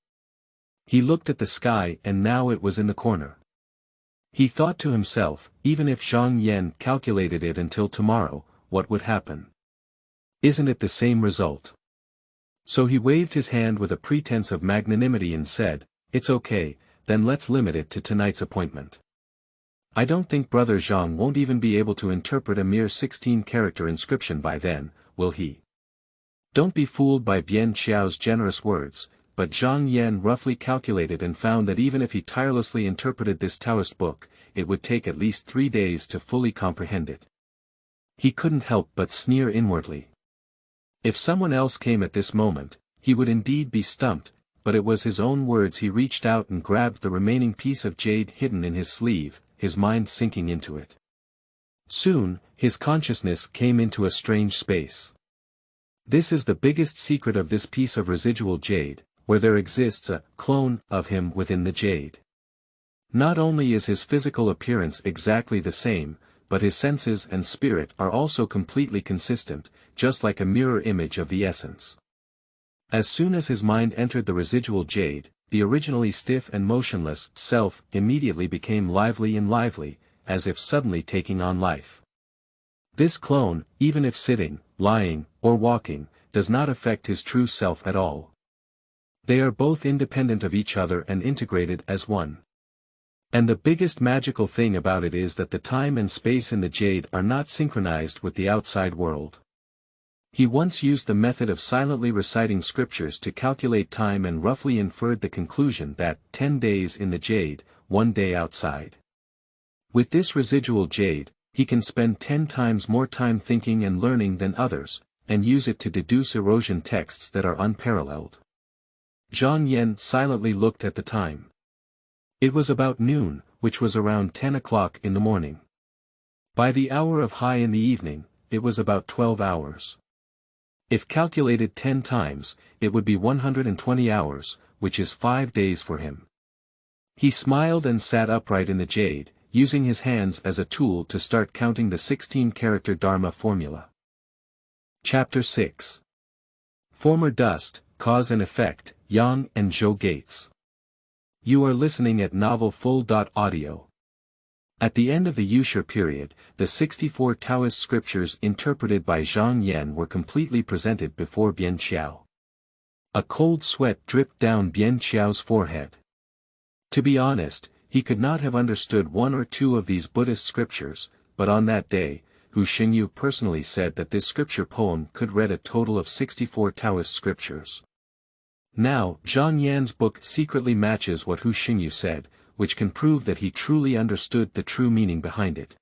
S1: He looked at the sky and now it was in the corner. He thought to himself, even if Zhang Yan calculated it until tomorrow, what would happen? Isn't it the same result? So he waved his hand with a pretense of magnanimity and said, "It's okay, then let's limit it to tonight's appointment. I don't think Brother Zhang won't even be able to interpret a mere 16-character inscription by then, will he?" Don't be fooled by Bian Qiao's generous words, but Zhang Yan roughly calculated and found that even if he tirelessly interpreted this Taoist book, it would take at least 3 days to fully comprehend it. He couldn't help but sneer inwardly. If someone else came at this moment, he would indeed be stumped, but it was his own words. He reached out and grabbed the remaining piece of jade hidden in his sleeve, his mind sinking into it. Soon, his consciousness came into a strange space. This is the biggest secret of this piece of residual jade, where there exists a clone of him within the jade. Not only is his physical appearance exactly the same, but his senses and spirit are also completely consistent, just like a mirror image of the essence. As soon as his mind entered the residual jade, the originally stiff and motionless self immediately became lively and lively, as if suddenly taking on life. This clone, even if sitting, lying, or walking, does not affect his true self at all. They are both independent of each other and integrated as one. And the biggest magical thing about it is that the time and space in the jade are not synchronized with the outside world. He once used the method of silently reciting scriptures to calculate time and roughly inferred the conclusion that 10 days in the jade, 1 day outside. With this residual jade, he can spend 10 times more time thinking and learning than others, and use it to deduce erosion texts that are unparalleled. Zhang Yan silently looked at the time. It was about noon, which was around 10 o'clock in the morning. By the hour of high in the evening, it was about 12 hours. If calculated 10 times, it would be 120 hours, which is 5 days for him. He smiled and sat upright in the jade, using his hands as a tool to start counting the 16-character Dharma formula. Chapter 6. Former Dust, Cause and Effect, Yang and Zhou Gates. You are listening at Novel Full.audio. At the end of the Yushi period, the 64 Taoist scriptures interpreted by Zhang Yan were completely presented before Bian Qiao. A cold sweat dripped down Bian Qiao's forehead. To be honest, he could not have understood 1 or 2 of these Buddhist scriptures, but on that day, Hu Xingyu personally said that this scripture poem could read a total of 64 Taoist scriptures. Now, Zhang Yan's book secretly matches what Hu Xingyu said, which can prove that he truly understood the true meaning behind it.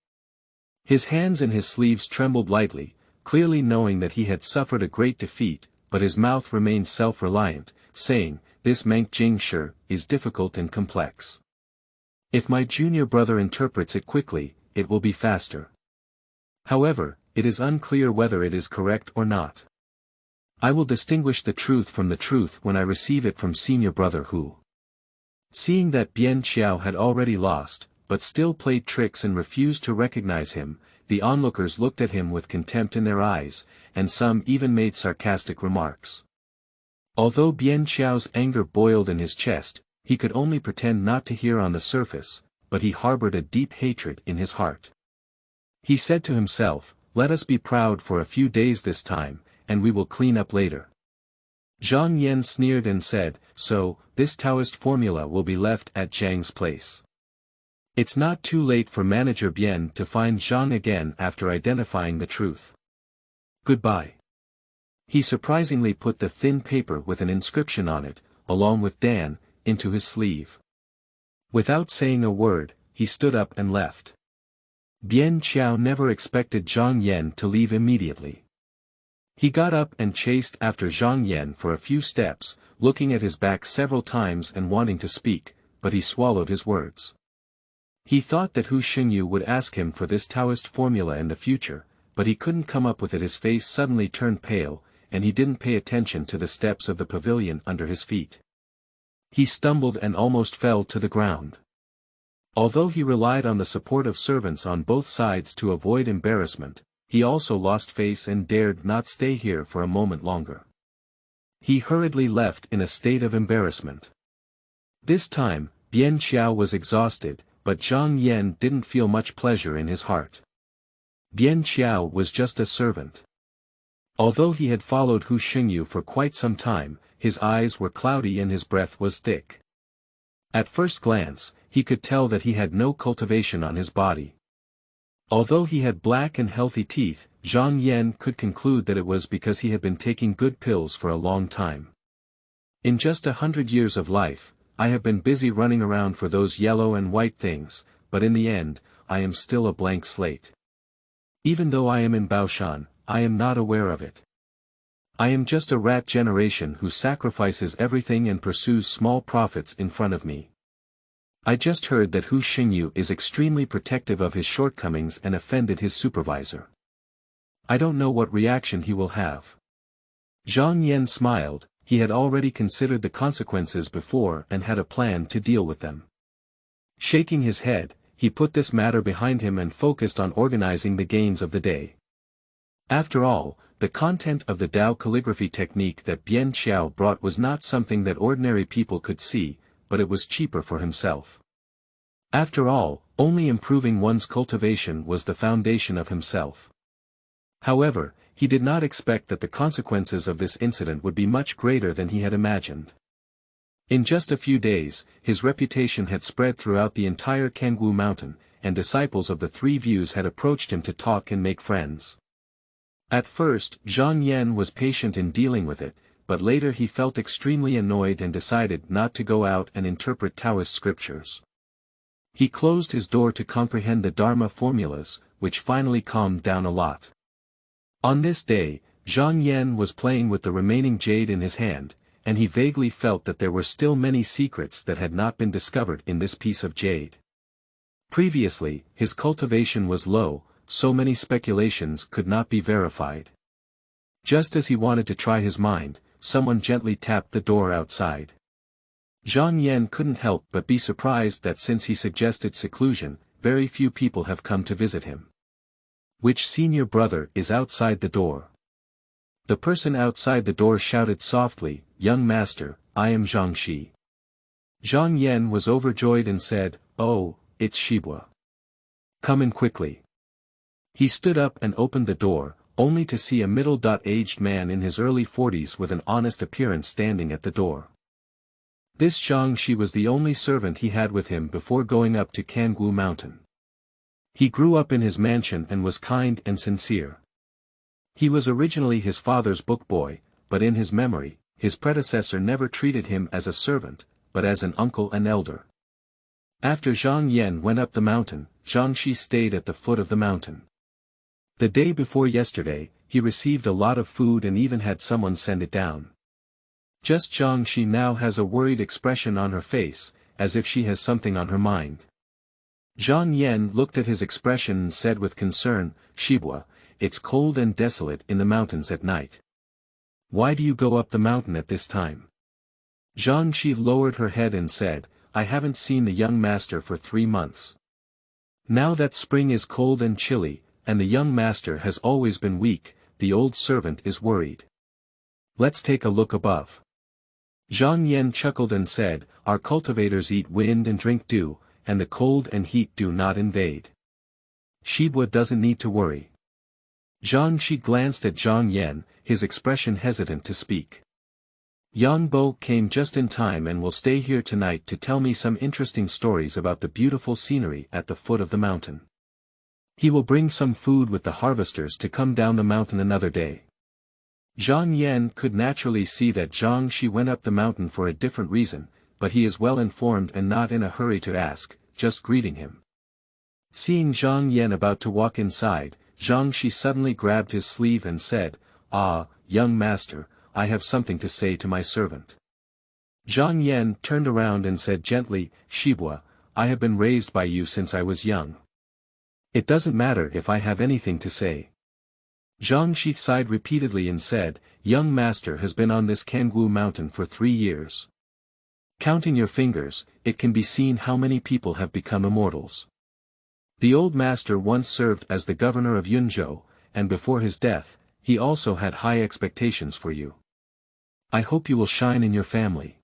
S1: His hands and his sleeves trembled lightly, clearly knowing that he had suffered a great defeat, but his mouth remained self-reliant, saying, "This Ming Cang Sect is difficult and complex. If my junior brother interprets it quickly, it will be faster. However, it is unclear whether it is correct or not. I will distinguish the truth from the truth when I receive it from senior brother Hu." Seeing that Bian Qiao had already lost, but still played tricks and refused to recognize him, the onlookers looked at him with contempt in their eyes, and some even made sarcastic remarks. Although Bian Qiao's anger boiled in his chest, he could only pretend not to hear on the surface, but he harbored a deep hatred in his heart. He said to himself, "Let us be proud for a few days this time, and we will clean up later." Zhang Yan sneered and said, "So, this Taoist formula will be left at Zhang's place. It's not too late for Manager Bian to find Zhang again after identifying the truth. Goodbye." He surprisingly put the thin paper with an inscription on it, along with Dan, into his sleeve. Without saying a word, he stood up and left. Bian Qiao never expected Zhang Yan to leave immediately. He got up and chased after Zhang Yan for a few steps, looking at his back several times and wanting to speak, but he swallowed his words. He thought that Hu Xingyu would ask him for this Taoist formula in the future, but he couldn't come up with it. His face suddenly turned pale, and he didn't pay attention to the steps of the pavilion under his feet. He stumbled and almost fell to the ground. Although he relied on the support of servants on both sides to avoid embarrassment, he also lost face and dared not stay here for a moment longer. He hurriedly left in a state of embarrassment. This time, Bian Qiao was exhausted, but Zhang Yan didn't feel much pleasure in his heart. Bian Qiao was just a servant. Although he had followed Hu Xingyu for quite some time, his eyes were cloudy and his breath was thick. At first glance, he could tell that he had no cultivation on his body. Although he had black and healthy teeth, Zhang Yan could conclude that it was because he had been taking good pills for a long time. "In just 100 years of life, I have been busy running around for those yellow and white things, but in the end, I am still a blank slate. Even though I am in Baoshan, I am not aware of it. I am just a rat generation who sacrifices everything and pursues small profits in front of me. I just heard that Hu Xingyu is extremely protective of his shortcomings and offended his supervisor. I don't know what reaction he will have." Zhang Yan smiled. He had already considered the consequences before and had a plan to deal with them. Shaking his head, he put this matter behind him and focused on organizing the gains of the day. After all, the content of the Dao calligraphy technique that Bian Qiao brought was not something that ordinary people could see, but it was cheaper for himself. After all, only improving one's cultivation was the foundation of himself. However, he did not expect that the consequences of this incident would be much greater than he had imagined. In just a few days, his reputation had spread throughout the entire Kangwu Mountain, and disciples of the Three Views had approached him to talk and make friends. At first, Zhang Yan was patient in dealing with it, but later he felt extremely annoyed and decided not to go out and interpret Taoist scriptures. He closed his door to comprehend the Dharma formulas, which finally calmed down a lot. On this day, Zhang Yan was playing with the remaining jade in his hand, and he vaguely felt that there were still many secrets that had not been discovered in this piece of jade. Previously, his cultivation was low, so many speculations could not be verified. Just as he wanted to try his mind, someone gently tapped the door outside. Zhang Yan couldn't help but be surprised that since he suggested seclusion, very few people have come to visit him. "Which senior brother is outside the door?" The person outside the door shouted softly, "Young master, I am Zhang Shi." Zhang Yan was overjoyed and said, "Oh, it's Shibua. Come in quickly." He stood up and opened the door, only to see a middle-aged man in his early 40s with an honest appearance standing at the door. This Zhang Shi was the only servant he had with him before going up to Kangwu Mountain. He grew up in his mansion and was kind and sincere. He was originally his father's book boy, but in his memory, his predecessor never treated him as a servant, but as an uncle and elder. After Zhang Yan went up the mountain, Zhang Shi stayed at the foot of the mountain. The day before yesterday, he received a lot of food and even had someone send it down. Just Zhang Shi now has a worried expression on her face, as if she has something on her mind. Zhang Yan looked at his expression and said with concern, "Shibua, it's cold and desolate in the mountains at night. Why do you go up the mountain at this time?" Zhang Shi lowered her head and said, I haven't seen the young master for 3 months. Now that spring is cold and chilly, and the young master has always been weak, the old servant is worried. Let's take a look above. Zhang Yan chuckled and said, our cultivators eat wind and drink dew, and the cold and heat do not invade. Shibwa doesn't need to worry. Zhang Shi glanced at Zhang Yan, his expression hesitant to speak. Yang Bo came just in time and will stay here tonight to tell me some interesting stories about the beautiful scenery at the foot of the mountain. He will bring some food with the harvesters to come down the mountain another day. Zhang Yan could naturally see that Zhang Shi went up the mountain for a different reason, but he is well informed and not in a hurry to ask, just greeting him. Seeing Zhang Yan about to walk inside, Zhang Shi suddenly grabbed his sleeve and said, "Ah, young master, I have something to say to my servant." Zhang Yan turned around and said gently, "Shibwa, I have been raised by you since I was young. It doesn't matter if I have anything to say." Zhang Shi sighed repeatedly and said, "Young master has been on this Kangwu mountain for 3 years. Counting your fingers, it can be seen how many people have become immortals. The old master once served as the governor of Yunzhou, and before his death, he also had high expectations for you. I hope you will shine in your family.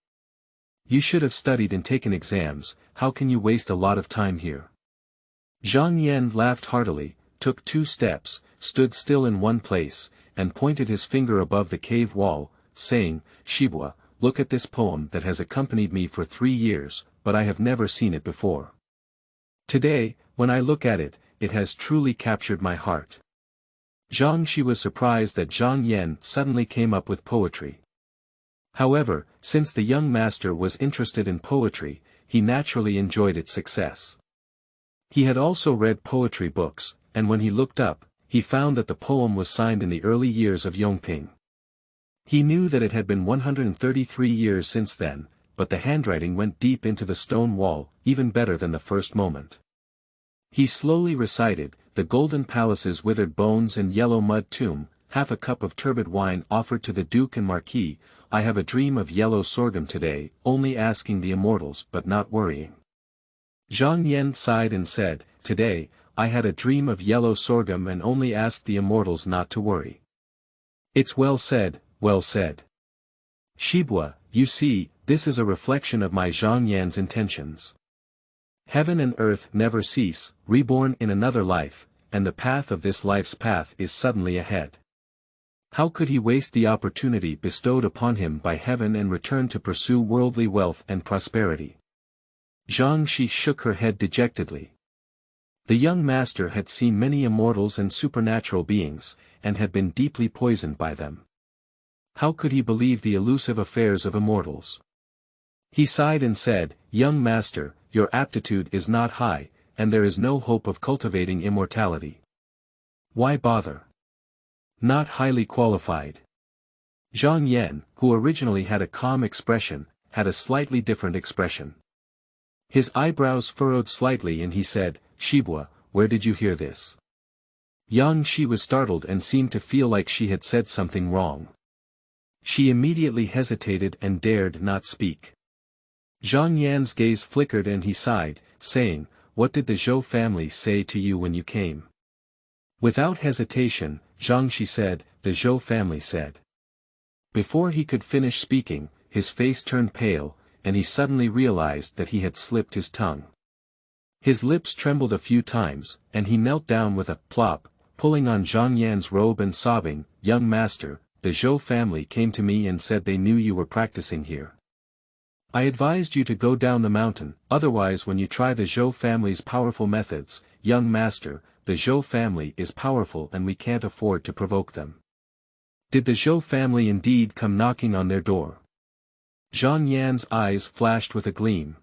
S1: You should have studied and taken exams, how can you waste a lot of time here?" Zhang Yan laughed heartily, took 2 steps, stood still in one place, and pointed his finger above the cave wall, saying, "Shibwa, look at this poem that has accompanied me for 3 years, but I have never seen it before. Today, when I look at it, it has truly captured my heart." Zhang Shi was surprised that Zhang Yan suddenly came up with poetry. However, since the young master was interested in poetry, he naturally enjoyed its success. He had also read poetry books, and when he looked up, he found that the poem was signed in the early years of Yongping. He knew that it had been 133 years since then, but the handwriting went deep into the stone wall, even better than the first moment. He slowly recited, "The golden palace's withered bones and yellow mud tomb, half a cup of turbid wine offered to the Duke and Marquis, I have a dream of yellow sorghum today, only asking the immortals but not worrying." Zhang Yan sighed and said, "Today, I had a dream of yellow sorghum and only asked the immortals not to worry." "It's well said, well said. Shibwa, you see, this is a reflection of my Zhang Yan's intentions. Heaven and earth never cease, reborn in another life, and the path of this life's path is suddenly ahead. How could he waste the opportunity bestowed upon him by heaven and return to pursue worldly wealth and prosperity?" Zhang Shi shook her head dejectedly. The young master had seen many immortals and supernatural beings, and had been deeply poisoned by them. How could he believe the elusive affairs of immortals? He sighed and said, "Young master, your aptitude is not high, and there is no hope of cultivating immortality. Why bother? Not highly qualified." Zhang Yan, who originally had a calm expression, had a slightly different expression. His eyebrows furrowed slightly and he said, "Shibwa, where did you hear this?" Yang Shi was startled and seemed to feel like she had said something wrong. She immediately hesitated and dared not speak. Zhang Yan's gaze flickered and he sighed, saying, "What did the Zhou family say to you when you came?" Without hesitation, Zhang Shi said, "The Zhou family said." Before he could finish speaking, his face turned pale, and he suddenly realized that he had slipped his tongue. His lips trembled a few times, and he knelt down with a plop, pulling on Zhang Yan's robe and sobbing, "Young master, the Zhou family came to me and said they knew you were practicing here. I advised you to go down the mountain, otherwise when you try the Zhou family's powerful methods, young master, the Zhou family is powerful and we can't afford to provoke them." Did the Zhou family indeed come knocking on their door? Zhang Yan's eyes flashed with a gleam.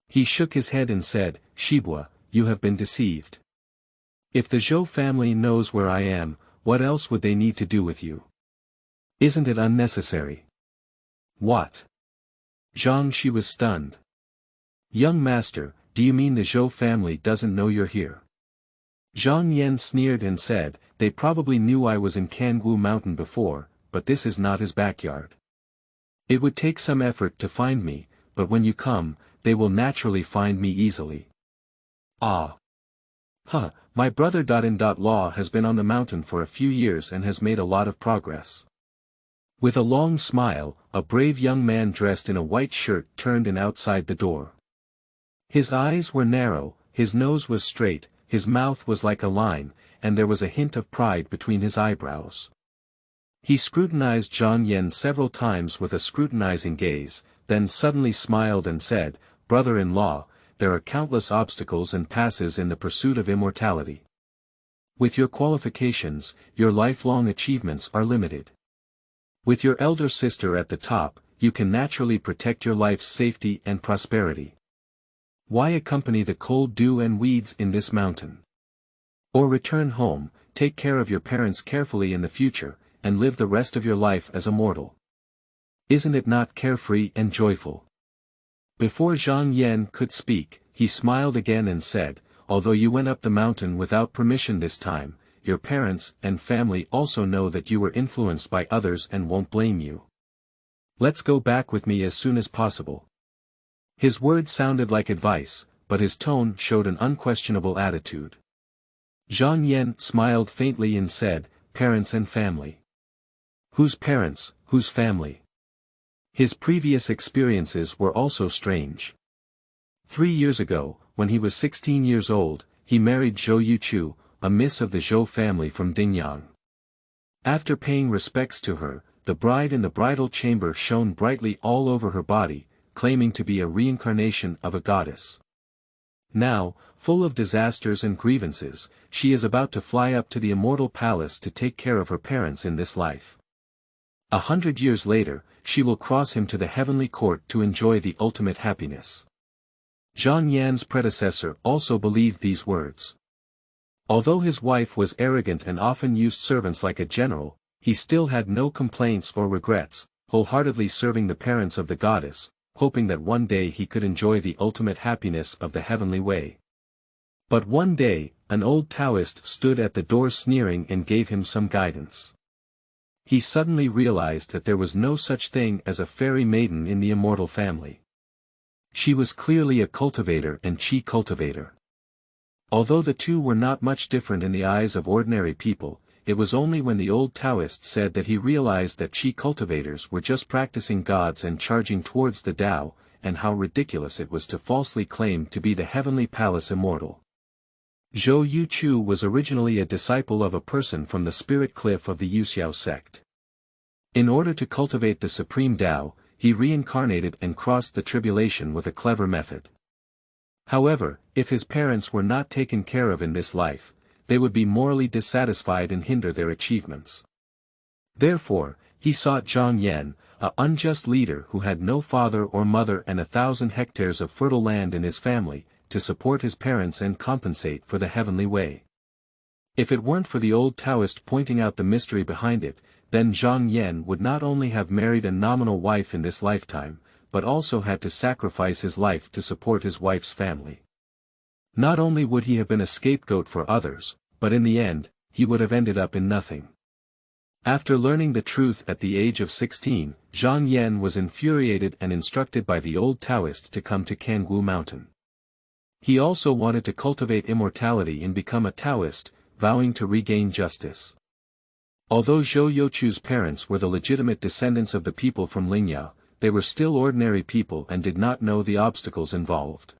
S1: He shook his head and said, "Shibwa, you have been deceived. If the Zhou family knows where I am, what else would they need to do with you? Isn't it unnecessary?" "What?" Zhang Shi was stunned. "Young master, do you mean the Zhou family doesn't know you're here?" Zhang Yan sneered and said, "They probably knew I was in Kangwu Mountain before, but this is not his backyard. It would take some effort to find me, but when you come, they will naturally find me easily. Ah. Huh, my brother Law has been on the mountain for a few years and has made a lot of progress. With a long smile, a brave young man dressed in a white shirt turned in outside the door. His eyes were narrow, his nose was straight, his mouth was like a line, and there was a hint of pride between his eyebrows. He scrutinized Zhang Yan several times with a scrutinizing gaze, then suddenly smiled and said, "Brother-in-law, there are countless obstacles and passes in the pursuit of immortality. With your qualifications, your lifelong achievements are limited. With your elder sister at the top, you can naturally protect your life's safety and prosperity. Why accompany the cold dew and weeds in this mountain? Or return home, take care of your parents carefully in the future, and live the rest of your life as a mortal. Isn't it not carefree and joyful?" Before Zhang Yan could speak, he smiled again and said, "Although you went up the mountain without permission this time, your parents and family also know that you were influenced by others and won't blame you. Let's go back with me as soon as possible." His words sounded like advice, but his tone showed an unquestionable attitude. Zhang Yan smiled faintly and said, "Parents and family. Whose parents, whose family?" His previous experiences were also strange. 3 years ago, when he was 16 years old, he married Zhou Yuchu, a miss of the Zhou family from Dingyang. After paying respects to her, the bride in the bridal chamber shone brightly all over her body, claiming to be a reincarnation of a goddess. Now, full of disasters and grievances, she is about to fly up to the immortal palace to take care of her parents in this life. 100 years later, she will cross him to the heavenly court to enjoy the ultimate happiness. Zhang Yan's predecessor also believed these words. Although his wife was arrogant and often used servants like a general, he still had no complaints or regrets, wholeheartedly serving the parents of the goddess, hoping that one day he could enjoy the ultimate happiness of the heavenly way. But one day, an old Taoist stood at the door sneering and gave him some guidance. He suddenly realized that there was no such thing as a fairy maiden in the immortal family. She was clearly a cultivator and Qi cultivator. Although the two were not much different in the eyes of ordinary people, it was only when the old Taoist said that he realized that Qi cultivators were just practicing gods and charging towards the Tao, and how ridiculous it was to falsely claim to be the heavenly palace immortal. Zhou Yuchu was originally a disciple of a person from the spirit cliff of the Yuxiao sect. In order to cultivate the supreme Tao, he reincarnated and crossed the tribulation with a clever method. However, if his parents were not taken care of in this life, they would be morally dissatisfied and hinder their achievements. Therefore, he sought Zhang Yan, an unjust leader who had no father or mother and 1,000 hectares of fertile land in his family, to support his parents and compensate for the heavenly way. If it weren't for the old Taoist pointing out the mystery behind it, then Zhang Yan would not only have married a nominal wife in this lifetime, but also had to sacrifice his life to support his wife's family. Not only would he have been a scapegoat for others, but in the end, he would have ended up in nothing. After learning the truth at the age of 16, Zhang Yan was infuriated and instructed by the old Taoist to come to Canggu Mountain. He also wanted to cultivate immortality and become a Taoist, vowing to regain justice. Although Zhou Yuchu's parents were the legitimate descendants of the people from Lingyao, they were still ordinary people and did not know the obstacles involved.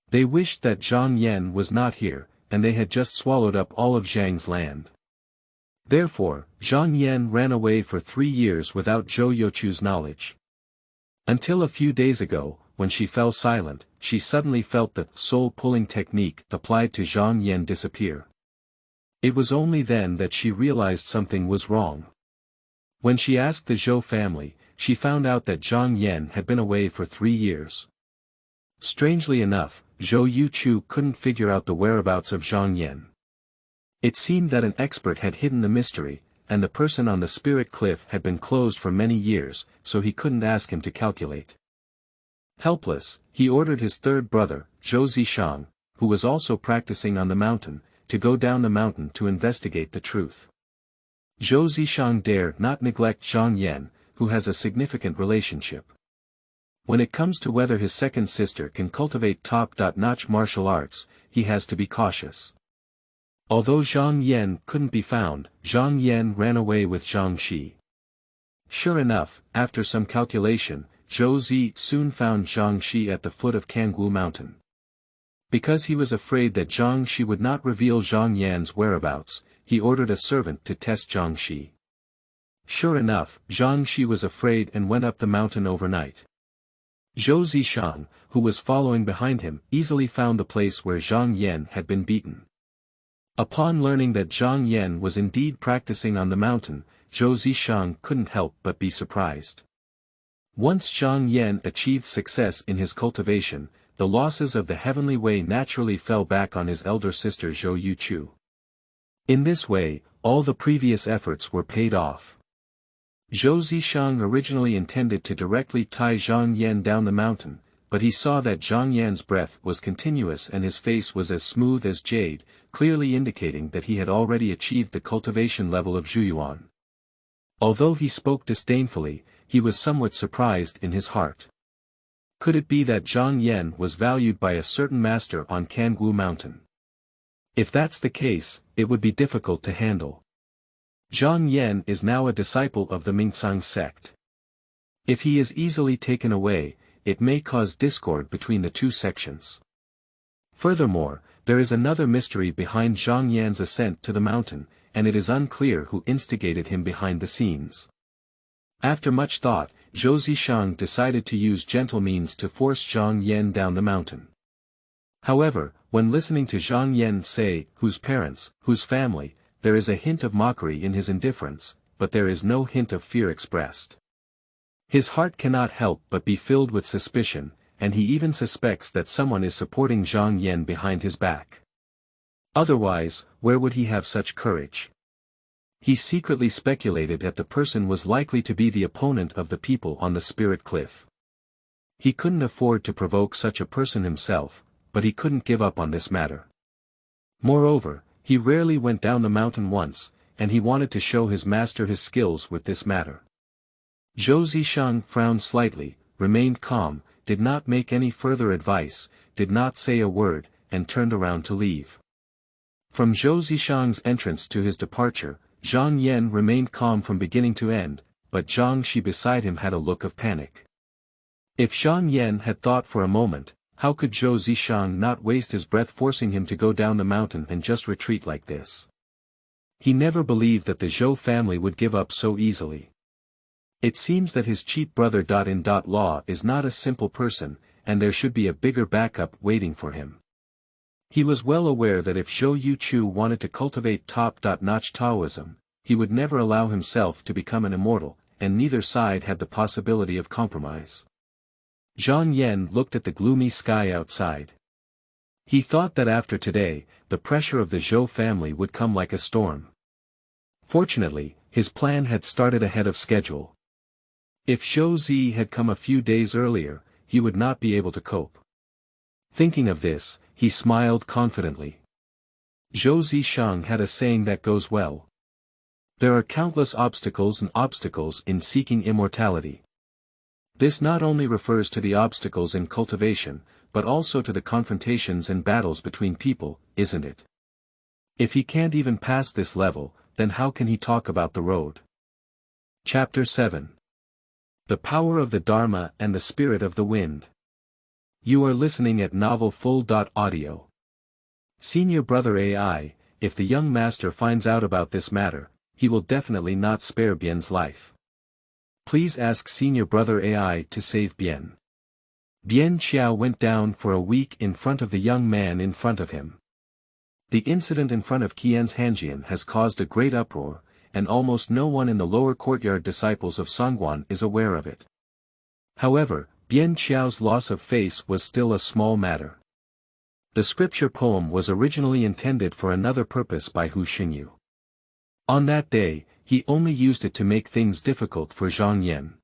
S1: They wished that Zhang Yan was not here, and they had just swallowed up all of Zhang's land. Therefore, Zhang Yan ran away for 3 years without Zhou Yuchu's knowledge. Until a few days ago, when she fell silent, she suddenly felt the soul-pulling technique applied to Zhang Yan disappear. It was only then that she realized something was wrong. When she asked the Zhou family, she found out that Zhang Yan had been away for 3 years. Strangely enough, Zhou Yuchu couldn't figure out the whereabouts of Zhang Yan. It seemed that an expert had hidden the mystery, and the person on the spirit cliff had been closed for many years, so he couldn't ask him to calculate. Helpless, he ordered his third brother, Zhou Zishang, who was also practicing on the mountain, to go down the mountain to investigate the truth. Zhou Zishang dared not neglect Zhang Yan, who has a significant relationship. When it comes to whether his second sister can cultivate top-notch martial arts, he has to be cautious. Although Zhang Yan couldn't be found, Zhang Yan ran away with Zhang Shi. Sure enough, after some calculation, Zhou Zi soon found Zhang Shi at the foot of Kangwu Mountain. Because he was afraid that Zhang Shi would not reveal Zhang Yan's whereabouts, he ordered a servant to test Zhang Shi. Sure enough, Zhang Shi was afraid and went up the mountain overnight. Zhou Zishang, who was following behind him, easily found the place where Zhang Yan had been beaten. Upon learning that Zhang Yan was indeed practicing on the mountain, Zhou Zishang couldn't help but be surprised. Once Zhang Yan achieved success in his cultivation, the losses of the heavenly way naturally fell back on his elder sister Zhou Yuchu. In this way, all the previous efforts were paid off. Zhou Zishang originally intended to directly tie Zhang Yan down the mountain, but he saw that Zhang Yan's breath was continuous and his face was as smooth as jade, clearly indicating that he had already achieved the cultivation level of Zhuyuan. Although he spoke disdainfully, he was somewhat surprised in his heart. Could it be that Zhang Yan was valued by a certain master on Kangwu Mountain? If that's the case, it would be difficult to handle. Zhang Yan is now a disciple of the Ming Cang Sect. If he is easily taken away, it may cause discord between the two sections. Furthermore, there is another mystery behind Zhang Yan's ascent to the mountain, and it is unclear who instigated him behind the scenes. After much thought, Zhou Zishang decided to use gentle means to force Zhang Yan down the mountain. However, when listening to Zhang Yan say, whose parents, whose family, there is a hint of mockery in his indifference, but there is no hint of fear expressed. His heart cannot help but be filled with suspicion, and he even suspects that someone is supporting Zhang Yan behind his back. Otherwise, where would he have such courage? He secretly speculated that the person was likely to be the opponent of the people on the Spirit Cliff. He couldn't afford to provoke such a person himself, but he couldn't give up on this matter. Moreover, he rarely went down the mountain once, and he wanted to show his master his skills with this matter. Zhou Zishang frowned slightly, remained calm, did not make any further advice, did not say a word, and turned around to leave. From Zhou Zishang's entrance to his departure, Zhang Yan remained calm from beginning to end, but Zhang Shi beside him had a look of panic. If Zhang Yan had thought for a moment, how could Zhou Zishang not waste his breath forcing him to go down the mountain and just retreat like this? He never believed that the Zhou family would give up so easily. It seems that his cheap brother in law is not a simple person, and there should be a bigger backup waiting for him. He was well aware that if Zhou Yuchu wanted to cultivate top-notch Taoism, he would never allow himself to become an immortal, and neither side had the possibility of compromise. Zhang Yan looked at the gloomy sky outside. He thought that after today, the pressure of the Zhou family would come like a storm. Fortunately, his plan had started ahead of schedule. If Zhou Zi had come a few days earlier, he would not be able to cope. Thinking of this, he smiled confidently. Zhou Zishang had a saying that goes well. There are countless obstacles in seeking immortality. This not only refers to the obstacles in cultivation, but also to the confrontations and battles between people, isn't it? If he can't even pass this level, then how can he talk about the road? Chapter 7. The Power of the Dharma and the Spirit of the Wind. You are listening at novelfull.audio. Senior Brother AI, if the young master finds out about this matter, he will definitely not spare Bian's life. Please ask Senior Brother AI to save Bian. Bian Xiao went down for a week in front of the young man in front of him. The incident in front of Qianzhang has caused a great uproar, and almost no one in the lower courtyard disciples of Songguan is aware of it. However, Bian Xiao's loss of face was still a small matter. The scripture poem was originally intended for another purpose by Hu Xingyu. On that day, he only used it to make things difficult for Zhang Yan.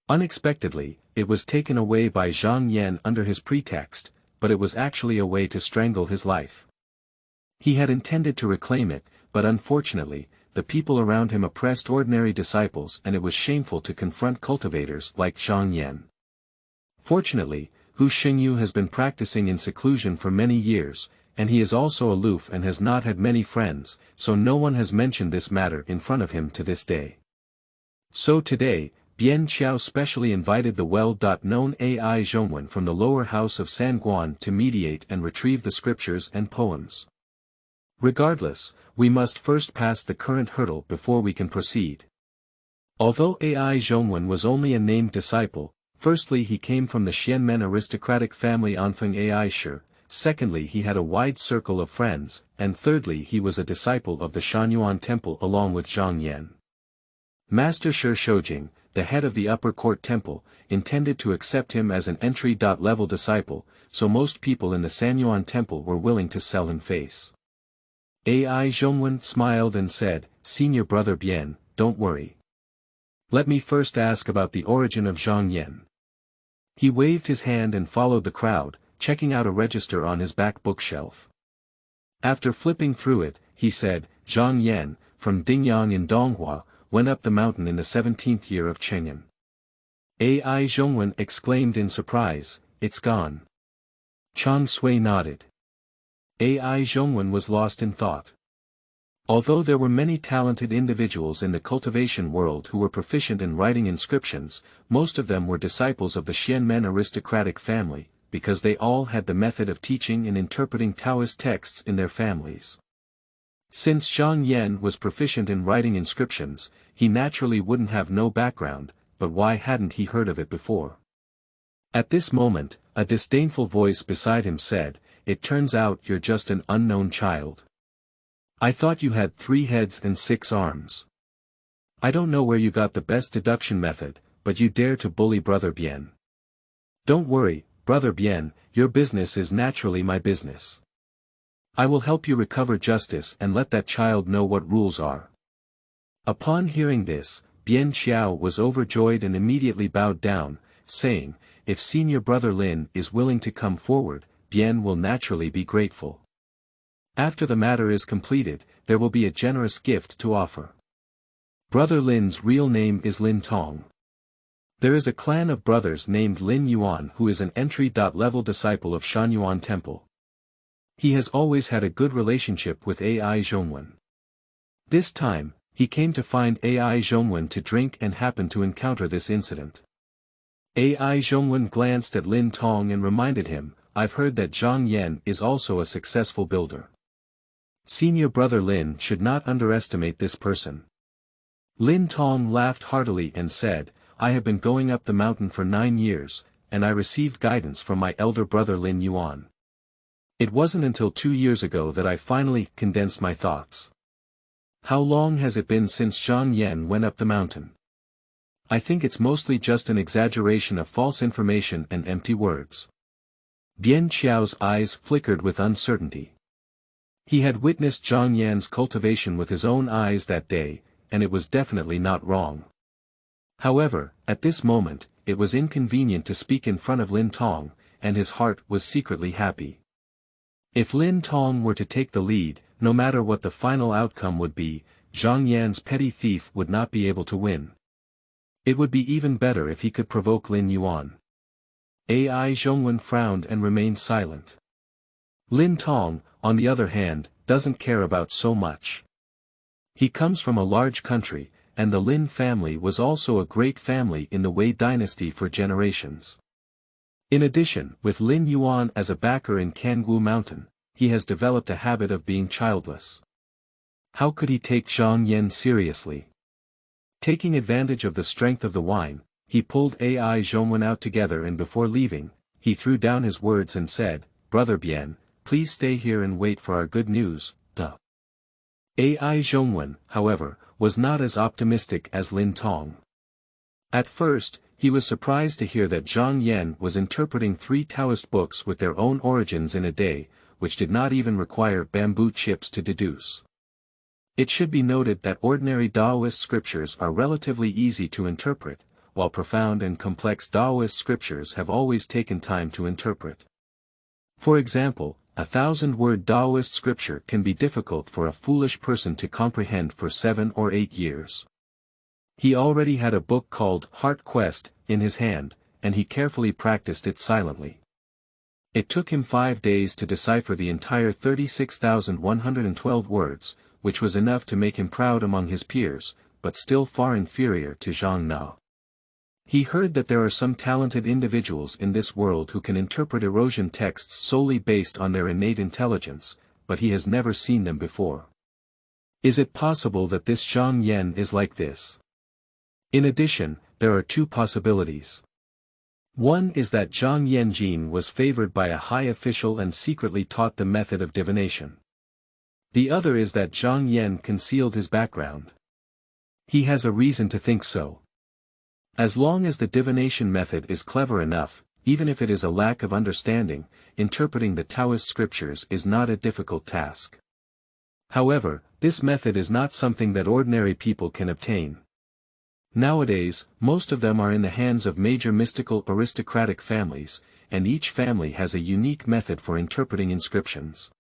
S1: Unexpectedly, it was taken away by Zhang Yan under his pretext, but it was actually a way to strangle his life. He had intended to reclaim it, but unfortunately, the people around him oppressed ordinary disciples and it was shameful to confront cultivators like Zhang Yan. Fortunately, Hu Xingyu has been practicing in seclusion for many years, and he is also aloof and has not had many friends, so no one has mentioned this matter in front of him to this day. So today, Bian Qiao specially invited the well-known AI Zhongwen from the lower house of Sanguan to mediate and retrieve the scriptures and poems. Regardless, we must first pass the current hurdle before we can proceed. Although AI Zhongwen was only a named disciple, firstly he came from the Qianmen aristocratic family Anfeng AI Shi, secondly he had a wide circle of friends, and thirdly he was a disciple of the Shanyuan temple along with Zhang Yan. Master Shi Shoujing, the head of the upper court temple, intended to accept him as an entry-level disciple, so most people in the Sanyuan temple were willing to sell him face. AI Zhongwen smiled and said, "Senior brother Bian, don't worry. Let me first ask about the origin of Zhang Yan." He waved his hand and followed the crowd, checking out a register on his back bookshelf. After flipping through it, he said, "Zhang Yan, from Dingyang in Donghua, went up the mountain in the 17th year of Chengyan." AI Zhongwen exclaimed in surprise, "It's gone." Chang Sui nodded. AI Zhongwen was lost in thought. Although there were many talented individuals in the cultivation world who were proficient in writing inscriptions, most of them were disciples of the Qianmen aristocratic family, because they all had the method of teaching and interpreting Taoist texts in their families. Since Zhang Yan was proficient in writing inscriptions, he naturally wouldn't have no background, but why hadn't he heard of it before? At this moment, a disdainful voice beside him said, "It turns out you're just an unknown child. I thought you had 3 heads and 6 arms. I don't know where you got the best deduction method, but you dare to bully Brother Bian. Don't worry, Brother Bian, your business is naturally my business. I will help you recover justice and let that child know what rules are." Upon hearing this, Bian Qiao was overjoyed and immediately bowed down, saying, "If senior brother Lin is willing to come forward, Bian will naturally be grateful. After the matter is completed, there will be a generous gift to offer." Brother Lin's real name is Lin Tong. There is a clan of brothers named Lin Yuan who is an entry-level disciple of Shanyuan Temple. He has always had a good relationship with AI Zhongwen. This time, he came to find AI Zhongwen to drink and happened to encounter this incident. AI Zhongwen glanced at Lin Tong and reminded him, "I've heard that Zhang Yan is also a successful builder. Senior brother Lin should not underestimate this person." Lin Tong laughed heartily and said, "I have been going up the mountain for 9 years, and I received guidance from my elder brother Lin Yuan. It wasn't until 2 years ago that I finally condensed my thoughts. How long has it been since Zhang Yan went up the mountain? I think it's mostly just an exaggeration of false information and empty words." Bian Qiao's eyes flickered with uncertainty. He had witnessed Zhang Yan's cultivation with his own eyes that day, and it was definitely not wrong. However, at this moment, it was inconvenient to speak in front of Lin Tong, and his heart was secretly happy. If Lin Tong were to take the lead, no matter what the final outcome would be, Zhang Yan's petty thief would not be able to win. It would be even better if he could provoke Lin Yuan. AI Zhongwen frowned and remained silent. Lin Tong, on the other hand, doesn't care about so much. He comes from a large country, and the Lin family was also a great family in the Wei dynasty for generations. In addition, with Lin Yuan as a backer in Kangwu Mountain, he has developed a habit of being childless. How could he take Zhang Yan seriously? Taking advantage of the strength of the wine, he pulled AI Zhongwen out together and before leaving, he threw down his words and said, "Brother Bian, please stay here and wait for our good news, duh." AI Zhongwen, however, was not as optimistic as Lin Tong. At first, he was surprised to hear that Zhang Yan was interpreting 3 Taoist books with their own origins in a day, which did not even require bamboo chips to deduce. It should be noted that ordinary Taoist scriptures are relatively easy to interpret, while profound and complex Taoist scriptures have always taken time to interpret. For example, 1,000-word Taoist scripture can be difficult for a foolish person to comprehend for 7 or 8 years. He already had a book called Heart Quest in his hand, and he carefully practiced it silently. It took him 5 days to decipher the entire 36,112 words, which was enough to make him proud among his peers, but still far inferior to Zhang Na. He heard that there are some talented individuals in this world who can interpret erosion texts solely based on their innate intelligence, but he has never seen them before. Is it possible that this Zhang Yan is like this? In addition, there are 2 possibilities. One is that Zhang Yanjin was favored by a high official and secretly taught the method of divination. The other is that Zhang Yan concealed his background. He has a reason to think so. As long as the divination method is clever enough, even if it is a lack of understanding, interpreting the Taoist scriptures is not a difficult task. However, this method is not something that ordinary people can obtain. Nowadays, most of them are in the hands of major mystical aristocratic families, and each family has a unique method for interpreting inscriptions.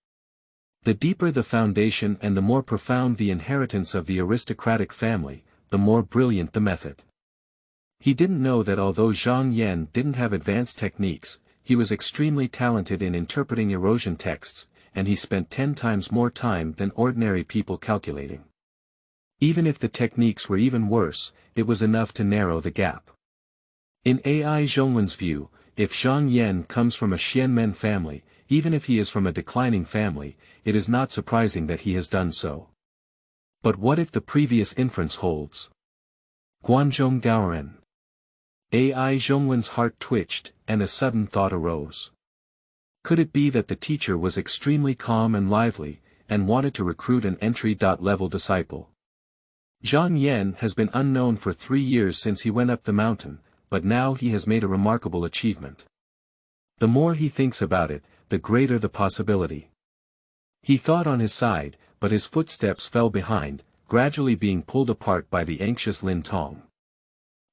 S1: The deeper the foundation and the more profound the inheritance of the aristocratic family, the more brilliant the method. He didn't know that although Zhang Yan didn't have advanced techniques, he was extremely talented in interpreting erosion texts, and he spent 10 times more time than ordinary people calculating. Even if the techniques were even worse, it was enough to narrow the gap. In AI Zhongwen's view, if Zhang Yan comes from a Qianmen family, even if he is from a declining family, it is not surprising that he has done so. But what if the previous inference holds? Guanzhong Gaoren. AI Zhongwen's heart twitched, and a sudden thought arose. Could it be that the teacher was extremely calm and lively, and wanted to recruit an entry-level disciple? Zhang Yan has been unknown for 3 years since he went up the mountain, but now he has made a remarkable achievement. The more he thinks about it, the greater the possibility. He thought on his side, but his footsteps fell behind, gradually being pulled apart by the anxious Lin Tong.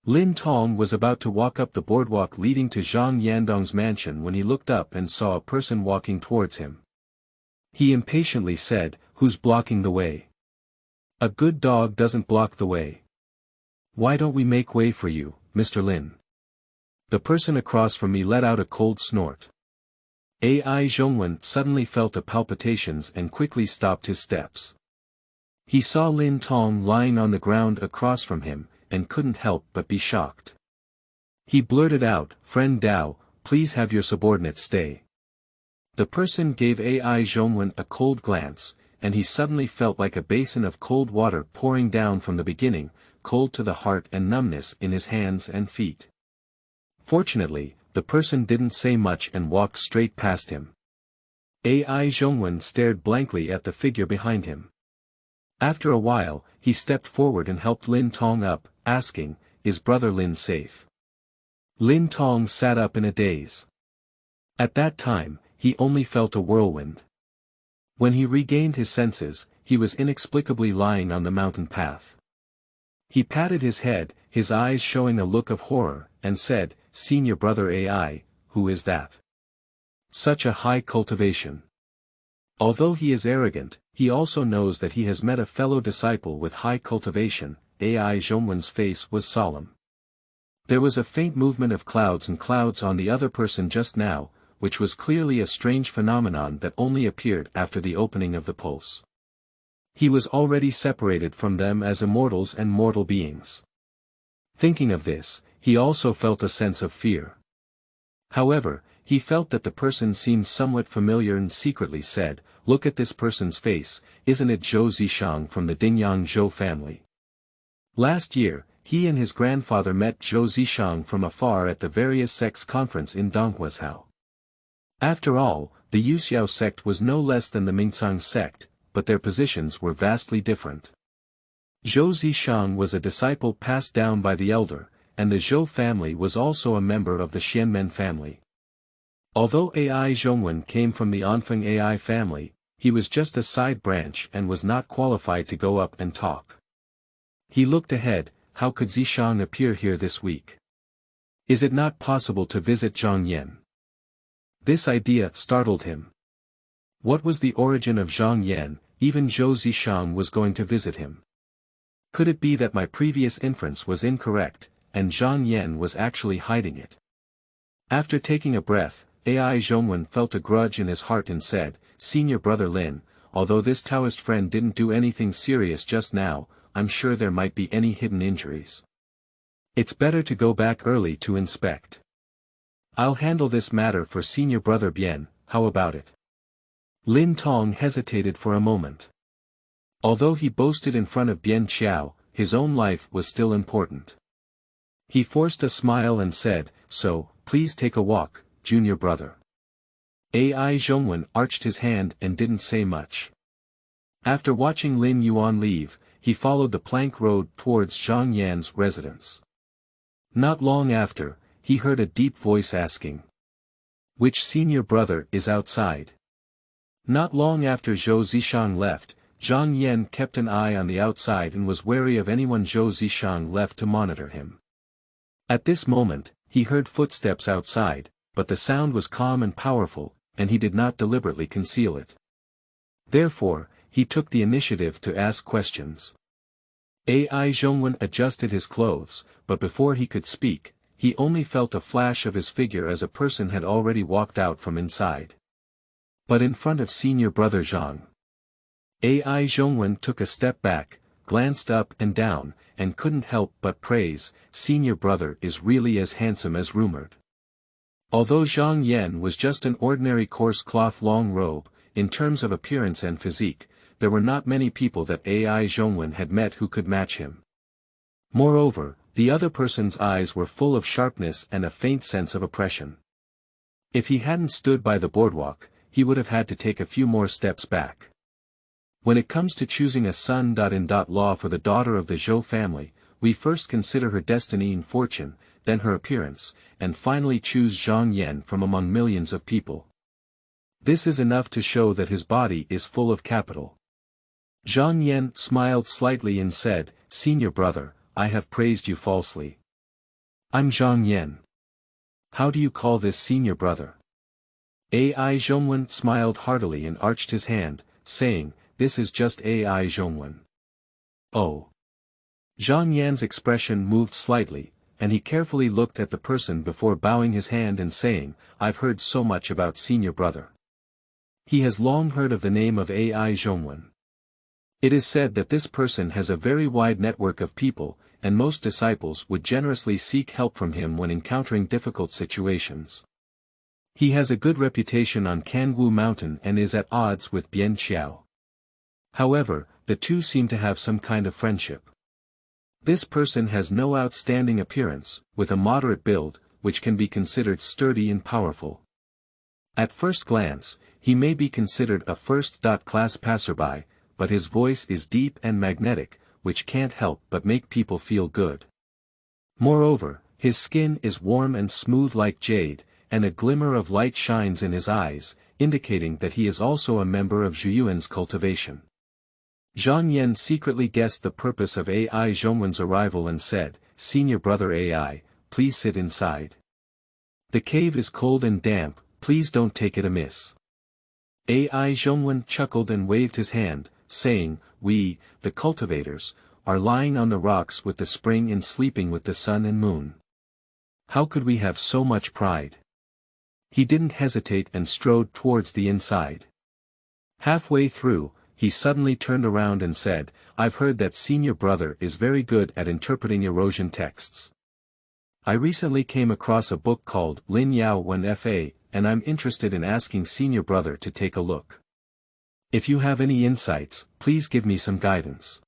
S1: Lin Tong was about to walk up the boardwalk leading to Zhang Yandong's mansion when he looked up and saw a person walking towards him. He impatiently said, "Who's blocking the way? A good dog doesn't block the way. Why don't we make way for you, Mr. Lin?" The person across from me let out a cold snort. AI Zhongwen suddenly felt the palpitations and quickly stopped his steps. He saw Lin Tong lying on the ground across from him, and couldn't help but be shocked. He blurted out, "Friend Dao, please have your subordinate stay." The person gave AI Zhongwen a cold glance, and he suddenly felt like a basin of cold water pouring down from the beginning, cold to the heart and numbness in his hands and feet. Fortunately, the person didn't say much and walked straight past him. AI Zhongwen stared blankly at the figure behind him. After a while, he stepped forward and helped Lin Tong up, asking, "Is brother Lin safe?" Lin Tong sat up in a daze. At that time, he only felt a whirlwind. When he regained his senses, he was inexplicably lying on the mountain path. He patted his head, his eyes showing a look of horror, and said, "Senior brother AI, who is that? Such a high cultivation." Although he is arrogant, he also knows that he has met a fellow disciple with high cultivation. AI Zhongwen's face was solemn. There was a faint movement of clouds and clouds on the other person just now, which was clearly a strange phenomenon that only appeared after the opening of the pulse. He was already separated from them as immortals and mortal beings. Thinking of this, he also felt a sense of fear. However, he felt that the person seemed somewhat familiar and secretly said, "Look at this person's face, isn't it Zhou Zishang from the Dangyun Zhou family?" Last year, he and his grandfather met Zhou Zishang from afar at the Various Sects conference in Danxin. After all, the Yuxiao sect was no less than the Ming Cang Sect, but their positions were vastly different. Zhou Zishang was a disciple passed down by the elder, and the Zhou family was also a member of the Qianmen family. Although AI Zhongwen came from the Anfeng AI family, he was just a side branch and was not qualified to go up and talk. He looked ahead, how could Zishang appear here this week? Is it not possible to visit Zhang Yan? This idea startled him. What was the origin of Zhang Yan? Even Zhou Zishang was going to visit him. Could it be that my previous inference was incorrect, and Zhang Yan was actually hiding it? After taking a breath, AI Zhongwen felt a grudge in his heart and said, Senior Brother Lin, although this Taoist friend didn't do anything serious just now, I'm sure there might be any hidden injuries. It's better to go back early to inspect. I'll handle this matter for Senior Brother Bien, how about it? Lin Tong hesitated for a moment. Although he boasted in front of Bien Qiao, his own life was still important. He forced a smile and said, So, please take a walk, Junior Brother. AI Zhongwen arched his hand and didn't say much. After watching Lin Yuan leave, he followed the plank road towards Zhang Yan's residence. Not long after, he heard a deep voice asking, Which senior brother is outside? Not long after Zhou Zishang left, Zhang Yan kept an eye on the outside and was wary of anyone Zhou Zishang left to monitor him. At this moment, he heard footsteps outside, but the sound was calm and powerful, and he did not deliberately conceal it. Therefore, he took the initiative to ask questions. AI Zhongwen adjusted his clothes, but before he could speak, he only felt a flash of his figure as a person had already walked out from inside. But in front of Senior Brother Zhang. AI Zhongwen took a step back, glanced up and down, and couldn't help but praise, Senior Brother is really as handsome as rumored. Although Zhang Yan was just an ordinary coarse cloth long robe, in terms of appearance and physique, there were not many people that AI Zhongwen had met who could match him. Moreover, the other person's eyes were full of sharpness and a faint sense of oppression. If he hadn't stood by the boardwalk, he would have had to take a few more steps back. When it comes to choosing a son-in-law for the daughter of the Zhou family, we first consider her destiny and fortune, then her appearance, and finally choose Zhang Yan from among millions of people. This is enough to show that his body is full of capital. Zhang Yan smiled slightly and said, Senior Brother, I have praised you falsely. I'm Zhang Yan. How do you call this Senior Brother? AI Zhongwen smiled heartily and arched his hand, saying, This is just AI Zhongwen. Oh. Zhang Yan's expression moved slightly, and he carefully looked at the person before bowing his hand and saying, I've heard so much about Senior Brother. He has long heard of the name of AI Zhongwen. It is said that this person has a very wide network of people, and most disciples would generously seek help from him when encountering difficult situations. He has a good reputation on Cangu Mountain and is at odds with Bien Qiao. However, the two seem to have some kind of friendship. This person has no outstanding appearance, with a moderate build, which can be considered sturdy and powerful. At first glance, he may be considered a first-class passerby, but his voice is deep and magnetic, which can't help but make people feel good. Moreover, his skin is warm and smooth like jade, and a glimmer of light shines in his eyes, indicating that he is also a member of Zhuyuan's cultivation. Zhang Yan secretly guessed the purpose of AI Zhongwen's arrival and said, Senior Brother AI, please sit inside. The cave is cold and damp, please don't take it amiss. AI Zhongwen chuckled and waved his hand, saying, We, the cultivators, are lying on the rocks with the spring and sleeping with the sun and moon. How could we have so much pride? He didn't hesitate and strode towards the inside. Halfway through, he suddenly turned around and said, I've heard that Senior Brother is very good at interpreting erosion texts. I recently came across a book called Lin Yao Wen Fa, and I'm interested in asking Senior Brother to take a look. If you have any insights, please give me some guidance.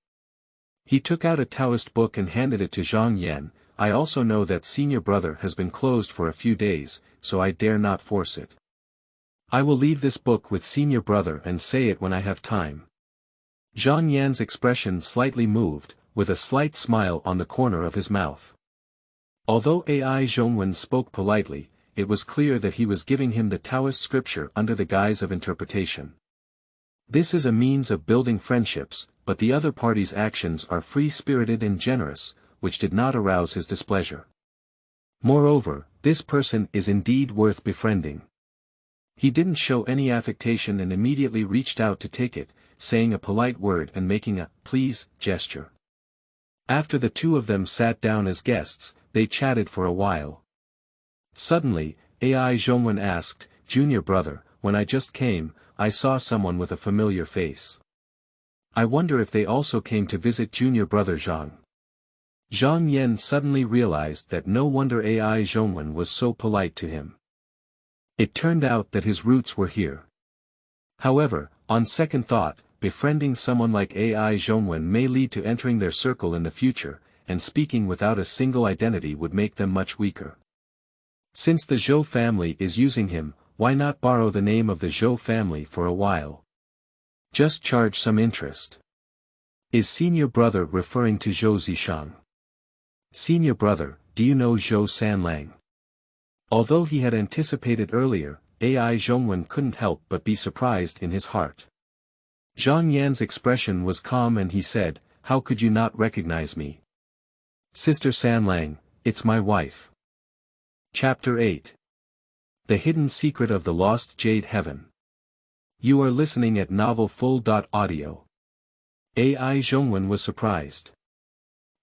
S1: He took out a Taoist book and handed it to Zhang Yan. I also know that Senior Brother has been closed for a few days, so I dare not force it. I will leave this book with Senior Brother and say it when I have time. Zhang Yan's expression slightly moved, with a slight smile on the corner of his mouth. Although AI Zhongwen spoke politely, it was clear that he was giving him the Taoist scripture under the guise of interpretation. This is a means of building friendships, but the other party's actions are free-spirited and generous, which did not arouse his displeasure. Moreover, this person is indeed worth befriending. He didn't show any affectation and immediately reached out to take it, saying a polite word and making a please gesture. After the two of them sat down as guests, they chatted for a while. Suddenly, AI Zhongwen asked, "Junior brother, when I just came, I saw someone with a familiar face. I wonder if they also came to visit junior brother Zhang." Zhang Yan suddenly realized that no wonder AI Zhongwen was so polite to him. It turned out that his roots were here. However, on second thought, befriending someone like AI Zhongwen may lead to entering their circle in the future, and speaking without a single identity would make them much weaker. Since the Zhou family is using him, why not borrow the name of the Zhou family for a while? Just charge some interest. Is senior brother referring to Zhou Zishang? Senior brother, do you know Zhou Sanlang? Although he had anticipated earlier, AI Zhongwen couldn't help but be surprised in his heart. Zhang Yan's expression was calm and he said, "How could you not recognize me? Sister Sanlang, it's my wife." Chapter 8. The Hidden Secret of the Lost Jade Heaven. You are listening at novelfull.audio. AI Zhongwen was surprised.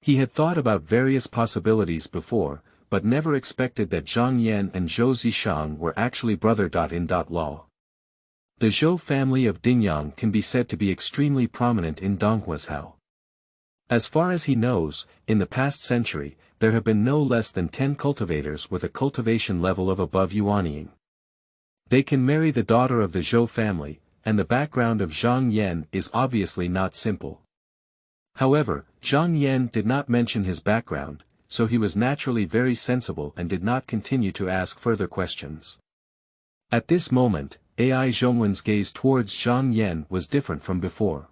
S1: He had thought about various possibilities before, but never expected that Zhang Yan and Zhou Zishang were actually brother.in.law. The Zhou family of Dingyang can be said to be extremely prominent in Donghuashao. As far as he knows, in the past century, there have been no less than 10 cultivators with a cultivation level of above Yuanying. They can marry the daughter of the Zhou family, and the background of Zhang Yan is obviously not simple. However, Zhang Yan did not mention his background, so he was naturally very sensible and did not continue to ask further questions. At this moment, AI Zhongwen's gaze towards Zhang Yan was different from before.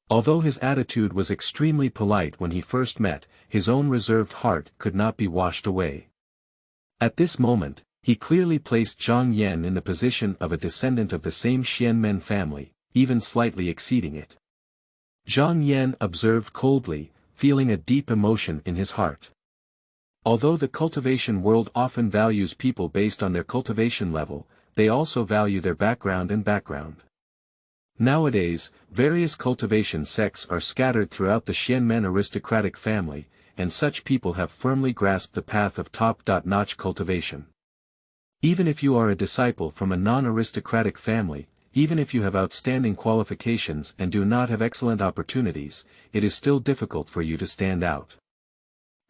S1: Although his attitude was extremely polite when he first met, his own reserved heart could not be washed away. At this moment, he clearly placed Zhang Yan in the position of a descendant of the same Qianmen family, even slightly exceeding it. Zhang Yan observed coldly, feeling a deep emotion in his heart. Although the cultivation world often values people based on their cultivation level, they also value their background and background. Nowadays, various cultivation sects are scattered throughout the Qianmen aristocratic family, and such people have firmly grasped the path of top-notch cultivation. Even if you are a disciple from a non-aristocratic family, even if you have outstanding qualifications and do not have excellent opportunities, it is still difficult for you to stand out.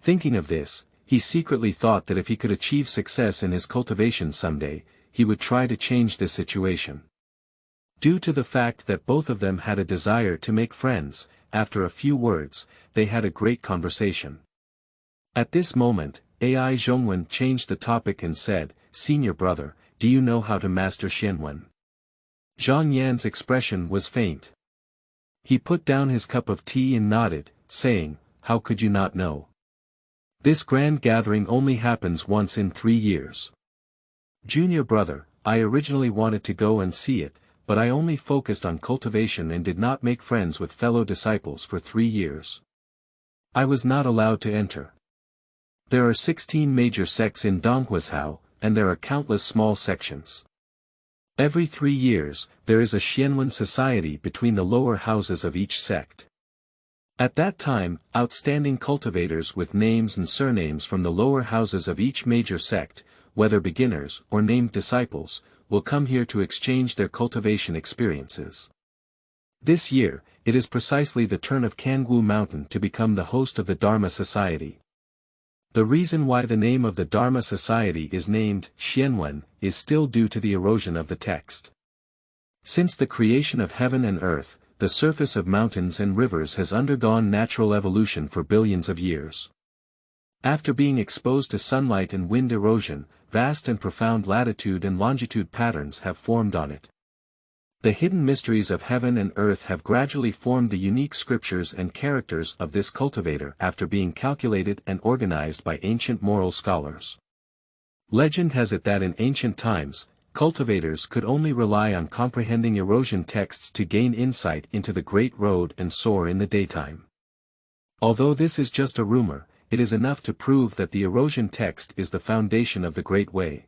S1: Thinking of this, he secretly thought that if he could achieve success in his cultivation someday, he would try to change this situation. Due to the fact that both of them had a desire to make friends, after a few words, they had a great conversation. At this moment, AI Zhongwen changed the topic and said, "Senior brother, do you know how to master Xianwen?" Zhang Yan's expression was faint. He put down his cup of tea and nodded, saying, "How could you not know? This grand gathering only happens once in 3 years. Junior brother, I originally wanted to go and see it, but I only focused on cultivation and did not make friends with fellow disciples for 3 years. I was not allowed to enter. There are 16 major sects in Donghuashao, and there are countless small sections. Every 3 years, there is a Qianwen society between the lower houses of each sect. At that time, outstanding cultivators with names and surnames from the lower houses of each major sect, whether beginners or named disciples, will come here to exchange their cultivation experiences. This year, it is precisely the turn of Kangwu Mountain to become the host of the Dharma Society. The reason why the name of the Dharma Society is named Qianwen is still due to the erosion of the text. Since the creation of heaven and earth, the surface of mountains and rivers has undergone natural evolution for billions of years. After being exposed to sunlight and wind erosion, vast and profound latitude and longitude patterns have formed on it. The hidden mysteries of heaven and earth have gradually formed the unique scriptures and characters of this cultivator after being calculated and organized by ancient moral scholars. Legend has it that in ancient times, cultivators could only rely on comprehending erosion texts to gain insight into the Great Road and soar in the daytime. Although this is just a rumor, it is enough to prove that the erosion text is the foundation of the Great Way.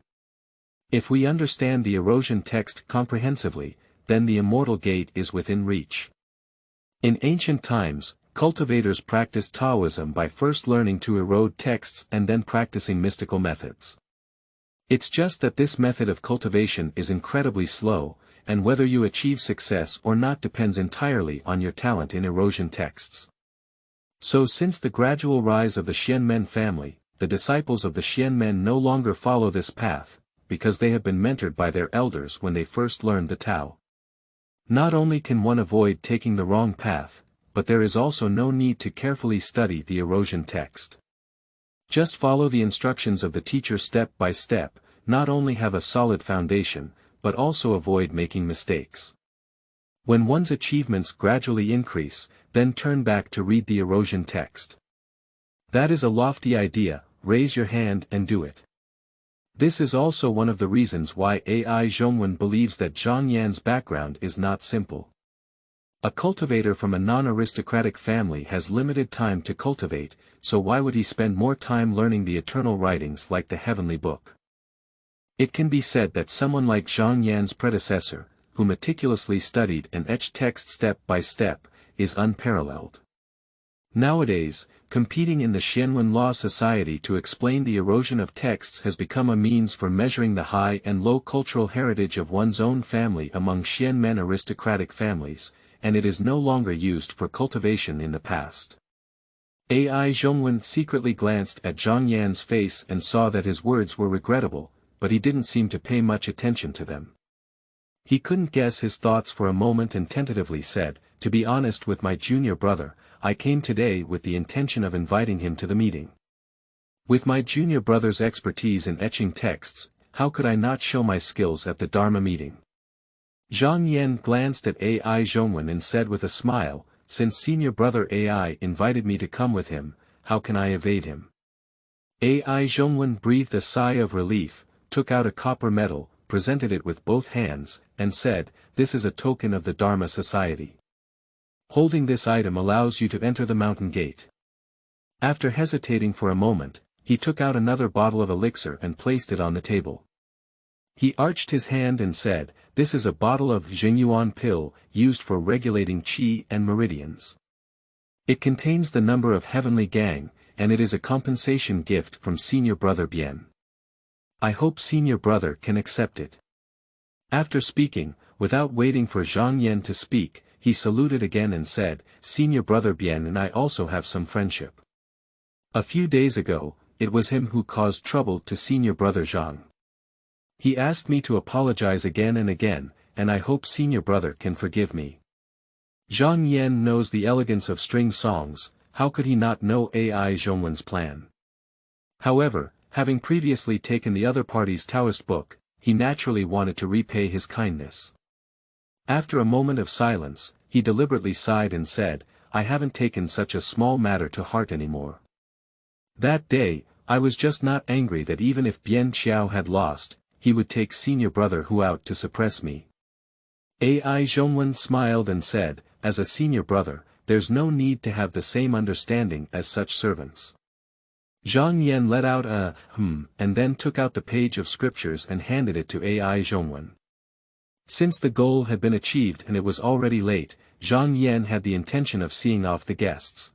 S1: If we understand the erosion text comprehensively, then the immortal gate is within reach. In ancient times, cultivators practiced Taoism by first learning to erode texts and then practicing mystical methods. It's just that this method of cultivation is incredibly slow, and whether you achieve success or not depends entirely on your talent in erosion texts. So since the gradual rise of the Qianmen family, the disciples of the Qianmen no longer follow this path, because they have been mentored by their elders when they first learned the Tao. Not only can one avoid taking the wrong path, but there is also no need to carefully study the erosion text. Just follow the instructions of the teacher step by step, not only have a solid foundation, but also avoid making mistakes. When one's achievements gradually increase, then turn back to read the erosion text. That is a lofty idea, raise your hand and do it. This is also one of the reasons why AI Zhongwen believes that Zhang Yan's background is not simple. A cultivator from a non-aristocratic family has limited time to cultivate, so why would he spend more time learning the eternal writings like the heavenly book? It can be said that someone like Zhang Yan's predecessor, who meticulously studied and etched text step by step, is unparalleled. Nowadays, competing in the Qianwen Law Society to explain the erosion of texts has become a means for measuring the high and low cultural heritage of one's own family among Qianmen aristocratic families, and it is no longer used for cultivation in the past. AI Zhongwen secretly glanced at Zhang Yan's face and saw that his words were regrettable, but he didn't seem to pay much attention to them. He couldn't guess his thoughts for a moment and tentatively said, "To be honest with my junior brother, I came today with the intention of inviting him to the meeting. With my junior brother's expertise in etching texts, how could I not show my skills at the Dharma meeting?" Zhang Yan glanced at AI Zhongwen and said with a smile, "Since senior brother AI invited me to come with him, how can I evade him?" AI Zhongwen breathed a sigh of relief, took out a copper medal, presented it with both hands, and said, "This is a token of the Dharma Society. Holding this item allows you to enter the mountain gate." After hesitating for a moment, he took out another bottle of elixir and placed it on the table. He arched his hand and said, "This is a bottle of Jingyuan pill, used for regulating qi and meridians. It contains the number of heavenly gang, and it is a compensation gift from senior brother Bian. I hope senior brother can accept it." After speaking, without waiting for Zhang Yan to speak, he saluted again and said, "Senior brother Bian and I also have some friendship. A few days ago, it was him who caused trouble to senior brother Zhang. He asked me to apologize again and again, and I hope senior brother can forgive me." Zhang Yan knows the elegance of string songs, how could he not know AI Zhongwen's plan? However, having previously taken the other party's Taoist book, he naturally wanted to repay his kindness. After a moment of silence, he deliberately sighed and said, "I haven't taken such a small matter to heart anymore. That day, I was just not angry that even if Bian Qiao had lost, he would take senior brother Hu out to suppress me." AI Zhongwen smiled and said, "As a senior brother, there's no need to have the same understanding as such servants." Zhang Yan let out a and then took out the page of scriptures and handed it to AI Zhongwen. Since the goal had been achieved and it was already late, Zhang Yan had the intention of seeing off the guests.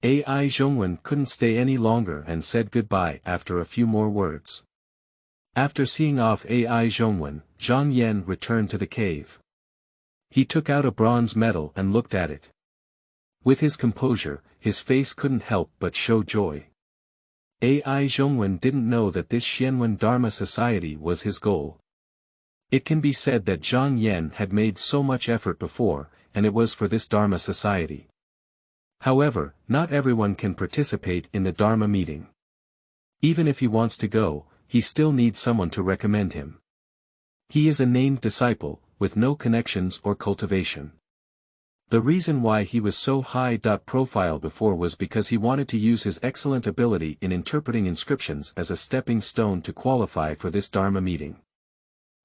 S1: AI Zhongwen couldn't stay any longer and said goodbye after a few more words. After seeing off AI Zhongwen, Zhang Yan returned to the cave. He took out a bronze medal and looked at it. With his composure, his face couldn't help but show joy. AI Zhongwen didn't know that this Qianwen Dharma Society was his goal. It can be said that Zhang Yan had made so much effort before, and it was for this Dharma Society. However, not everyone can participate in the Dharma meeting. Even if he wants to go, he still needs someone to recommend him. He is a named disciple, with no connections or cultivation. The reason why he was so high-profile before was because he wanted to use his excellent ability in interpreting inscriptions as a stepping stone to qualify for this Dharma meeting.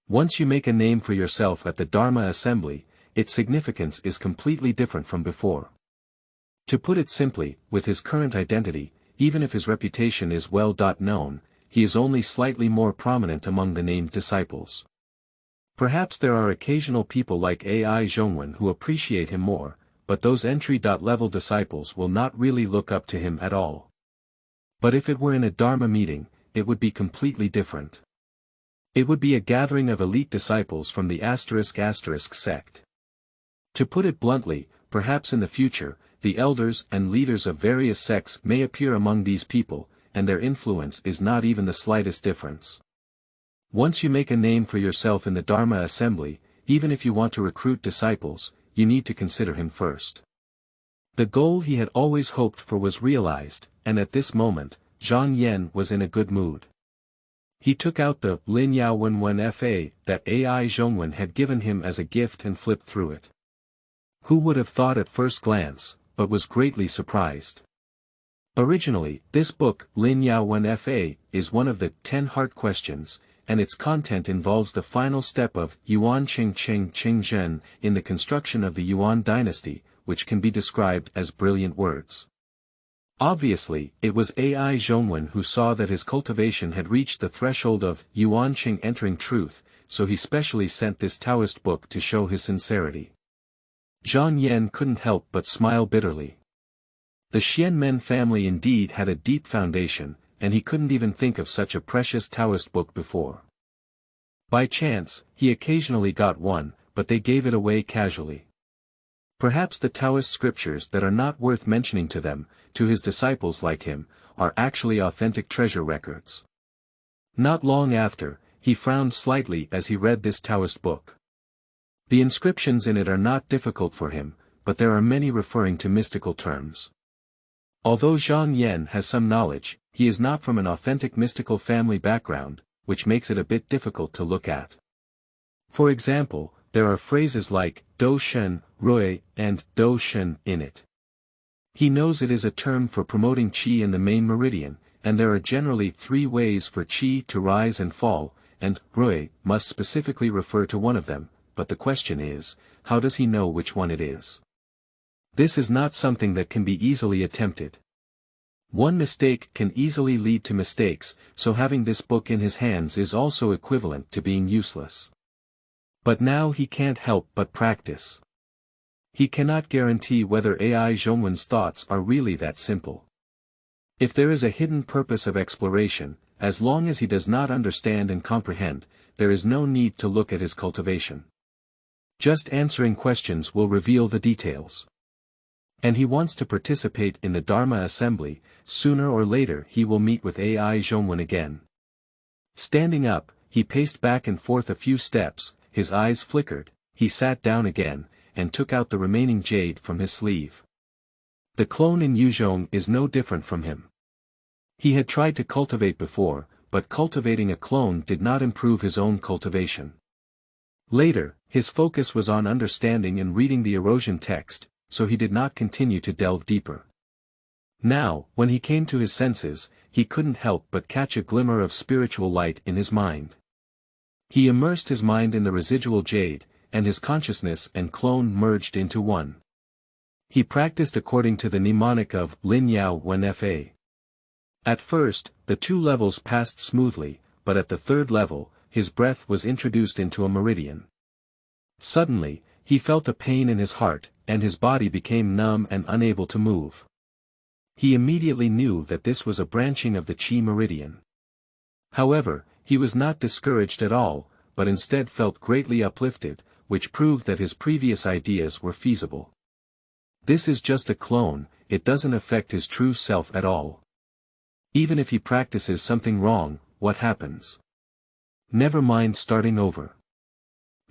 S1: Once you make a name for yourself at the Dharma assembly, its significance is completely different from before. To put it simply, with his current identity, even if his reputation is well known, he is only slightly more prominent among the named disciples. Perhaps there are occasional people like AI Zhongwen who appreciate him more, but those entry-level disciples will not really look up to him at all. But if it were in a Dharma meeting, it would be completely different. It would be a gathering of elite disciples from the *** sect. To put it bluntly, perhaps in the future, the elders and leaders of various sects may appear among these people, and their influence is not even the slightest difference. Once you make a name for yourself in the Dharma assembly, even if you want to recruit disciples, you need to consider him first. The goal he had always hoped for was realized, and at this moment, Zhang Yan was in a good mood. He took out the Lin Yao Wenwen Fa that Ai Zhongwen had given him as a gift and flipped through it. Who would have thought at first glance, but was greatly surprised. Originally, this book, Lin Yao Wen Fa, is one of the 10 heart questions, and its content involves the final step of Yuan Qing Qing Qing Zhen in the construction of the Yuan dynasty, which can be described as brilliant words. Obviously, it was Ai Zhongwen who saw that his cultivation had reached the threshold of Yuan Qing entering truth, so he specially sent this Taoist book to show his sincerity. Zhang Yan couldn't help but smile bitterly. The Qianmen family indeed had a deep foundation, and he couldn't even think of such a precious Taoist book before. By chance, he occasionally got one, but they gave it away casually. Perhaps the Taoist scriptures that are not worth mentioning to them, to his disciples like him, are actually authentic treasure records. Not long after, he frowned slightly as he read this Taoist book. The inscriptions in it are not difficult for him, but there are many referring to mystical terms. Although Zhang Yan has some knowledge, he is not from an authentic mystical family background, which makes it a bit difficult to look at. For example, there are phrases like Dou Shen, Rui, and Dou Shen in it. He knows it is a term for promoting qi in the main meridian, and there are generally 3 ways for qi to rise and fall, and Rui must specifically refer to one of them, but the question is, how does he know which one it is? This is not something that can be easily attempted. One mistake can easily lead to mistakes, so having this book in his hands is also equivalent to being useless. But now he can't help but practice. He cannot guarantee whether Ai Zhongwen's thoughts are really that simple. If there is a hidden purpose of exploration, as long as he does not understand and comprehend, there is no need to look at his cultivation. Just answering questions will reveal the details. And he wants to participate in the Dharma assembly, sooner or later he will meet with Ai Zhongwen again. Standing up, he paced back and forth a few steps, his eyes flickered, he sat down again, and took out the remaining jade from his sleeve. The clone in Yuzhong is no different from him. He had tried to cultivate before, but cultivating a clone did not improve his own cultivation. Later, his focus was on understanding and reading the erosion text, so he did not continue to delve deeper. Now, when he came to his senses, he couldn't help but catch a glimmer of spiritual light in his mind. He immersed his mind in the residual jade, and his consciousness and clone merged into one. He practiced according to the mnemonic of Lin Yao Wen Fa. At first, the 2 levels passed smoothly, but at the 3rd level, his breath was introduced into a meridian. Suddenly, he felt a pain in his heart, and his body became numb and unable to move. He immediately knew that this was a branching of the qi meridian. However, he was not discouraged at all, but instead felt greatly uplifted, which proved that his previous ideas were feasible. This is just a clone, it doesn't affect his true self at all. Even if he practices something wrong, what happens? Never mind starting over.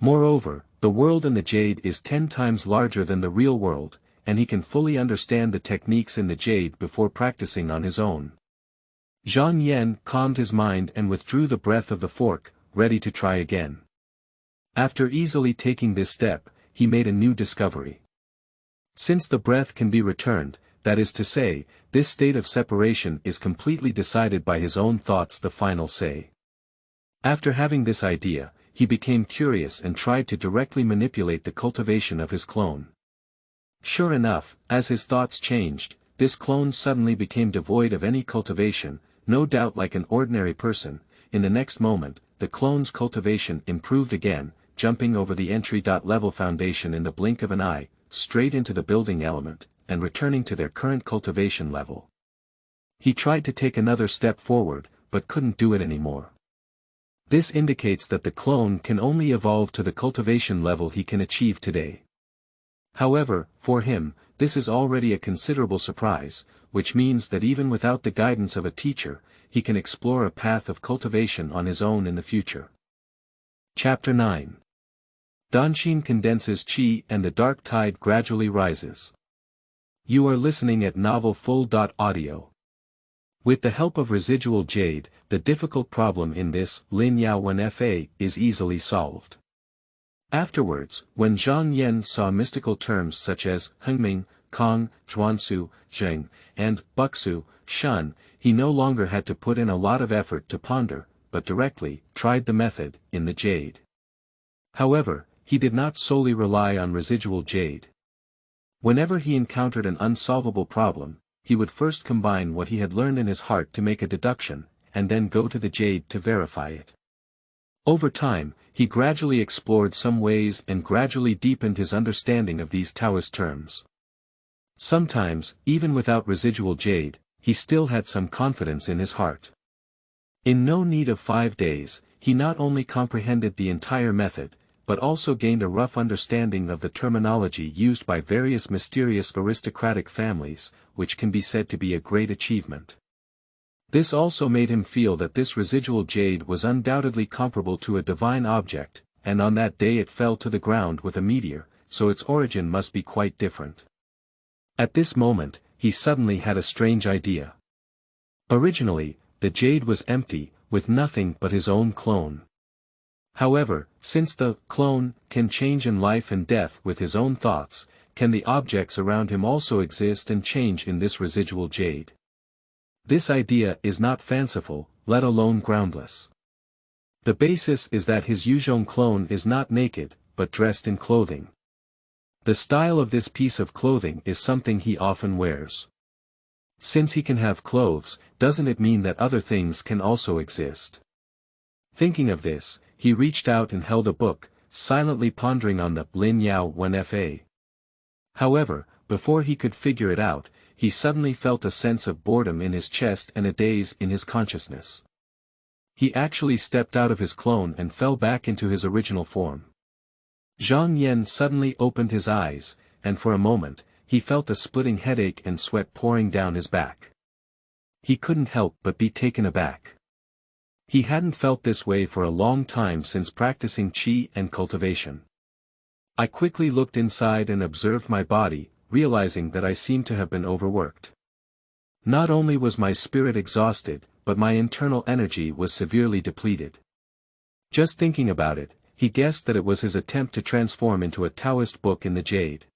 S1: Moreover, the world in the jade is 10 times larger than the real world, and he can fully understand the techniques in the jade before practicing on his own. Zhang Yan calmed his mind and withdrew the breath of the fork, ready to try again. After easily taking this step, he made a new discovery. Since the breath can be returned, that is to say, this state of separation is completely decided by his own thoughts, the final say. After having this idea, he became curious and tried to directly manipulate the cultivation of his clone. Sure enough, as his thoughts changed, this clone suddenly became devoid of any cultivation, no doubt like an ordinary person. In the next moment, the clone's cultivation improved again, jumping over the entry-level foundation in the blink of an eye, straight into the building element, and returning to their current cultivation level. He tried to take another step forward, but couldn't do it anymore. This indicates that the clone can only evolve to the cultivation level he can achieve today. However, for him, this is already a considerable surprise, which means that even without the guidance of a teacher, he can explore a path of cultivation on his own in the future. Chapter 9. Danxin condenses qi and the dark tide gradually rises. You are listening at Novel Full.audio. With the help of residual jade, the difficult problem in this Lin Yao 1FA is easily solved. Afterwards, when Zhang Yan saw mystical terms such as Hengming, Kong, Zhuansu, Zheng, and Buxu, Shun, he no longer had to put in a lot of effort to ponder, but directly tried the method in the jade. However, he did not solely rely on residual jade. Whenever he encountered an unsolvable problem, he would first combine what he had learned in his heart to make a deduction, and then go to the jade to verify it. Over time, he gradually explored some ways and gradually deepened his understanding of these Taoist terms. Sometimes, even without residual jade, he still had some confidence in his heart. In no need of 5 days, he not only comprehended the entire method, but also gained a rough understanding of the terminology used by various mysterious aristocratic families, which can be said to be a great achievement. This also made him feel that this residual jade was undoubtedly comparable to a divine object, and on that day it fell to the ground with a meteor, so its origin must be quite different. At this moment, he suddenly had a strange idea. Originally, the jade was empty, with nothing but his own clone. However, since the clone can change in life and death with his own thoughts, can the objects around him also exist and change in this residual jade? This idea is not fanciful, let alone groundless. The basis is that his Yuzhong clone is not naked, but dressed in clothing. The style of this piece of clothing is something he often wears. Since he can have clothes, doesn't it mean that other things can also exist? Thinking of this, he reached out and held a book, silently pondering on the Lin Yao 1FA. However, before he could figure it out, he suddenly felt a sense of boredom in his chest and a daze in his consciousness. He actually stepped out of his clone and fell back into his original form. Zhang Yan suddenly opened his eyes, and for a moment, he felt a splitting headache and sweat pouring down his back. He couldn't help but be taken aback. He hadn't felt this way for a long time since practicing qi and cultivation. I quickly looked inside and observed my body, realizing that I seemed to have been overworked. Not only was my spirit exhausted, but my internal energy was severely depleted. Just thinking about it, he guessed that it was his attempt to transform into a Taoist book in the jade.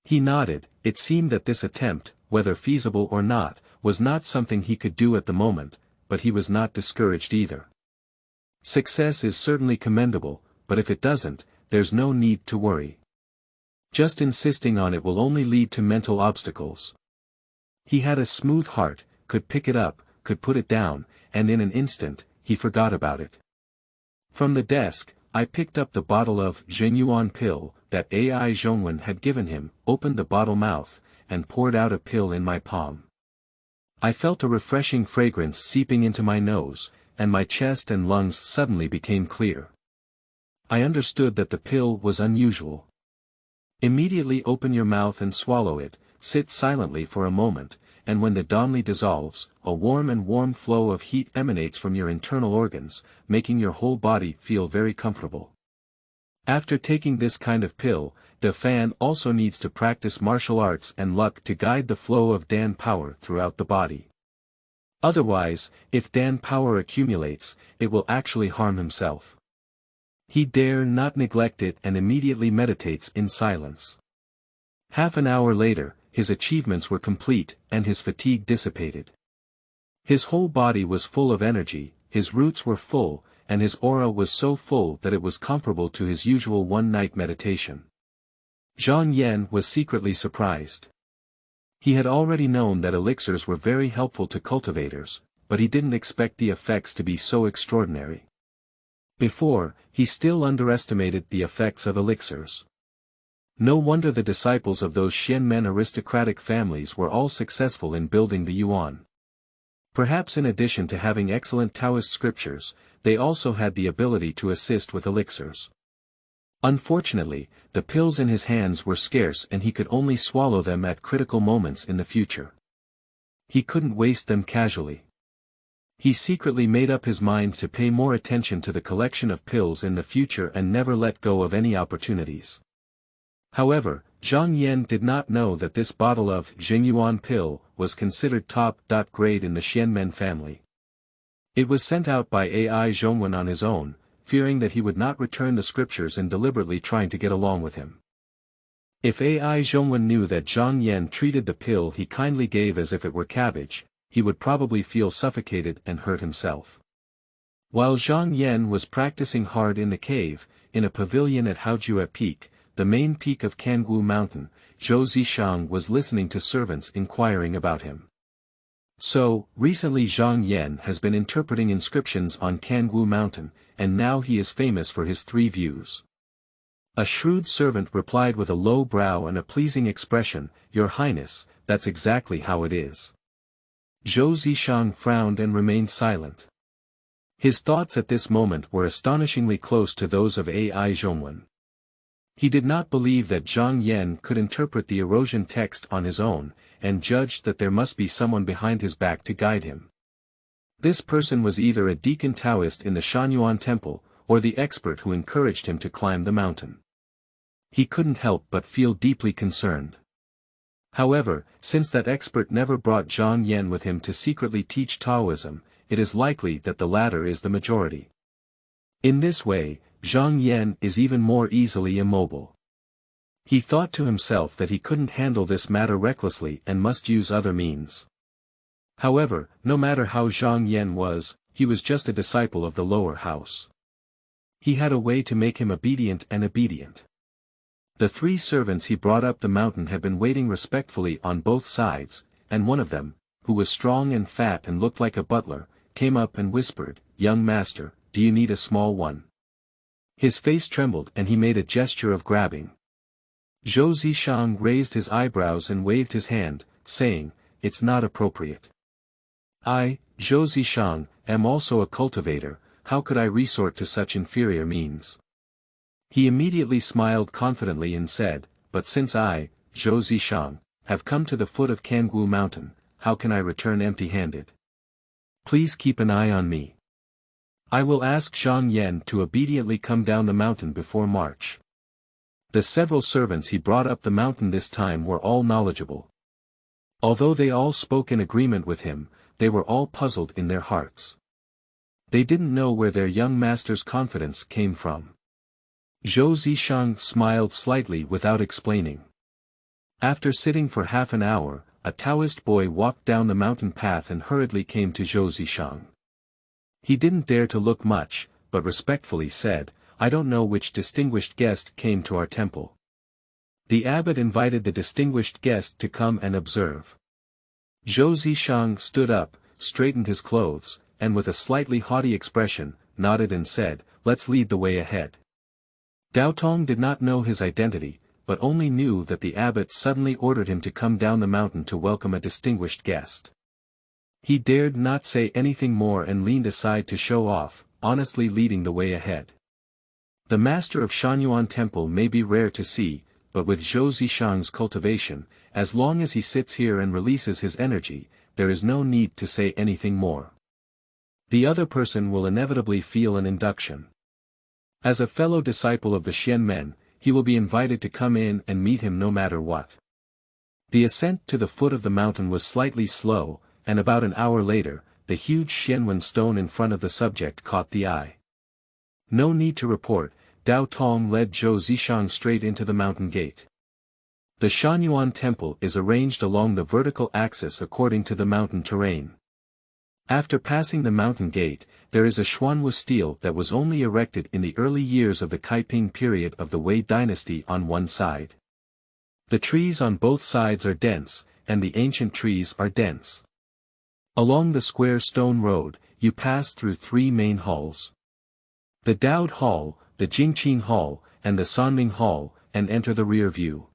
S1: He nodded. It seemed that this attempt, whether feasible or not, was not something he could do at the moment, but he was not discouraged either. Success is certainly commendable, but if it doesn't, there's no need to worry. Just insisting on it will only lead to mental obstacles. He had a smooth heart, could pick it up, could put it down, and in an instant, he forgot about it. From the desk, I picked up the bottle of Zhenyuan pill that Ai Zhongwen had given him, opened the bottle mouth, and poured out a pill in my palm. I felt a refreshing fragrance seeping into my nose, and my chest and lungs suddenly became clear. I understood that the pill was unusual. Immediately open your mouth and swallow it, sit silently for a moment, and when the donli dissolves, a warm flow of heat emanates from your internal organs, making your whole body feel very comfortable. After taking this kind of pill, the fan also needs to practice martial arts and luck to guide the flow of Dan power throughout the body. Otherwise, if Dan power accumulates, it will actually harm himself. He dare not neglect it and immediately meditates in silence. Half an hour later, his achievements were complete, and his fatigue dissipated. His whole body was full of energy, his roots were full, and his aura was so full that it was comparable to his usual one-night meditation. Zhang Yan was secretly surprised. He had already known that elixirs were very helpful to cultivators, but he didn't expect the effects to be so extraordinary. Before, he still underestimated the effects of elixirs. No wonder the disciples of those Qian men aristocratic families were all successful in building the yuan. Perhaps in addition to having excellent Taoist scriptures, they also had the ability to assist with elixirs. Unfortunately, the pills in his hands were scarce and he could only swallow them at critical moments in the future. He couldn't waste them casually. He secretly made up his mind to pay more attention to the collection of pills in the future and never let go of any opportunities. However, Zhang Yan did not know that this bottle of Jingyuan pill was considered top grade in the Qianmen family. It was sent out by Ai Zhongwen on his own, fearing that he would not return the scriptures and deliberately trying to get along with him. If Ai Zhongwen knew that Zhang Yan treated the pill he kindly gave as if it were cabbage, he would probably feel suffocated and hurt himself. While Zhang Yan was practicing hard in the cave, in a pavilion at Haojue Peak, the main peak of Cangu Mountain, Zhou Zishang was listening to servants inquiring about him. So, recently Zhang Yan has been interpreting inscriptions on Cangu Mountain, and now he is famous for his 3 views. A shrewd servant replied with a low brow and a pleasing expression, "Your Highness, that's exactly how it is." Zhou Zishang frowned and remained silent. His thoughts at this moment were astonishingly close to those of Ai Zhongwen. He did not believe that Zhang Yan could interpret the erosion text on his own, and judged that there must be someone behind his back to guide him. This person was either a deacon Taoist in the Shanyuan temple, or the expert who encouraged him to climb the mountain. He couldn't help but feel deeply concerned. However, since that expert never brought Zhang Yan with him to secretly teach Taoism, it is likely that the latter is the majority. In this way, Zhang Yan is even more easily immobile. He thought to himself that he couldn't handle this matter recklessly and must use other means. However, no matter how Zhang Yan was, he was just a disciple of the lower house. He had a way to make him obedient. The 3 servants he brought up the mountain had been waiting respectfully on both sides, and one of them, who was strong and fat and looked like a butler, came up and whispered, "Young master, do you need a small one?" His face trembled and he made a gesture of grabbing. Zhou Zishang raised his eyebrows and waved his hand, saying, "It's not appropriate. I, Zhou Zishang, am also a cultivator, how could I resort to such inferior means?" He immediately smiled confidently and said, "But since I, Zhou Zishang, have come to the foot of Cangu Mountain, how can I return empty-handed? Please keep an eye on me. I will ask Zhang Yan to obediently come down the mountain before March." The several servants he brought up the mountain this time were all knowledgeable. Although they all spoke in agreement with him, they were all puzzled in their hearts. They didn't know where their young master's confidence came from. Zhou Zishang smiled slightly without explaining. After sitting for half an hour, a Taoist boy walked down the mountain path and hurriedly came to Zhou Zishang. He didn't dare to look much, but respectfully said, "I don't know which distinguished guest came to our temple." The abbot invited the distinguished guest to come and observe. Zhou Zishang stood up, straightened his clothes, and with a slightly haughty expression, nodded and said, "Let's lead the way ahead." Dao Tong did not know his identity, but only knew that the abbot suddenly ordered him to come down the mountain to welcome a distinguished guest. He dared not say anything more and leaned aside to show off, honestly leading the way ahead. The master of Shanyuan Temple may be rare to see, but with Zhou Zishang's cultivation, as long as he sits here and releases his energy, there is no need to say anything more. The other person will inevitably feel an induction. As a fellow disciple of the Qianmen, he will be invited to come in and meet him no matter what. The ascent to the foot of the mountain was slightly slow, and about an hour later, the huge Qianwen stone in front of the subject caught the eye. No need to report, Dao Tong led Zhou Zishang straight into the mountain gate. The Shanyuan temple is arranged along the vertical axis according to the mountain terrain. After passing the mountain gate, there is a Xuanwu stele that was only erected in the early years of the Kaiping period of the Wei dynasty on one side. The trees on both sides are dense, and the ancient trees are dense. Along the square stone road, you pass through 3 main halls. The Daoud Hall, the Jingqin Hall, and the Sanming Hall, and enter the rear view.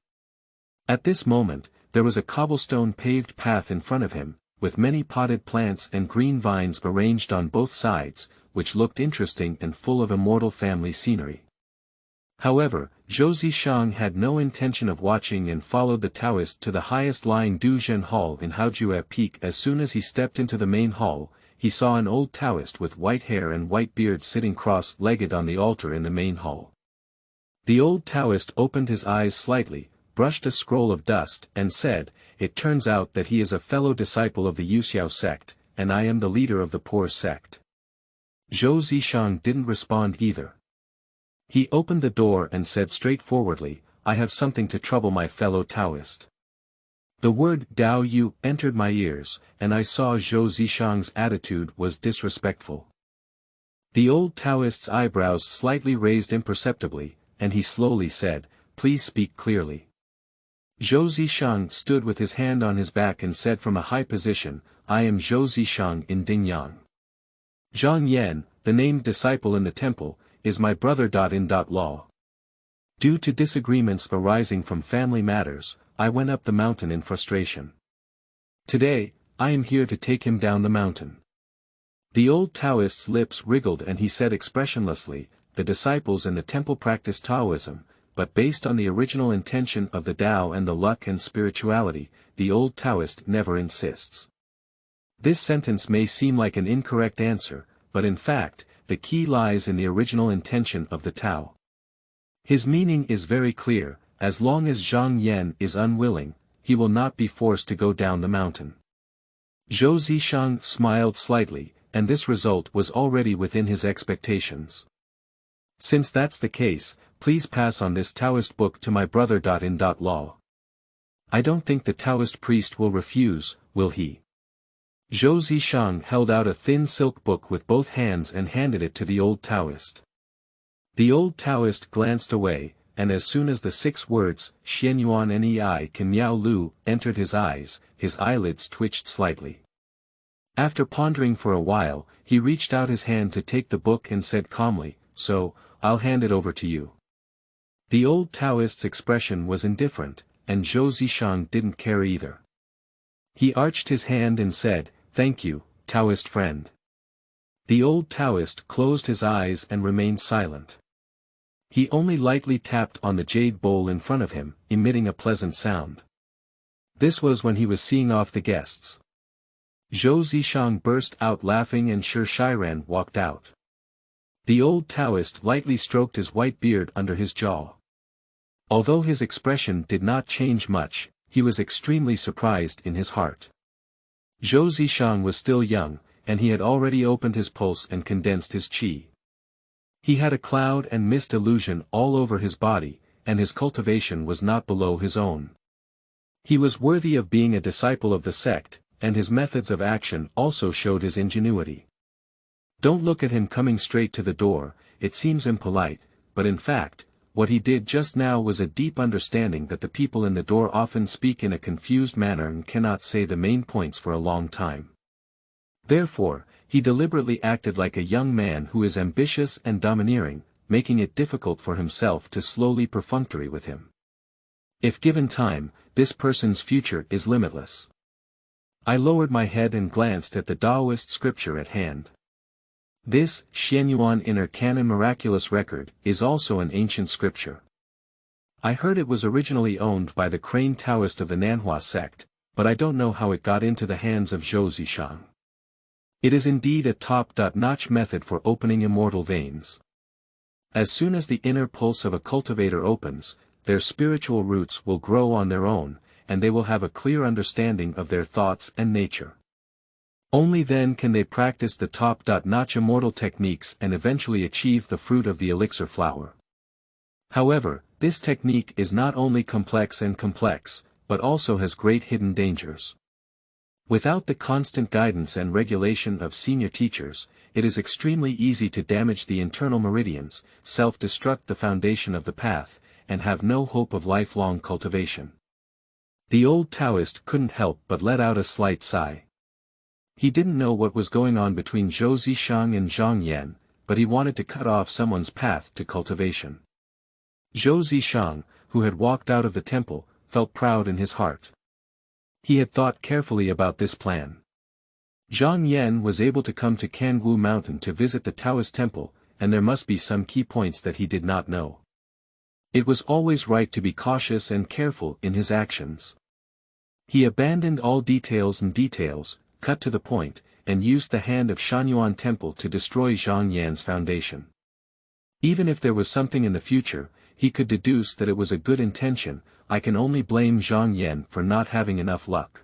S1: At this moment, there was a cobblestone paved path in front of him, with many potted plants and green vines arranged on both sides, which looked interesting and full of immortal family scenery. However, Zhou Zishang had no intention of watching and followed the Taoist to the highest-lying Duzhen Hall in Haojue Peak. As soon as he stepped into the main hall, he saw an old Taoist with white hair and white beard sitting cross-legged on the altar in the main hall. The old Taoist opened his eyes slightly, brushed a scroll of dust, and said, "It turns out that he is a fellow disciple of the Yuxiao sect, and I am the leader of the poor sect." Zhou Zishang didn't respond either. He opened the door and said straightforwardly, "I have something to trouble my fellow Taoist." The word Dao Yu entered my ears, and I saw Zhou Zishang's attitude was disrespectful. The old Taoist's eyebrows slightly raised imperceptibly, and he slowly said, "Please speak clearly." Zhou Zishang stood with his hand on his back and said from a high position, "I am Zhou Zishang in Dingyang. Zhang Yan, the named disciple in the temple, is my brother. In law. Due to disagreements arising from family matters, I went up the mountain in frustration. Today, I am here to take him down the mountain." The old Taoist's lips wriggled and he said expressionlessly, "The disciples in the temple practice Taoism, but based on the original intention of the Tao and the luck and spirituality, the old Taoist never insists." This sentence may seem like an incorrect answer, but in fact, the key lies in the original intention of the Tao. His meaning is very clear: as long as Zhang Yan is unwilling, he will not be forced to go down the mountain. Zhou Zishang smiled slightly, and this result was already within his expectations. "Since that's the case, please pass on this Taoist book to my brother. In law. I don't think the Taoist priest will refuse, will he?" Zhou Zishang held out a thin silk book with both hands and handed it to the old Taoist. The old Taoist glanced away, and as soon as the 6 words, "Xianyuan Nei Kan Miao Lu," entered his eyes, his eyelids twitched slightly. After pondering for a while, he reached out his hand to take the book and said calmly, "So, I'll hand it over to you." The old Taoist's expression was indifferent, and Zhou Zishang didn't care either. He arched his hand and said, "Thank you, Taoist friend." The old Taoist closed his eyes and remained silent. He only lightly tapped on the jade bowl in front of him, emitting a pleasant sound. This was when he was seeing off the guests. Zhou Zishang burst out laughing and Shi Shiran walked out. The old Taoist lightly stroked his white beard under his jaw. Although his expression did not change much, he was extremely surprised in his heart. Zhou Zishang was still young, and he had already opened his pulse and condensed his qi. He had a cloud and mist illusion all over his body, and his cultivation was not below his own. He was worthy of being a disciple of the sect, and his methods of action also showed his ingenuity. Don't look at him coming straight to the door, it seems impolite, but in fact, what he did just now was a deep understanding that the people in the door often speak in a confused manner and cannot say the main points for a long time. Therefore, he deliberately acted like a young man who is ambitious and domineering, making it difficult for himself to slowly perfunctory with him. If given time, this person's future is limitless. I lowered my head and glanced at the Taoist scripture at hand. This, Xianyuan Inner Canon Miraculous Record, is also an ancient scripture. I heard it was originally owned by the Crane Taoist of the Nanhua sect, but I don't know how it got into the hands of Zhou Zishang. It is indeed a top-notch method for opening immortal veins. As soon as the inner pulse of a cultivator opens, their spiritual roots will grow on their own, and they will have a clear understanding of their thoughts and nature. Only then can they practice the top-notch immortal techniques and eventually achieve the fruit of the elixir flower. However, this technique is not only complex, but also has great hidden dangers. Without the constant guidance and regulation of senior teachers, it is extremely easy to damage the internal meridians, self-destruct the foundation of the path, and have no hope of lifelong cultivation. The old Taoist couldn't help but let out a slight sigh. He didn't know what was going on between Zhou Zishang and Zhang Yan, but he wanted to cut off someone's path to cultivation. Zhou Zishang, who had walked out of the temple, felt proud in his heart. He had thought carefully about this plan. Zhang Yan was able to come to Cangwu Mountain to visit the Taoist temple, and there must be some key points that he did not know. It was always right to be cautious and careful in his actions. He abandoned all details, cut to the point, and used the hand of Shanyuan Temple to destroy Zhang Yan's foundation. Even if there was something in the future, he could deduce that it was a good intention. I can only blame Zhang Yan for not having enough luck.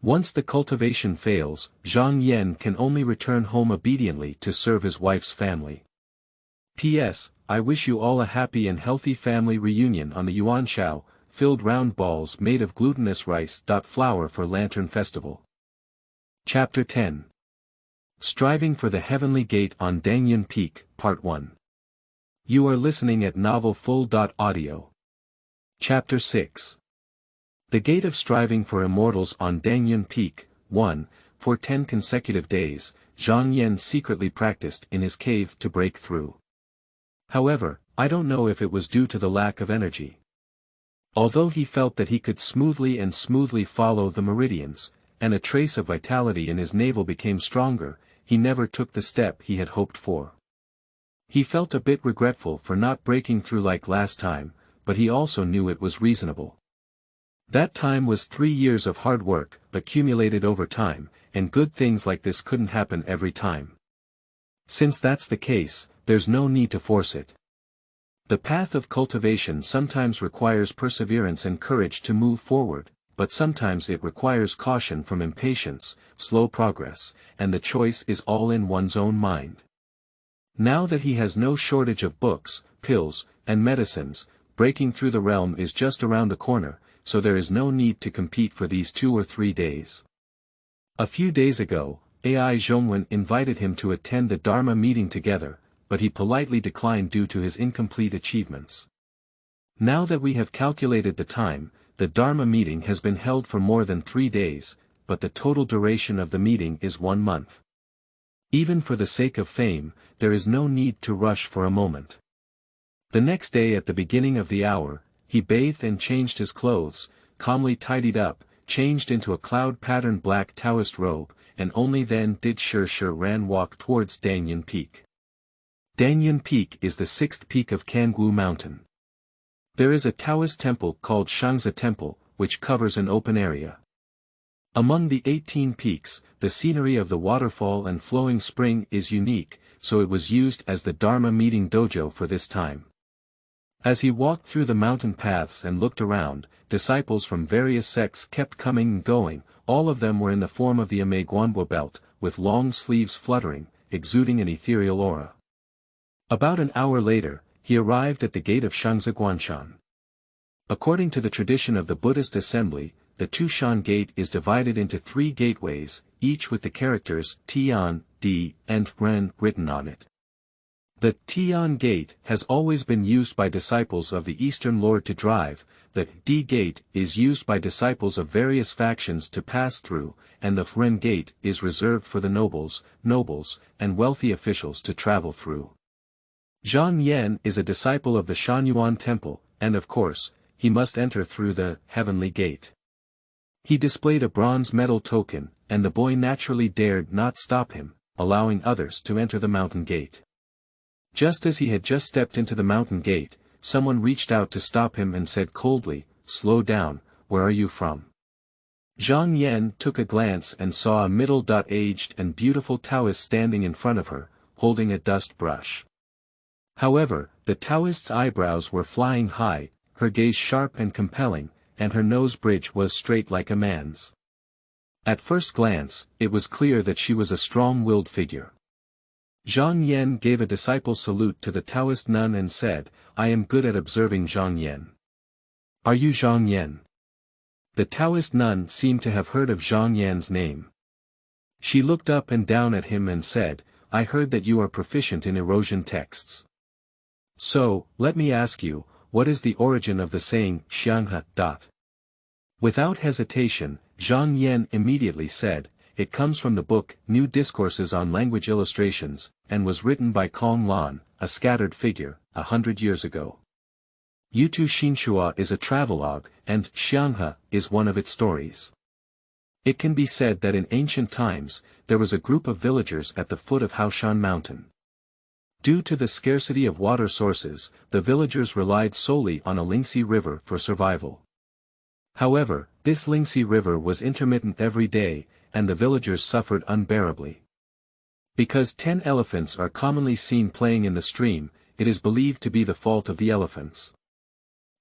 S1: Once the cultivation fails, Zhang Yan can only return home obediently to serve his wife's family. P.S. I wish you all a happy and healthy family reunion on the Yuanshao, filled round balls made of glutinous rice. Flour for Lantern Festival. Chapter 10. Striving for the Heavenly Gate on Dangyun Peak, Part 1. You are listening at Novel Full. Audio. Chapter 6. The Gate of Striving for Immortals on Dangyun Peak, 1. For 10 consecutive days, Zhang Yan secretly practiced in his cave to break through. However, I don't know if it was due to the lack of energy. Although he felt that he could smoothly follow the meridians, and a trace of vitality in his navel became stronger, he never took the step he had hoped for. He felt a bit regretful for not breaking through like last time, but he also knew it was reasonable. That time was 3 years of hard work, accumulated over time, and good things like this couldn't happen every time. Since that's the case, there's no need to force it. The path of cultivation sometimes requires perseverance and courage to move forward, but sometimes it requires caution from impatience, slow progress, and the choice is all in one's own mind. Now that he has no shortage of books, pills, and medicines, breaking through the realm is just around the corner, so there is no need to compete for these 2 or 3 days. A few days ago, Ai Zhongwen invited him to attend the Dharma meeting together, but he politely declined due to his incomplete achievements. Now that we have calculated the time, the Dharma meeting has been held for more than 3 days, but the total duration of the meeting is 1 month. Even for the sake of fame, there is no need to rush for a moment. The next day at the beginning of the hour, he bathed and changed his clothes, calmly tidied up, changed into a cloud-patterned black Taoist robe, and only then did Ran walk towards Dangyun Peak. Dangyun Peak is the 6th peak of Cangwu Mountain. There is a Taoist temple called Shangzi Temple, which covers an open area. Among the 18 peaks, the scenery of the waterfall and flowing spring is unique, so it was used as the Dharma meeting dojo for this time. As he walked through the mountain paths and looked around, disciples from various sects kept coming and going. All of them were in the form of the Ameguanbo belt, with long sleeves fluttering, exuding an ethereal aura. About an hour later, he arrived at the gate of Shangziguanshan. According to the tradition of the Buddhist assembly, the Tushan gate is divided into 3 gateways, each with the characters Tian, Di, and Ren written on it. The Tian gate has always been used by disciples of the Eastern Lord to drive, the Di gate is used by disciples of various factions to pass through, and the Ren gate is reserved for the nobles, and wealthy officials to travel through. Zhang Yan is a disciple of the Shanyuan Temple, and of course, he must enter through the Heavenly Gate. He displayed a bronze medal token, and the boy naturally dared not stop him, allowing others to enter the mountain gate. Just as he had just stepped into the mountain gate, someone reached out to stop him and said coldly, "Slow down, where are you from?" Zhang Yan took a glance and saw a middle-aged and beautiful Taoist standing in front of her, holding a dust brush. However, the Taoist's eyebrows were flying high, her gaze sharp and compelling, and her nose bridge was straight like a man's. At first glance, it was clear that she was a strong-willed figure. Zhang Yan gave a disciple salute to the Taoist nun and said, "I am good at observing Zhang Yan." "Are you Zhang Yan?" The Taoist nun seemed to have heard of Zhang Yan's name. She looked up and down at him and said, "I heard that you are proficient in erosion texts. So, let me ask you, what is the origin of the saying, Qianzhang? Without hesitation, Zhang Yan immediately said, "It comes from the book, New Discourses on Language Illustrations, and was written by Kong Lan, a scattered figure, 100 years ago. Yutu Xinshua is a travelogue, and Qianzhang is one of its stories." It can be said that in ancient times, there was a group of villagers at the foot of Haoshan Mountain. Due to the scarcity of water sources, the villagers relied solely on a Lingxi river for survival. However, this Lingxi river was intermittent every day, and the villagers suffered unbearably. Because 10 elephants are commonly seen playing in the stream, it is believed to be the fault of the elephants.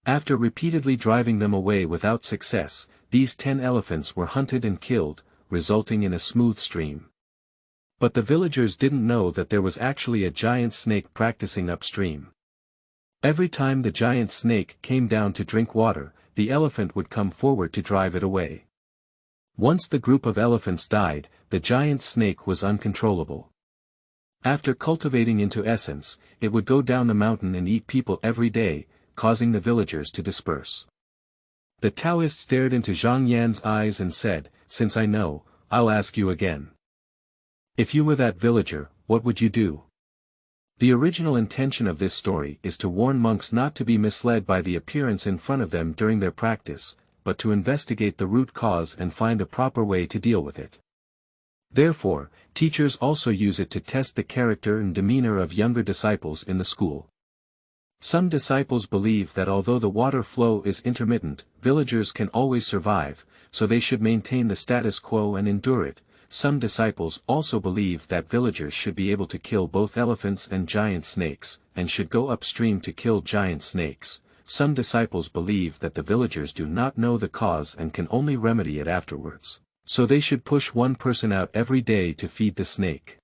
S1: After repeatedly driving them away without success, these 10 elephants were hunted and killed, resulting in a smooth stream. But the villagers didn't know that there was actually a giant snake practicing upstream. Every time the giant snake came down to drink water, the elephant would come forward to drive it away. Once the group of elephants died, the giant snake was uncontrollable. After cultivating into essence, it would go down the mountain and eat people every day, causing the villagers to disperse. The Taoist stared into Zhang Yan's eyes and said, "Since I know, I'll ask you again. If you were that villager, what would you do?" The original intention of this story is to warn monks not to be misled by the appearance in front of them during their practice, but to investigate the root cause and find a proper way to deal with it. Therefore, teachers also use it to test the character and demeanor of younger disciples in the school. Some disciples believe that although the water flow is intermittent, villagers can always survive, so they should maintain the status quo and endure it. Some disciples also believe that villagers should be able to kill both elephants and giant snakes, and should go upstream to kill giant snakes. Some disciples believe that the villagers do not know the cause and can only remedy it afterwards, so they should push one person out every day to feed the snake.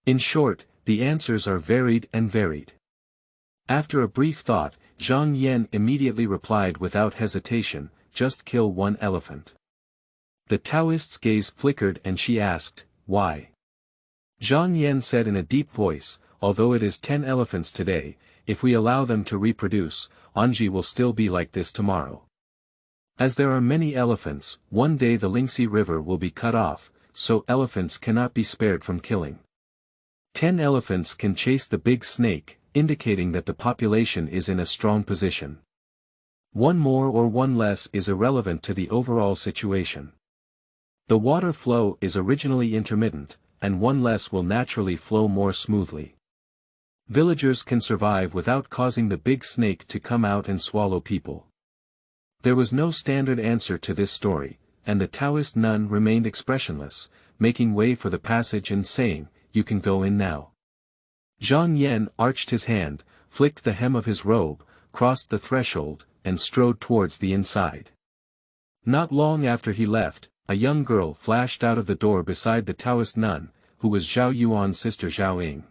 S1: In short, the answers are varied and varied. After a brief thought, Zhang Yan immediately replied without hesitation, "Just kill one elephant." The Taoist's gaze flickered and she asked, "Why?" Zhang Yan said in a deep voice, "Although it is 10 elephants today, if we allow them to reproduce, Anji will still be like this tomorrow. As there are many elephants, one day the Lingxi River will be cut off, so elephants cannot be spared from killing. 10 elephants can chase the big snake, indicating that the population is in a strong position. One more or one less is irrelevant to the overall situation. The water flow is originally intermittent, and one less will naturally flow more smoothly. Villagers can survive without causing the big snake to come out and swallow people." There was no standard answer to this story, and the Taoist nun remained expressionless, making way for the passage and saying, "You can go in now." Zhang Yan arched his hand, flicked the hem of his robe, crossed the threshold, and strode towards the inside. Not long after he left, a young girl flashed out of the door beside the Taoist nun, who was Zhao Yuan's sister Zhao Ying.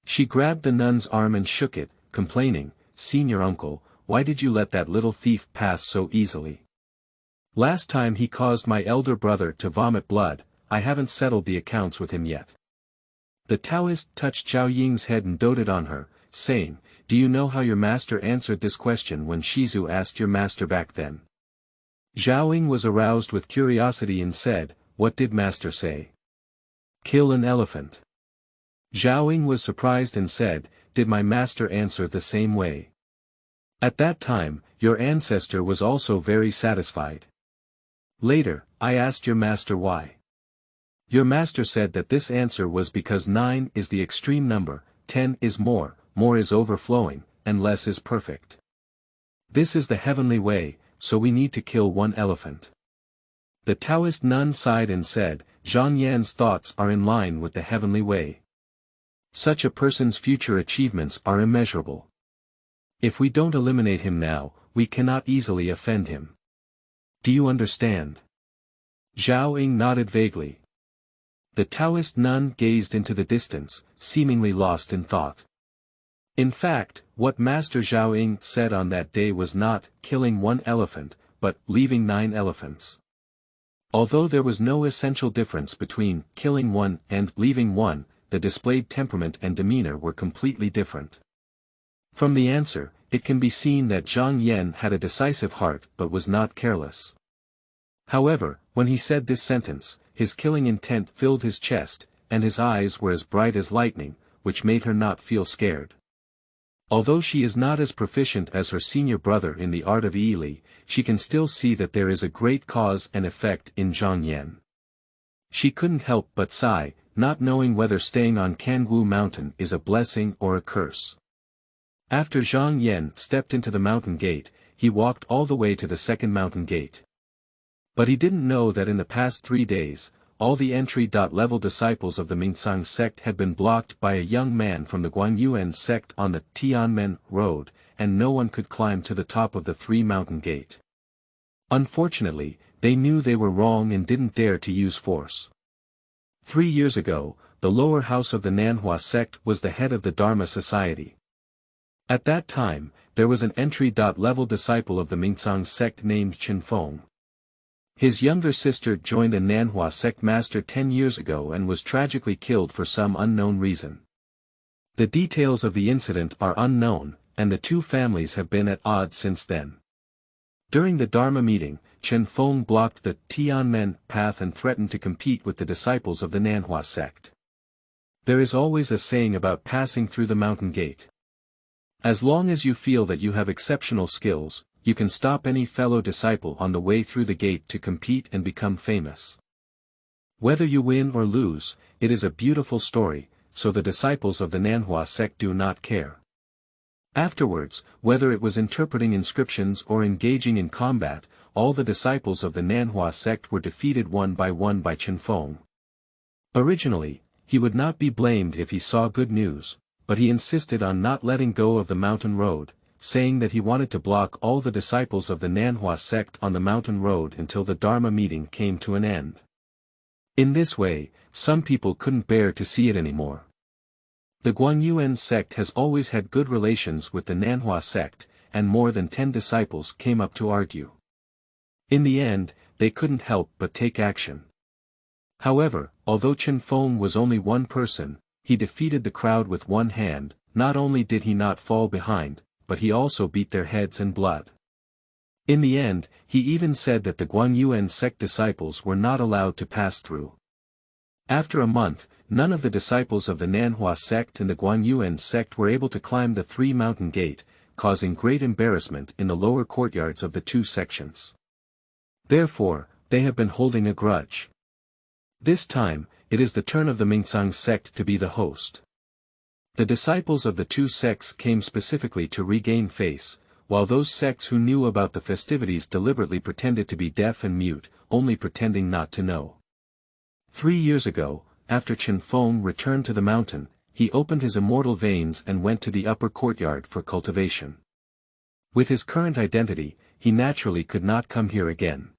S1: She grabbed the nun's arm and shook it, complaining, "Senior uncle, why did you let that little thief pass so easily? Last time he caused my elder brother to vomit blood, I haven't settled the accounts with him yet." The Taoist touched Zhao Ying's head and doted on her, saying, "Do you know how your master answered this question when Shizu asked your master back then?" Zhao Ying was aroused with curiosity and said, "What did master say?" "Kill an elephant." Zhao Ying was surprised and said, "Did my master answer the same way?" "At that time, your ancestor was also very satisfied. Later, I asked your master why. Your master said that this answer was because 9 is the extreme number, 10 is more is overflowing, and less is perfect. This is the heavenly way, so we need to kill one elephant." The Taoist nun sighed and said, "Zhang Yan's thoughts are in line with the heavenly way. Such a person's future achievements are immeasurable. If we don't eliminate him now, we cannot easily offend him. Do you understand?" Zhao Ying nodded vaguely. The Taoist nun gazed into the distance, seemingly lost in thought. In fact, what Master Zhao Ying said on that day was not killing one elephant, but leaving 9 elephants. Although there was no essential difference between killing one and leaving one, the displayed temperament and demeanor were completely different. From the answer, it can be seen that Zhang Yan had a decisive heart but was not careless. However, when he said this sentence, his killing intent filled his chest, and his eyes were as bright as lightning, which made her not feel scared. Although she is not as proficient as her senior brother in the art of Yili, she can still see that there is a great cause and effect in Zhang Yan. She couldn't help but sigh, not knowing whether staying on Kangwu Mountain is a blessing or a curse. After Zhang Yan stepped into the mountain gate, he walked all the way to the second mountain gate. But he didn't know that in the past 3 days, all the entry-level disciples of the Ming Cang Sect had been blocked by a young man from the Guanyuan sect on the Tianmen road, and no one could climb to the top of the 3-mountain gate. Unfortunately, they knew they were wrong and didn't dare to use force. 3 years ago, the lower house of the Nanhua sect was the head of the Dharma society. At that time, there was an entry-level disciple of the Ming Cang sect named Qin Feng. His younger sister joined a Nanhua sect master 10 years ago and was tragically killed for some unknown reason. The details of the incident are unknown, and the two families have been at odds since then. During the Dharma meeting, Qin Feng blocked the Tianmen path and threatened to compete with the disciples of the Nanhua sect. There is always a saying about passing through the mountain gate. As long as you feel that you have exceptional skills, you can stop any fellow disciple on the way through the gate to compete and become famous. Whether you win or lose, it is a beautiful story, so the disciples of the Nanhua sect do not care. Afterwards, whether it was interpreting inscriptions or engaging in combat, all the disciples of the Nanhua sect were defeated one by Qin Feng. Originally, he would not be blamed if he saw good news, but he insisted on not letting go of the mountain road, saying that he wanted to block all the disciples of the Nanhua sect on the mountain road until the Dharma meeting came to an end. In this way, some people couldn't bear to see it anymore. The Guanyuan sect has always had good relations with the Nanhua sect, and more than 10 disciples came up to argue. In the end, they couldn't help but take action. However, although Qin Feng was only one person, he defeated the crowd with one hand. Not only did he not fall behind, but he also beat their heads and blood. In the end, he even said that the Guanyuan sect disciples were not allowed to pass through. After a month, none of the disciples of the Nanhua sect and the Guanyuan sect were able to climb the 3-mountain gate, causing great embarrassment in the lower courtyards of the two sections. Therefore, they have been holding a grudge. This time, it is the turn of the Ming Cang sect to be the host. The disciples of the two sects came specifically to regain face, while those sects who knew about the festivities deliberately pretended to be deaf and mute, only pretending not to know. 3 years ago, after Qin Feng returned to the mountain, he opened his immortal veins and went to the upper courtyard for cultivation. With his current identity, he naturally could not come here again.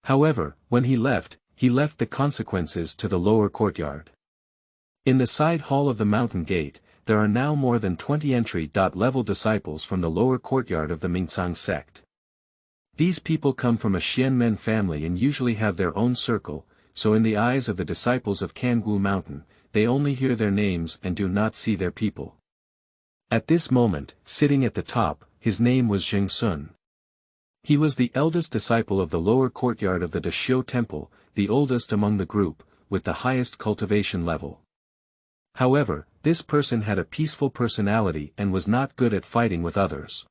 S1: However, when he left the consequences to the lower courtyard. In the side hall of the mountain gate, there are now more than 20 entry-level disciples from the lower courtyard of the Ming Cang sect. These people come from a Qianmen family and usually have their own circle, so in the eyes of the disciples of Kangwu Mountain, they only hear their names and do not see their people. At this moment, sitting at the top, his name was Jingsun. He was the eldest disciple of the lower courtyard of the Dashio temple, the oldest among the group, with the highest cultivation level. However, this person had a peaceful personality and was not good at fighting with others.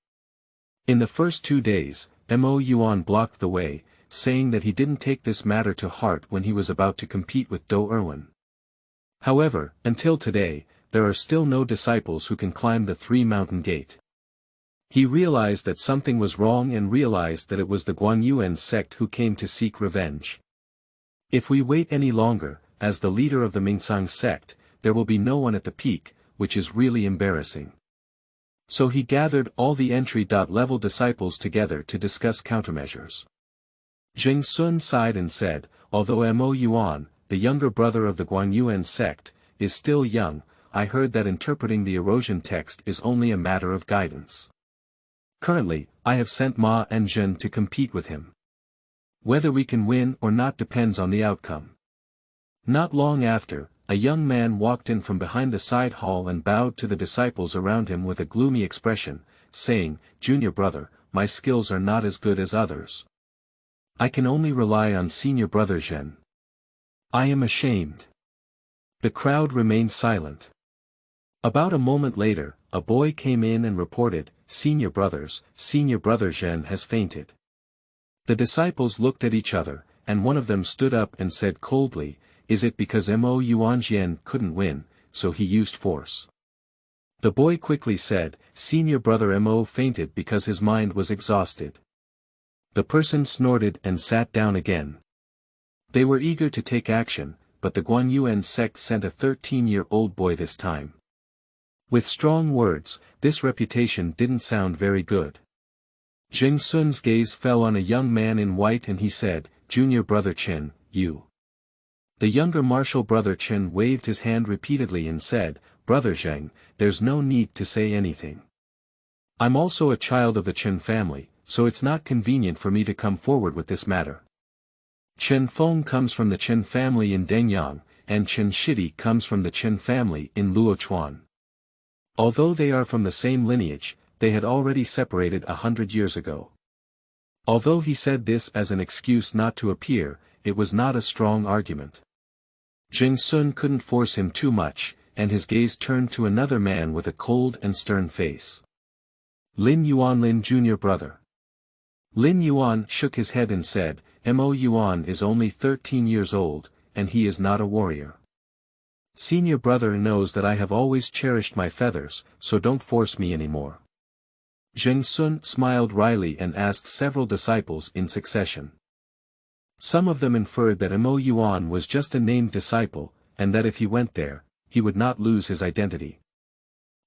S1: In the first 2 days, Mo Yuan blocked the way, saying that he didn't take this matter to heart when he was about to compete with Do Erwin. However, until today, there are still no disciples who can climb the 3-mountain gate. He realized that something was wrong and realized that it was the Guanyuan sect who came to seek revenge. If we wait any longer, as the leader of the Ming Cang sect, there will be no one at the peak, which is really embarrassing. So he gathered all the entry-level disciples together to discuss countermeasures. Jingsun sighed and said, although Mo Yuan, the younger brother of the Guanyuan sect, is still young, I heard that interpreting the erosion text is only a matter of guidance. Currently, I have sent Ma and Zhen to compete with him. Whether we can win or not depends on the outcome. Not long after, a young man walked in from behind the side hall and bowed to the disciples around him with a gloomy expression, saying, Junior brother, my skills are not as good as others. I can only rely on senior brother Zhen. I am ashamed. The crowd remained silent. About a moment later, a boy came in and reported, Senior Brother Zhen has fainted. The disciples looked at each other, and one of them stood up and said coldly, is it because Mo Yuanjian couldn't win, so he used force? The boy quickly said, Senior Brother Mo fainted because his mind was exhausted. The person snorted and sat down again. They were eager to take action, but the Guanyuan sect sent a 13-year-old boy this time. With strong words, this reputation didn't sound very good. Jing Sun's gaze fell on a young man in white and he said, Junior Brother Qin, you. The younger martial brother Qin waved his hand repeatedly and said, Brother Zheng, there's no need to say anything. I'm also a child of the Qin family, so it's not convenient for me to come forward with this matter. Qian Feng comes from the Qin family in Dangyun, and Qian Shidi comes from the Qin family in Luochuan. Although they are from the same lineage, they had already separated 100 years ago. Although he said this as an excuse not to appear, it was not a strong argument. Jing Sun couldn't force him too much, and his gaze turned to another man with a cold and stern face. Lin Yuan Junior Brother. Lin Yuan shook his head and said, Mo Yuan is only 13 years old, and he is not a warrior. Senior Brother knows that I have always cherished my feathers, so don't force me anymore. Jing Sun smiled wryly and asked several disciples in succession. Some of them inferred that Mo Yuan was just a named disciple, and that if he went there, he would not lose his identity.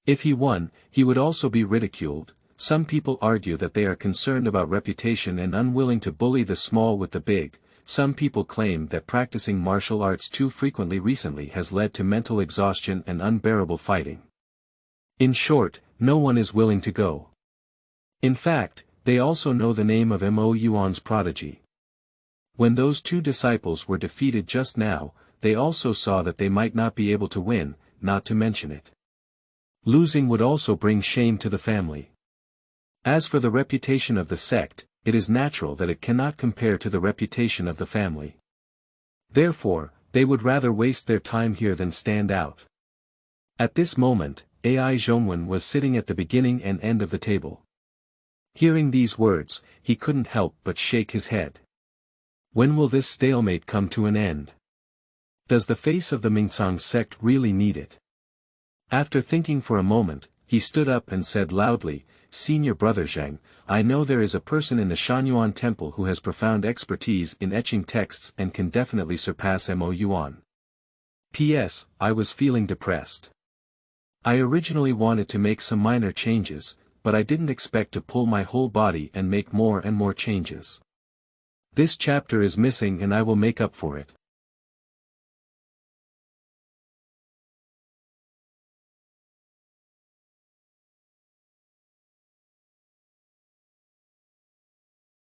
S1: If he won, he would also be ridiculed. Some people argue that they are concerned about reputation and unwilling to bully the small with the big. Some people claim that practicing martial arts too frequently recently has led to mental exhaustion and unbearable fighting. In short, no one is willing to go. In fact, they also know the name of Mo Yuan's prodigy. When those two disciples were defeated just now, they also saw that they might not be able to win, not to mention it. Losing would also bring shame to the family. As for the reputation of the sect, it is natural that it cannot compare to the reputation of the family. Therefore, they would rather waste their time here than stand out. At this moment, Ai Zhongwen was sitting at the beginning and end of the table. Hearing these words, he couldn't help but shake his head. When will this stalemate come to an end? Does the face of the Ming Cang Sect really need it? After thinking for a moment, he stood up and said loudly, Senior Brother Zheng, I know there is a person in the Shanyuan temple who has profound expertise in etching texts and can definitely surpass Mo Yuan. P.S. I was feeling depressed. I originally wanted to make some minor changes, but I didn't expect to pull my whole body and make more and more changes. This chapter is missing and I will make up for it.